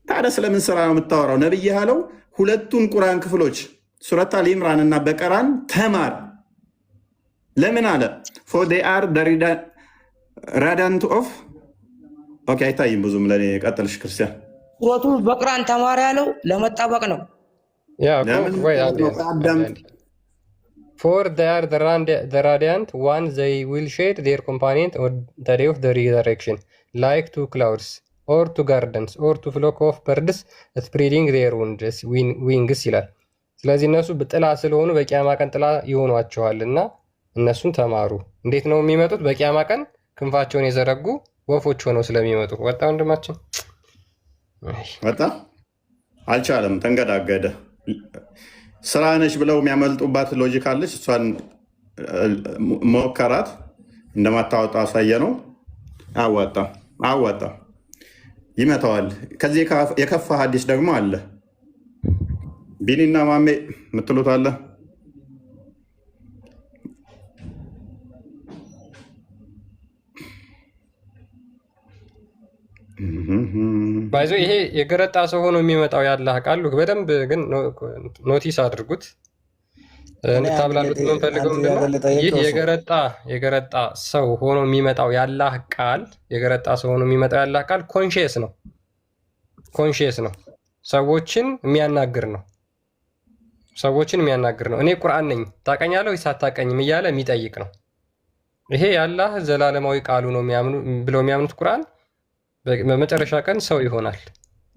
ታዲያ ስለምን ስራ ነው የምታወራው? ነብይ ያለው ሁለቱን ቁርአን ክፍሎች ሱረቱ አልኢምራን እና በቀራን ተማር። ለምን አለ? ፎር ዴይ አር ራዳንት ኦፍ ኦኬ። አይታይም ብዙም ለኔ። ቀጥልሽ ክርስቲያን። ሱረቱ በቀራን ተማር ያለው ለመጣበቅ ነው። For they are the radiant ones, they will shade their companion on the day of the resurrection, like to clouds, or to gardens, or to flock of birds spreading their wings ይላል። ስለዚህ እነሱ ጥላ ስለሆኑ በቂያማ ቀን ጥላ ይሆኗቸዋል እና እነሱን ተማሩ። እንዴት ነው የሚመጡት? በቂያማ ቀን ክንፋቸውን የዘረጉ ወፎች ሆነው ስለሚመጡ። ወጣ ወንድማችን ወጣ። አልቻለም፣ ተንገዳገደ። ስራ ነች ብለው የሚያመልጡባት ሎጂክ አለች። እሷን ሞከራት፣ እንደማታወጣ አሳየ ነው። አዋጣ ይመታዋል። ከዚህ የከፋ ሀዲስ ደግሞ አለ። ቢኒና ማሜ የምትሉት አለ። ባይዞ ይሄ የገረጣ ሰው ሆኖ የሚመጣው ያላህ ቃል በደንብ ግን ኖቲስ አድርጉት፣ እንድታብላሉት የምንፈልገው ይህ የገረጣ ሰው ሆኖ የሚመጣው ያላህ ቃል የገረጣ ሰው ሆኖ የሚመጣው ያላህ ቃል ኮንሽየስ ነው። ሰዎችን የሚያናግር ነው። እኔ ቁርአን ነኝ ታቀኛለህ ወይስ አታቀኝም እያለ የሚጠይቅ ነው። ይሄ ያላህ ዘላለማዊ ቃሉ ነው ብለው የሚያምኑት ቁርአን በመጨረሻ ቀን ሰው ይሆናል።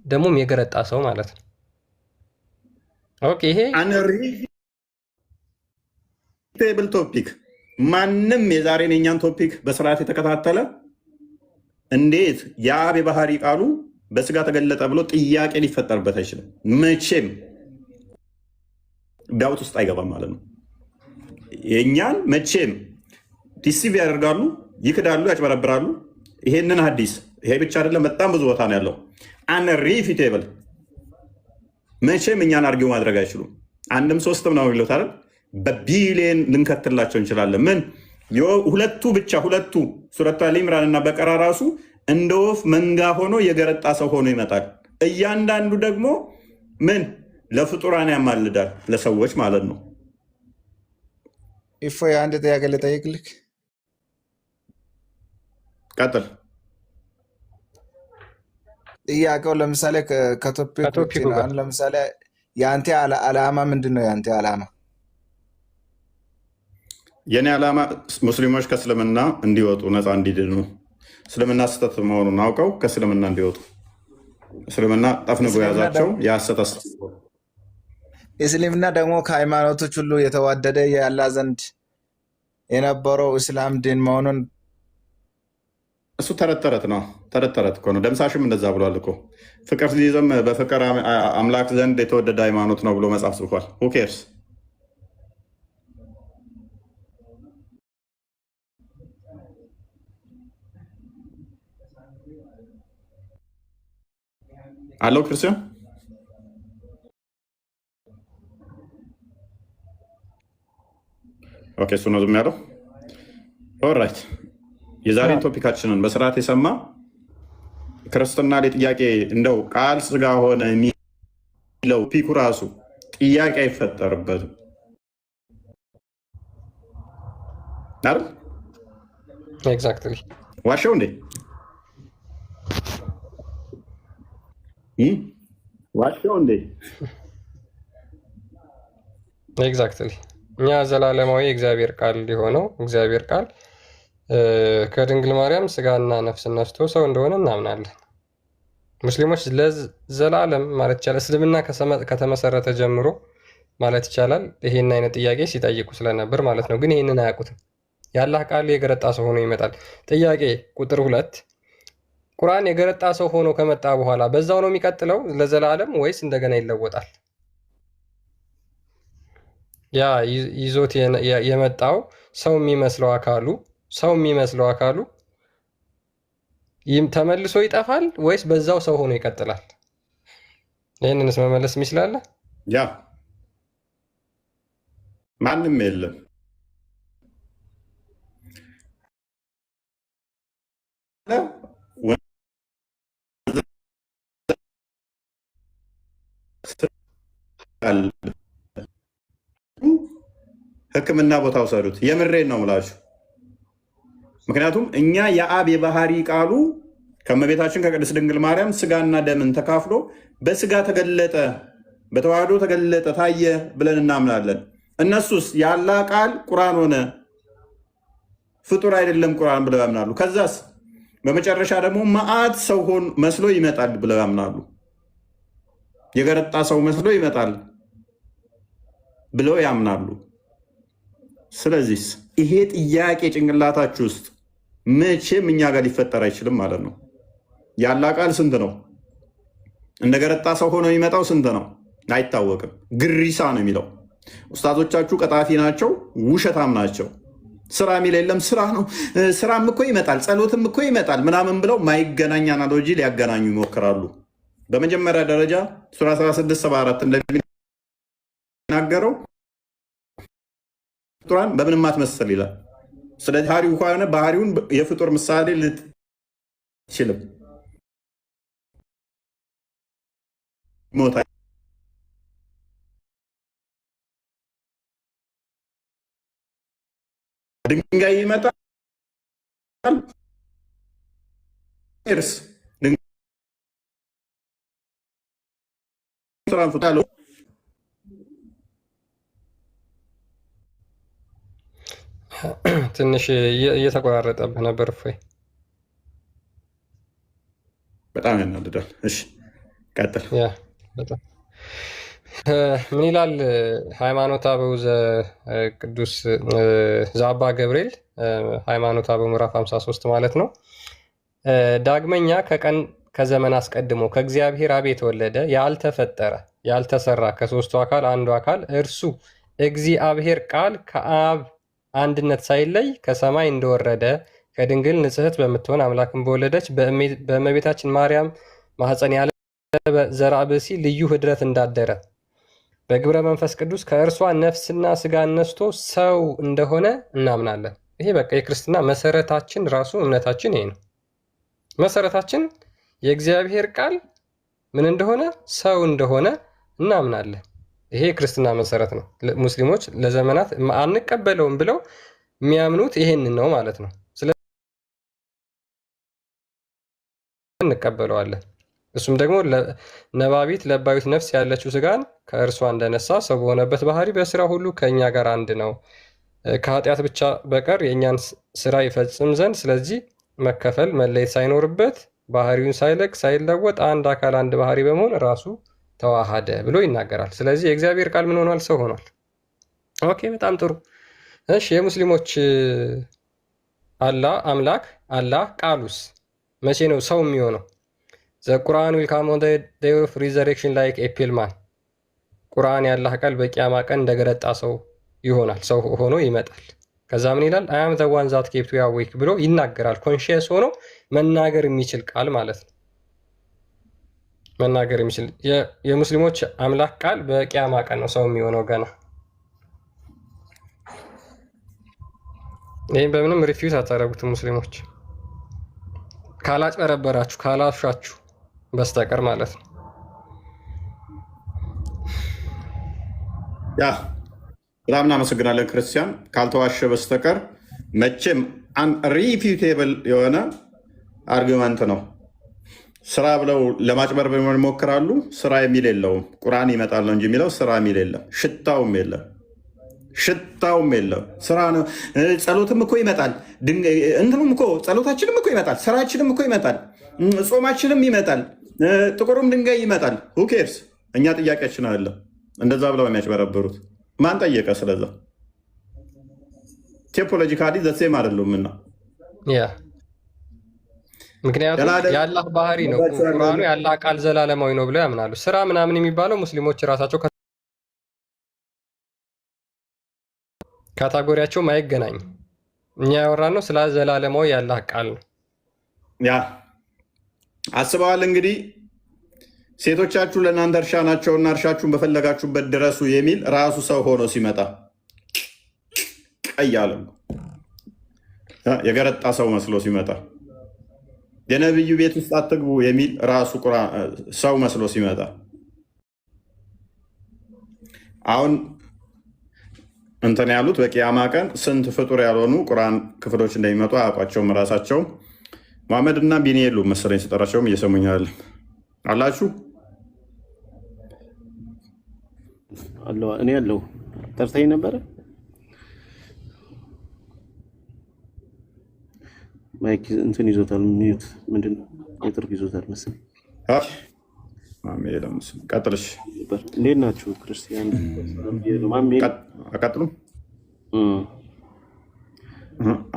ደግሞም የገረጣ ሰው ማለት ነው። ኦኬ ይሄ ቴብል ቶፒክ። ማንም የዛሬን የኛን ቶፒክ በስርዓት የተከታተለ እንዴት የአብ የባህሪ ቃሉ በስጋ ተገለጠ ብሎ ጥያቄ ሊፈጠርበት አይችልም። መቼም ዳውት ውስጥ አይገባም ማለት ነው። የእኛን መቼም ዲሲቭ ያደርጋሉ፣ ይክዳሉ፣ ያጭበረብራሉ። ይሄንን ሀዲስ ይሄ ብቻ አይደለም፣ በጣም ብዙ ቦታ ነው ያለው። አንሪፊቴብል መቼም እኛን አርጊው ማድረግ አይችሉም። አንድም ሶስትም ነው የሚሉት አይደል? በቢሊየን ልንከትላቸው እንችላለን። ምን ሁለቱ ብቻ ሁለቱ ሱረቱ አሊ ኢምራን እና በቀራ ራሱ እንደ ወፍ መንጋ ሆኖ የገረጣ ሰው ሆኖ ይመጣል። እያንዳንዱ ደግሞ ምን ለፍጡራን ያማልዳል፣ ለሰዎች ማለት ነው። ኢፎ የአንድ ጥያቄ ልጠይቅልክ። ቀጥል። ጥያቄው ለምሳሌ ከቶፒክ ውጭ ነው። ለምሳሌ የአንተ ዓላማ ምንድን ነው? የአንተ ዓላማ? የኔ ዓላማ ሙስሊሞች ከእስልምና እንዲወጡ፣ ነፃ እንዲድኑ፣ እስልምና ስህተት መሆኑን አውቀው ከእስልምና እንዲወጡ፣ እስልምና ጠፍንጎ የያዛቸው የሐሰት አስተሳሰብ። እስልምና ደግሞ ከሃይማኖቶች ሁሉ የተዋደደ ያላ ዘንድ የነበረው እስላም ዲን መሆኑን እሱ ተረት ተረት ነው። ተረት ተረት እኮ ነው። ደምሳሽም እንደዛ ብሏል እኮ ፍቅር ሲይዘም በፍቅር አምላክ ዘንድ የተወደደ ሃይማኖት ነው ብሎ መጽሐፍ ጽፏል። ሁኬርስ አለው ክርስቲያን ኦኬ፣ እሱ ነው ዝም ያለው። ኦራይት፣ የዛሬን ቶፒካችንን በስርዓት የሰማ ክርስትና ላይ ጥያቄ እንደው ቃል ስጋ ሆነ የሚለው ፒኩ ራሱ ጥያቄ አይፈጠርበትም አይደል? ኤግዛክትሊ። ዋሸው እንዴ? ዋሸው እንዴ? ኤግዛክትሊ። እኛ ዘላለማዊ እግዚአብሔር ቃል ሊሆነው እግዚአብሔር ቃል ከድንግል ማርያም ስጋና ነፍስ ነስቶ ሰው እንደሆነ እናምናለን። ሙስሊሞች ለዘላለም ማለት ይቻላል እስልምና ከተመሰረተ ጀምሮ ማለት ይቻላል ይሄን አይነት ጥያቄ ሲጠይቁ ስለነበር ማለት ነው። ግን ይሄንን አያውቁትም። የአላህ ቃል የገረጣ ሰው ሆኖ ይመጣል። ጥያቄ ቁጥር 2 ቁርአን የገረጣ ሰው ሆኖ ከመጣ በኋላ በዛው ነው የሚቀጥለው ለዘላለም ወይስ እንደገና ይለወጣል? ያ ይዞት የመጣው ሰው የሚመስለው አካሉ ተመልሶ ይጠፋል ወይስ በዛው ሰው ሆኖ ይቀጥላል? ይህንንስ መመለስ የሚችላለ? ያ ማንም የለም። ሕክምና ቦታ ውሰዱት። የምሬን ነው ምላችሁ። ምክንያቱም እኛ የአብ የባህሪ ቃሉ ከእመቤታችን ከቅድስት ድንግል ማርያም ስጋና ደምን ተካፍሎ በስጋ ተገለጠ፣ በተዋህዶ ተገለጠ፣ ታየ ብለን እናምናለን። እነሱስ የአላህ ቃል ቁርአን ሆነ፣ ፍጡር አይደለም ቁርአን ብለው ያምናሉ። ከዛስ በመጨረሻ ደግሞ መዓት ሰው መስሎ ይመጣል ብለው ያምናሉ። የገረጣ ሰው መስሎ ይመጣል ብለው ያምናሉ። ስለዚህ ይሄ ጥያቄ ጭንቅላታችሁ ውስጥ መቼም እኛ ጋር ሊፈጠር አይችልም ማለት ነው። የአላህ ቃል ስንት ነው? እንደ ገረጣ ሰው ሆኖ የሚመጣው ስንት ነው? አይታወቅም። ግሪሳ ነው የሚለው። ኡስታዞቻችሁ ቀጣፊ ናቸው፣ ውሸታም ናቸው። ስራ የሚል የለም። ስራ ነው፣ ስራም እኮ ይመጣል፣ ጸሎትም እኮ ይመጣል ምናምን ብለው ማይገናኝ አናሎጂ ሊያገናኙ ይሞክራሉ። በመጀመሪያ ደረጃ ሱራ 1674 እንደሚናገረው ፍጡራን በምንም አትመስል ይላል። ስለዚህ ባህሪው ከሆነ ባህሪውን የፍጡር ምሳሌ ልትችልም ሞታ ድንጋይ ይመጣል እርስ ትንሽ እየተቆራረጠብህ ነበር። እፎይ በጣም ያናድዳል። እሺ ቀጥል። ምን ይላል ሃይማኖተ አበው ቅዱስ ዘአባ ገብርኤል ሃይማኖተ አበው ምዕራፍ 53 ማለት ነው። ዳግመኛ ከዘመን አስቀድሞ ከእግዚአብሔር አብ የተወለደ ያልተፈጠረ ያልተሰራ ከሶስቱ አካል አንዱ አካል እርሱ እግዚአብሔር ቃል ከአብ አንድነት ሳይለይ ከሰማይ እንደወረደ ከድንግል ንጽሕት በምትሆን አምላክን በወለደች በእመቤታችን ማርያም ማኅፀን ያለ ዘርአ ብእሲ ልዩ ኅድረት እንዳደረ በግብረ መንፈስ ቅዱስ ከእርሷ ነፍስና ስጋ ነስቶ ሰው እንደሆነ እናምናለን። ይሄ በቃ የክርስትና መሰረታችን ራሱ እምነታችን ይሄ ነው። መሰረታችን የእግዚአብሔር ቃል ምን እንደሆነ ሰው እንደሆነ እናምናለን። ይሄ የክርስትና መሰረት ነው። ሙስሊሞች ለዘመናት አንቀበለውም ብለው የሚያምኑት ይሄንን ነው ማለት ነው። ስለዚህ እንቀበለዋለን። እሱም ደግሞ ነባቢት ለባዊት ነፍስ ያለችው ስጋን ከእርሷ እንደነሳ ሰው በሆነበት ባህሪ በስራ ሁሉ ከእኛ ጋር አንድ ነው፣ ከኃጢአት ብቻ በቀር የእኛን ስራ ይፈጽም ዘንድ ስለዚህ መከፈል መለየት ሳይኖርበት ባህሪውን ሳይለቅ ሳይለወጥ አንድ አካል አንድ ባህሪ በመሆን ራሱ ተዋሃደ ብሎ ይናገራል። ስለዚህ የእግዚአብሔር ቃል ምን ሆኗል? ሰው ሆኗል። ኦኬ፣ በጣም ጥሩ። እሺ፣ የሙስሊሞች አምላክ አላህ ቃሉስ መቼ ነው ሰው የሚሆነው? ዘቁርአን ዊል ካም ኦን ዘ ዴይ ኦፍ ሪዘሬክሽን ላይክ ኤ ፒልማን። ቁርአን ያላህ ቃል በቂያማ ቀን እንደገረጣ ሰው ይሆናል፣ ሰው ሆኖ ይመጣል። ከዛ ምን ይላል? አይ አም ዘ ዋን ዛት ኬፕት ዩ አዌክ ብሎ ይናገራል። ኮንሺየስ ሆኖ መናገር የሚችል ቃል ማለት ነው። መናገር የሚችል የሙስሊሞች አምላክ ቃል በቂያማ ቀን ነው ሰው የሚሆነው ገና። ይህም በምንም ሪፊውዝ አታደርጉትም ሙስሊሞች ካላጭበረበራችሁ ካላሻችሁ በስተቀር ማለት ነው። ያ በጣም እናመሰግናለን ክርስቲያን። ካልተዋሸ በስተቀር መቼም አንሪፊዩቴብል የሆነ አርጊመንት ነው። ስራ ብለው ለማጭበርበር ይሞክራሉ። ስራ የሚል የለውም። ቁርአን ይመጣል ነው እንጂ የሚለው ስራ የሚል የለም። ሽታውም የለም። ሽታውም የለም። ስራ ነው። ጸሎትም እኮ ይመጣል። እንትኑም እኮ ጸሎታችንም እኮ ይመጣል። ስራችንም እኮ ይመጣል። ጾማችንም ይመጣል። ጥቁሩም ድንጋይ ይመጣል። ሁኬርስ እኛ ጥያቄያችን አለ። እንደዛ ብለው የሚያጭበረብሩት ማን ጠየቀ? ስለዛ ቴዎሎጂካሊ ዘሴም አይደሉምና ምክንያቱም የአላህ ባህሪ ነው። ቁርአኑ የአላህ ቃል ዘላለማዊ ነው ብለው ያምናሉ። ስራ ምናምን የሚባለው ሙስሊሞች ራሳቸው ካታጎሪያቸውም አይገናኝም። እኛ ያወራነው ስለ ዘላለማዊ የአላህ ቃል ነው። ያ አስበዋል እንግዲህ ሴቶቻችሁ ለእናንተ እርሻ ናቸውና እርሻችሁን በፈለጋችሁበት ድረሱ የሚል ራሱ ሰው ሆኖ ሲመጣ ቀይ አለ የገረጣ ሰው መስሎ ሲመጣ የነብዩ ቤት ውስጥ አትግቡ የሚል ራሱ ሰው መስሎ ሲመጣ አሁን እንትን ያሉት በቂያማ ቀን ስንት ፍጡር ያልሆኑ ቁርአን ክፍሎች እንደሚመጡ አያውቋቸውም ራሳቸው። መሐመድ እና ቢኒ የሉ መሰለኝ ስጠራቸውም እየሰሙኛል አላችሁ። እኔ ያለው ጠርተኝ ነበረ። ማይክ እንትን ይዞታል። ሚዩት ምንድን ነው? ኔትወርክ ይዞታል መሰለኝ። ቀጥልሽ። እንዴት ናችሁ ክርስቲያን? አቀጥሉ።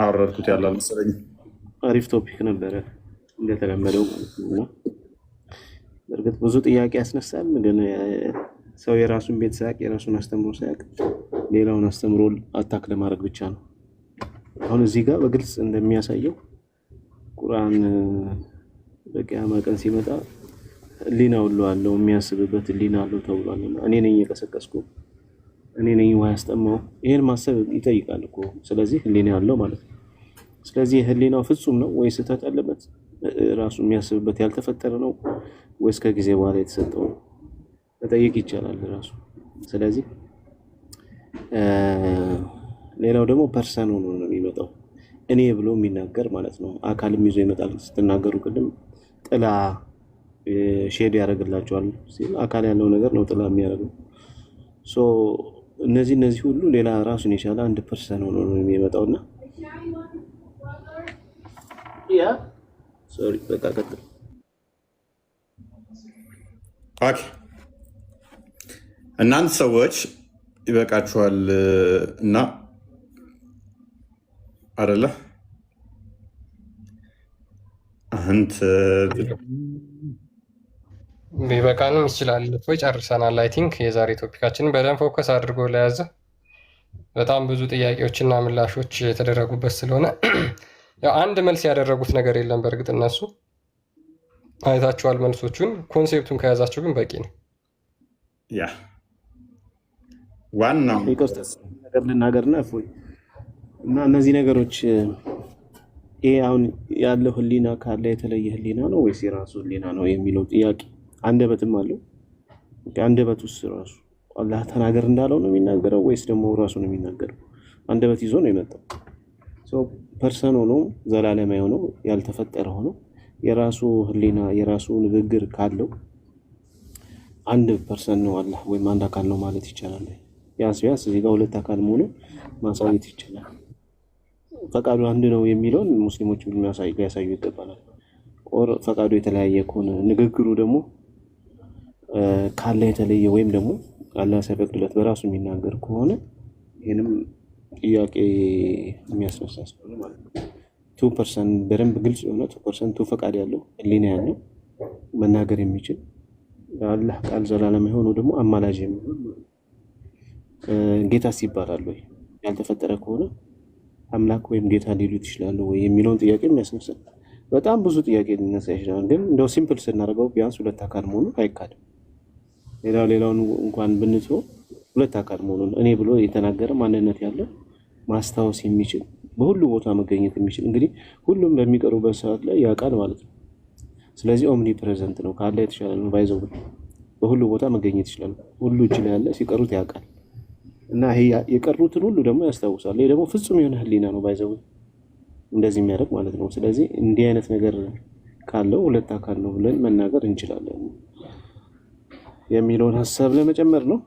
አወረድኩት ያላል መሰለኝ። አሪፍ ቶፒክ ነበረ እንደተለመደው ማለት ነው። በእርግጥ ብዙ ጥያቄ ያስነሳል፣ ግን ሰው የራሱን ቤት ሳያውቅ የራሱን አስተምሮ ሳያውቅ ሌላውን አስተምሮ አታክ ለማድረግ ብቻ ነው። አሁን እዚህ ጋር በግልጽ እንደሚያሳየው ቁርአን በቂያማ ቀን ሲመጣ ህሊና ሁሉ አለው፣ የሚያስብበት ህሊና አለው ተብሏል። እኔ ነኝ የቀሰቀስኩ፣ እኔ ነኝ ውሃ ያስጠማው። ይሄን ማሰብ ይጠይቃል እኮ። ስለዚህ ህሊና ያለው ማለት ነው። ስለዚህ ህሊናው ፍጹም ነው ወይ ስህተት አለበት? ራሱ የሚያስብበት ያልተፈጠረ ነው ወይስ ከጊዜ በኋላ የተሰጠው ነው? መጠየቅ ይቻላል ራሱ። ስለዚህ ሌላው ደግሞ ፐርሰን ሆኖ ነው የሚመጣው፣ እኔ ብሎ የሚናገር ማለት ነው። አካልም ይዞ ይመጣል። ስትናገሩ ቅድም ጥላ ሼድ ያደርግላቸዋል ሲል አካል ያለው ነገር ነው ጥላ የሚያደርገው። እነዚህ ሁሉ ሌላ ራሱን የቻለ አንድ ፐርሰን ሆኖ ነው የሚመጣውና ሶሪ በቃ ቀጥል። ኦኬ እናንተ ሰዎች ይበቃችኋል እና አይደለ አንተ ቢበቃንም ይችላል እኮ ጨርሰናል። አይ ቲንክ የዛሬ ቶፒካችንን በደንብ ፎከስ አድርጎ ለያዘ በጣም ብዙ ጥያቄዎችና ምላሾች የተደረጉበት ስለሆነ ያው አንድ መልስ ያደረጉት ነገር የለም። በእርግጥ እነሱ አይታችኋል መልሶቹን፣ ኮንሴፕቱን ከያዛቸው ግን በቂ ነው። ያ ዋናው ነገር ልናገርና እፎይ እና እነዚህ ነገሮች ይሄ አሁን ያለው ህሊና ካለ የተለየ ህሊና ነው ወይስ የራሱ ህሊና ነው የሚለው ጥያቄ አንደበትም አለው። አንደበት ውስጥ ራሱ አላህ ተናገር እንዳለው ነው የሚናገረው ወይስ ደግሞ ራሱ ነው የሚናገረው? አንደበት ይዞ ነው የመጣው። ፐርሰን ሆኖ ዘላለማዊ ሆኖ ያልተፈጠረ ሆኖ የራሱ ህሊና የራሱ ንግግር ካለው አንድ ፐርሰን ነው አላህ ወይም አንድ አካል ነው ማለት ይቻላል? ቢያንስ እዚህ ጋር ሁለት አካል መሆኑ ማሳየት ይችላል። ፈቃዱ አንድ ነው የሚለውን ሙስሊሞች ሊያሳዩ ይገባናል። ፈቃዱ የተለያየ ከሆነ ንግግሩ ደግሞ ካለ የተለየ ወይም ደግሞ አላህ ሳይፈቅድለት በራሱ የሚናገር ከሆነ ይህንም ጥያቄ የሚያስነሳ ስለሆነ ማለት ነው። 2% በደንብ ግልጽ የሆነ 2% ፈቃድ ያለው ህሊና ያለው መናገር የሚችል አላህ ቃል ዘላለም የሆነው ደግሞ አማላጅ የሚሆን ጌታስ ይባላል ወይ? ያልተፈጠረ ከሆነ አምላክ ወይም ጌታ ሊሉት ይችላሉ ወይ የሚለውን ጥያቄ የሚያስነሳ በጣም ብዙ ጥያቄ ሊነሳ ይችላል። ግን እንደው ሲምፕል ስናደርገው ቢያንስ ሁለት አካል መሆኑ አይካድም። ሌላውን እንኳን ብንተው ሁለት አካል መሆኑን እኔ ብሎ የተናገረ ማንነት ያለው ማስታወስ የሚችል በሁሉ ቦታ መገኘት የሚችል እንግዲህ ሁሉም በሚቀሩበት ሰዓት ላይ ያውቃል ማለት ነው። ስለዚህ ኦምኒ ፕሬዘንት ነው፣ ካለ የተሻለ ነው። ባይዘው በሁሉ ቦታ መገኘት ይችላል። ሁሉ ይችላል ያለ ሲቀሩት ያውቃል እና ይሄ የቀሩትን ሁሉ ደግሞ ያስታውሳል። ይሄ ደግሞ ፍጹም የሆነ ህሊና ነው ባይዘው እንደዚህ የሚያደርግ ማለት ነው። ስለዚህ እንዲህ አይነት ነገር ካለው ሁለት አካል ነው ብለን መናገር እንችላለን የሚለውን ሀሳብ ለመጨመር ነው።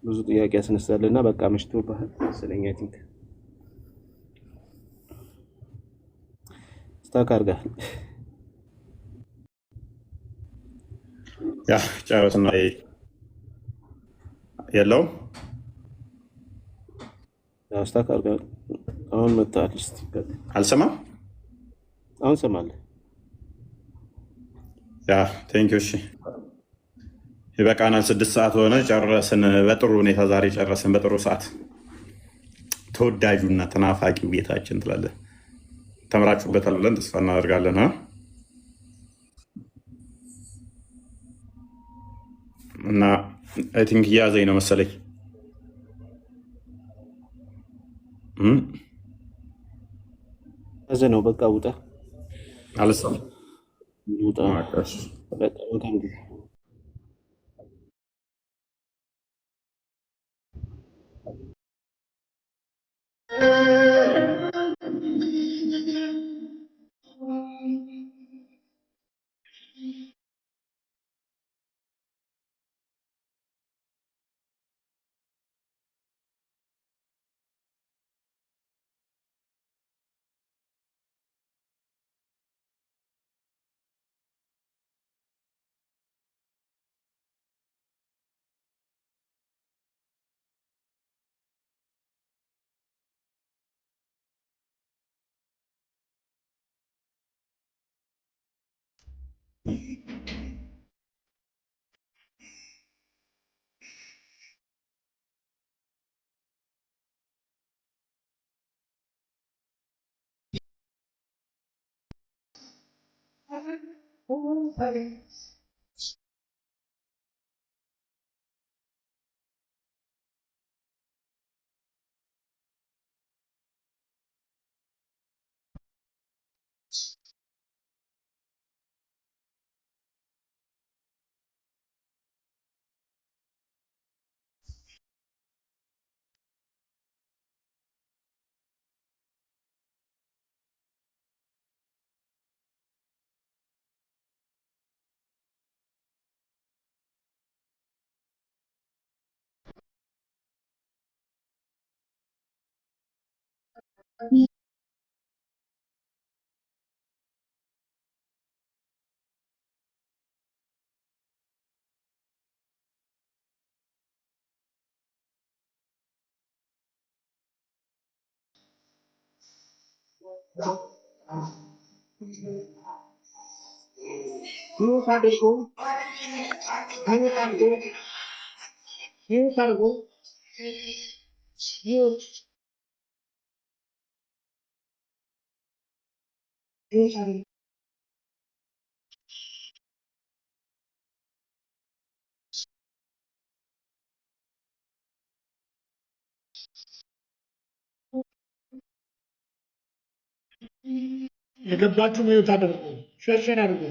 ብዙ ጥያቄ ያስነሳልና በቃ መሽቶብሃል መሰለኝ። አይ ቲንክ ስታክ አድርገሃል። ያ ጨረስና የለውም ስታክ አድርገሃል። አሁን መጣል እስቲ አልሰማም። አሁን ሰማለህ? ያ ቴንኪው። እሺ ይበቃናል። 6 ሰዓት ሆነ፣ ጨረስን። በጥሩ ሁኔታ ዛሬ ጨረስን፣ በጥሩ ሰዓት። ተወዳጁና ተናፋቂው ጌታችን ትላለህ። ተምራችሁበታል ብለን ተስፋ እናደርጋለን። እና አይ ቲንክ እያዘኝ ነው መሰለኝ። ያዘ ነው በቃ ውጣ። አልሰማም። ውጣ በቃ እንኳን የገባችሁ ሚዩት አድርጉ፣ ሸርሸር አድርጉ።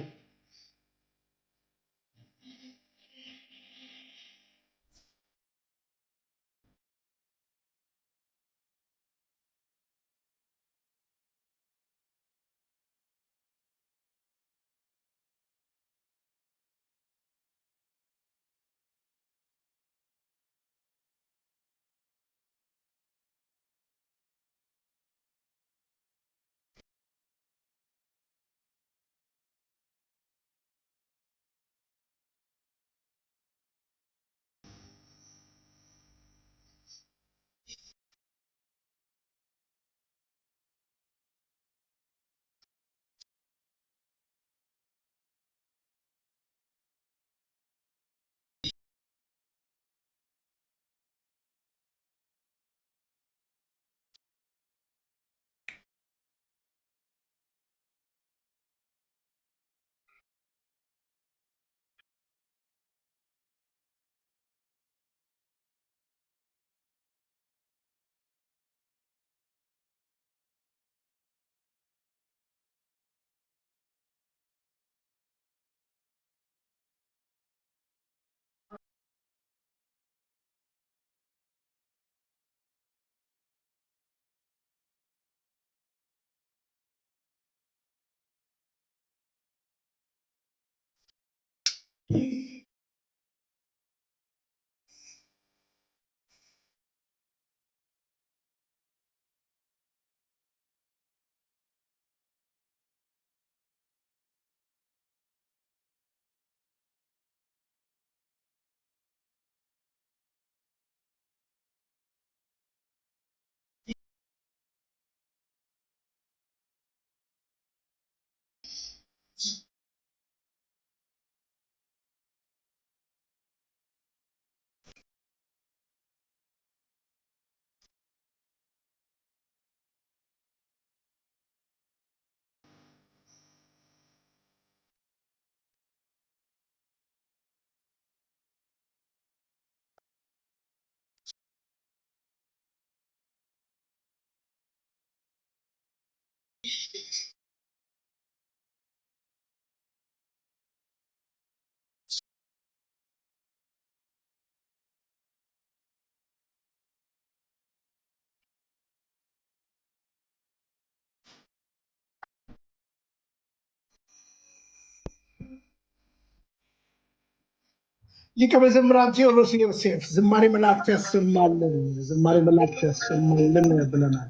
ሊቀ መዘምራን ቴዎድሮስ ዮሴፍ ዝማሬ መላእክት ያሰማልን፣ ዝማሬ መላእክት ያሰማልን ብለናል።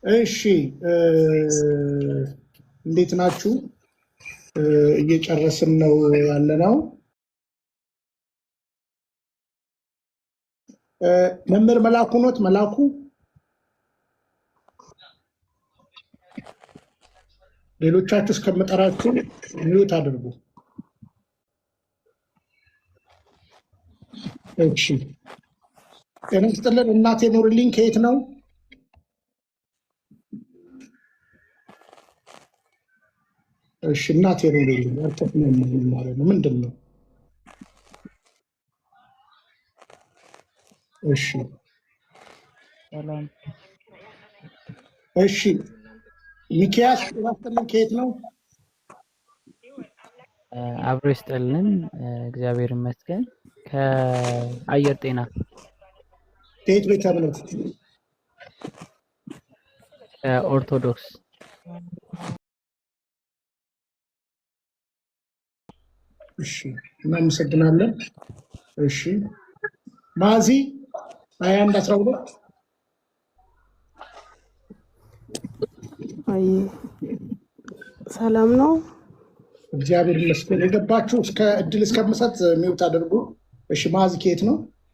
እሺ እንዴት ናችሁ? እየጨረስን ነው ያለነው። መምህር መላኩ ኖት? መላኩ ሌሎቻችሁ እስከምጠራችሁ ሚዩት አድርጉ። እሺ ጤና ይስጥልን። እናቴ ኑርልኝ ከየት ነው? እሺ እናቴ ኑርልኝ አርተፍ ነው ማለት ነው። ምንድን ነው? እሺ ሰላም። እሺ ሚኪያስ ጤና ይስጥልን ከየት ነው? አብሮ ይስጥልን እግዚአብሔር ይመስገን። ከአየር ጤና። ከየት ቤተ እምነት? ኦርቶዶክስ። እሺ እናመሰግናለን። እሺ ማዚ 21 12 አይ ሰላም ነው። እግዚአብሔር ይመስገን። የገባችሁ እስከ እድል እስከምሰጥ ሚውት አድርጉ። እሺ ማዚ ከየት ነው?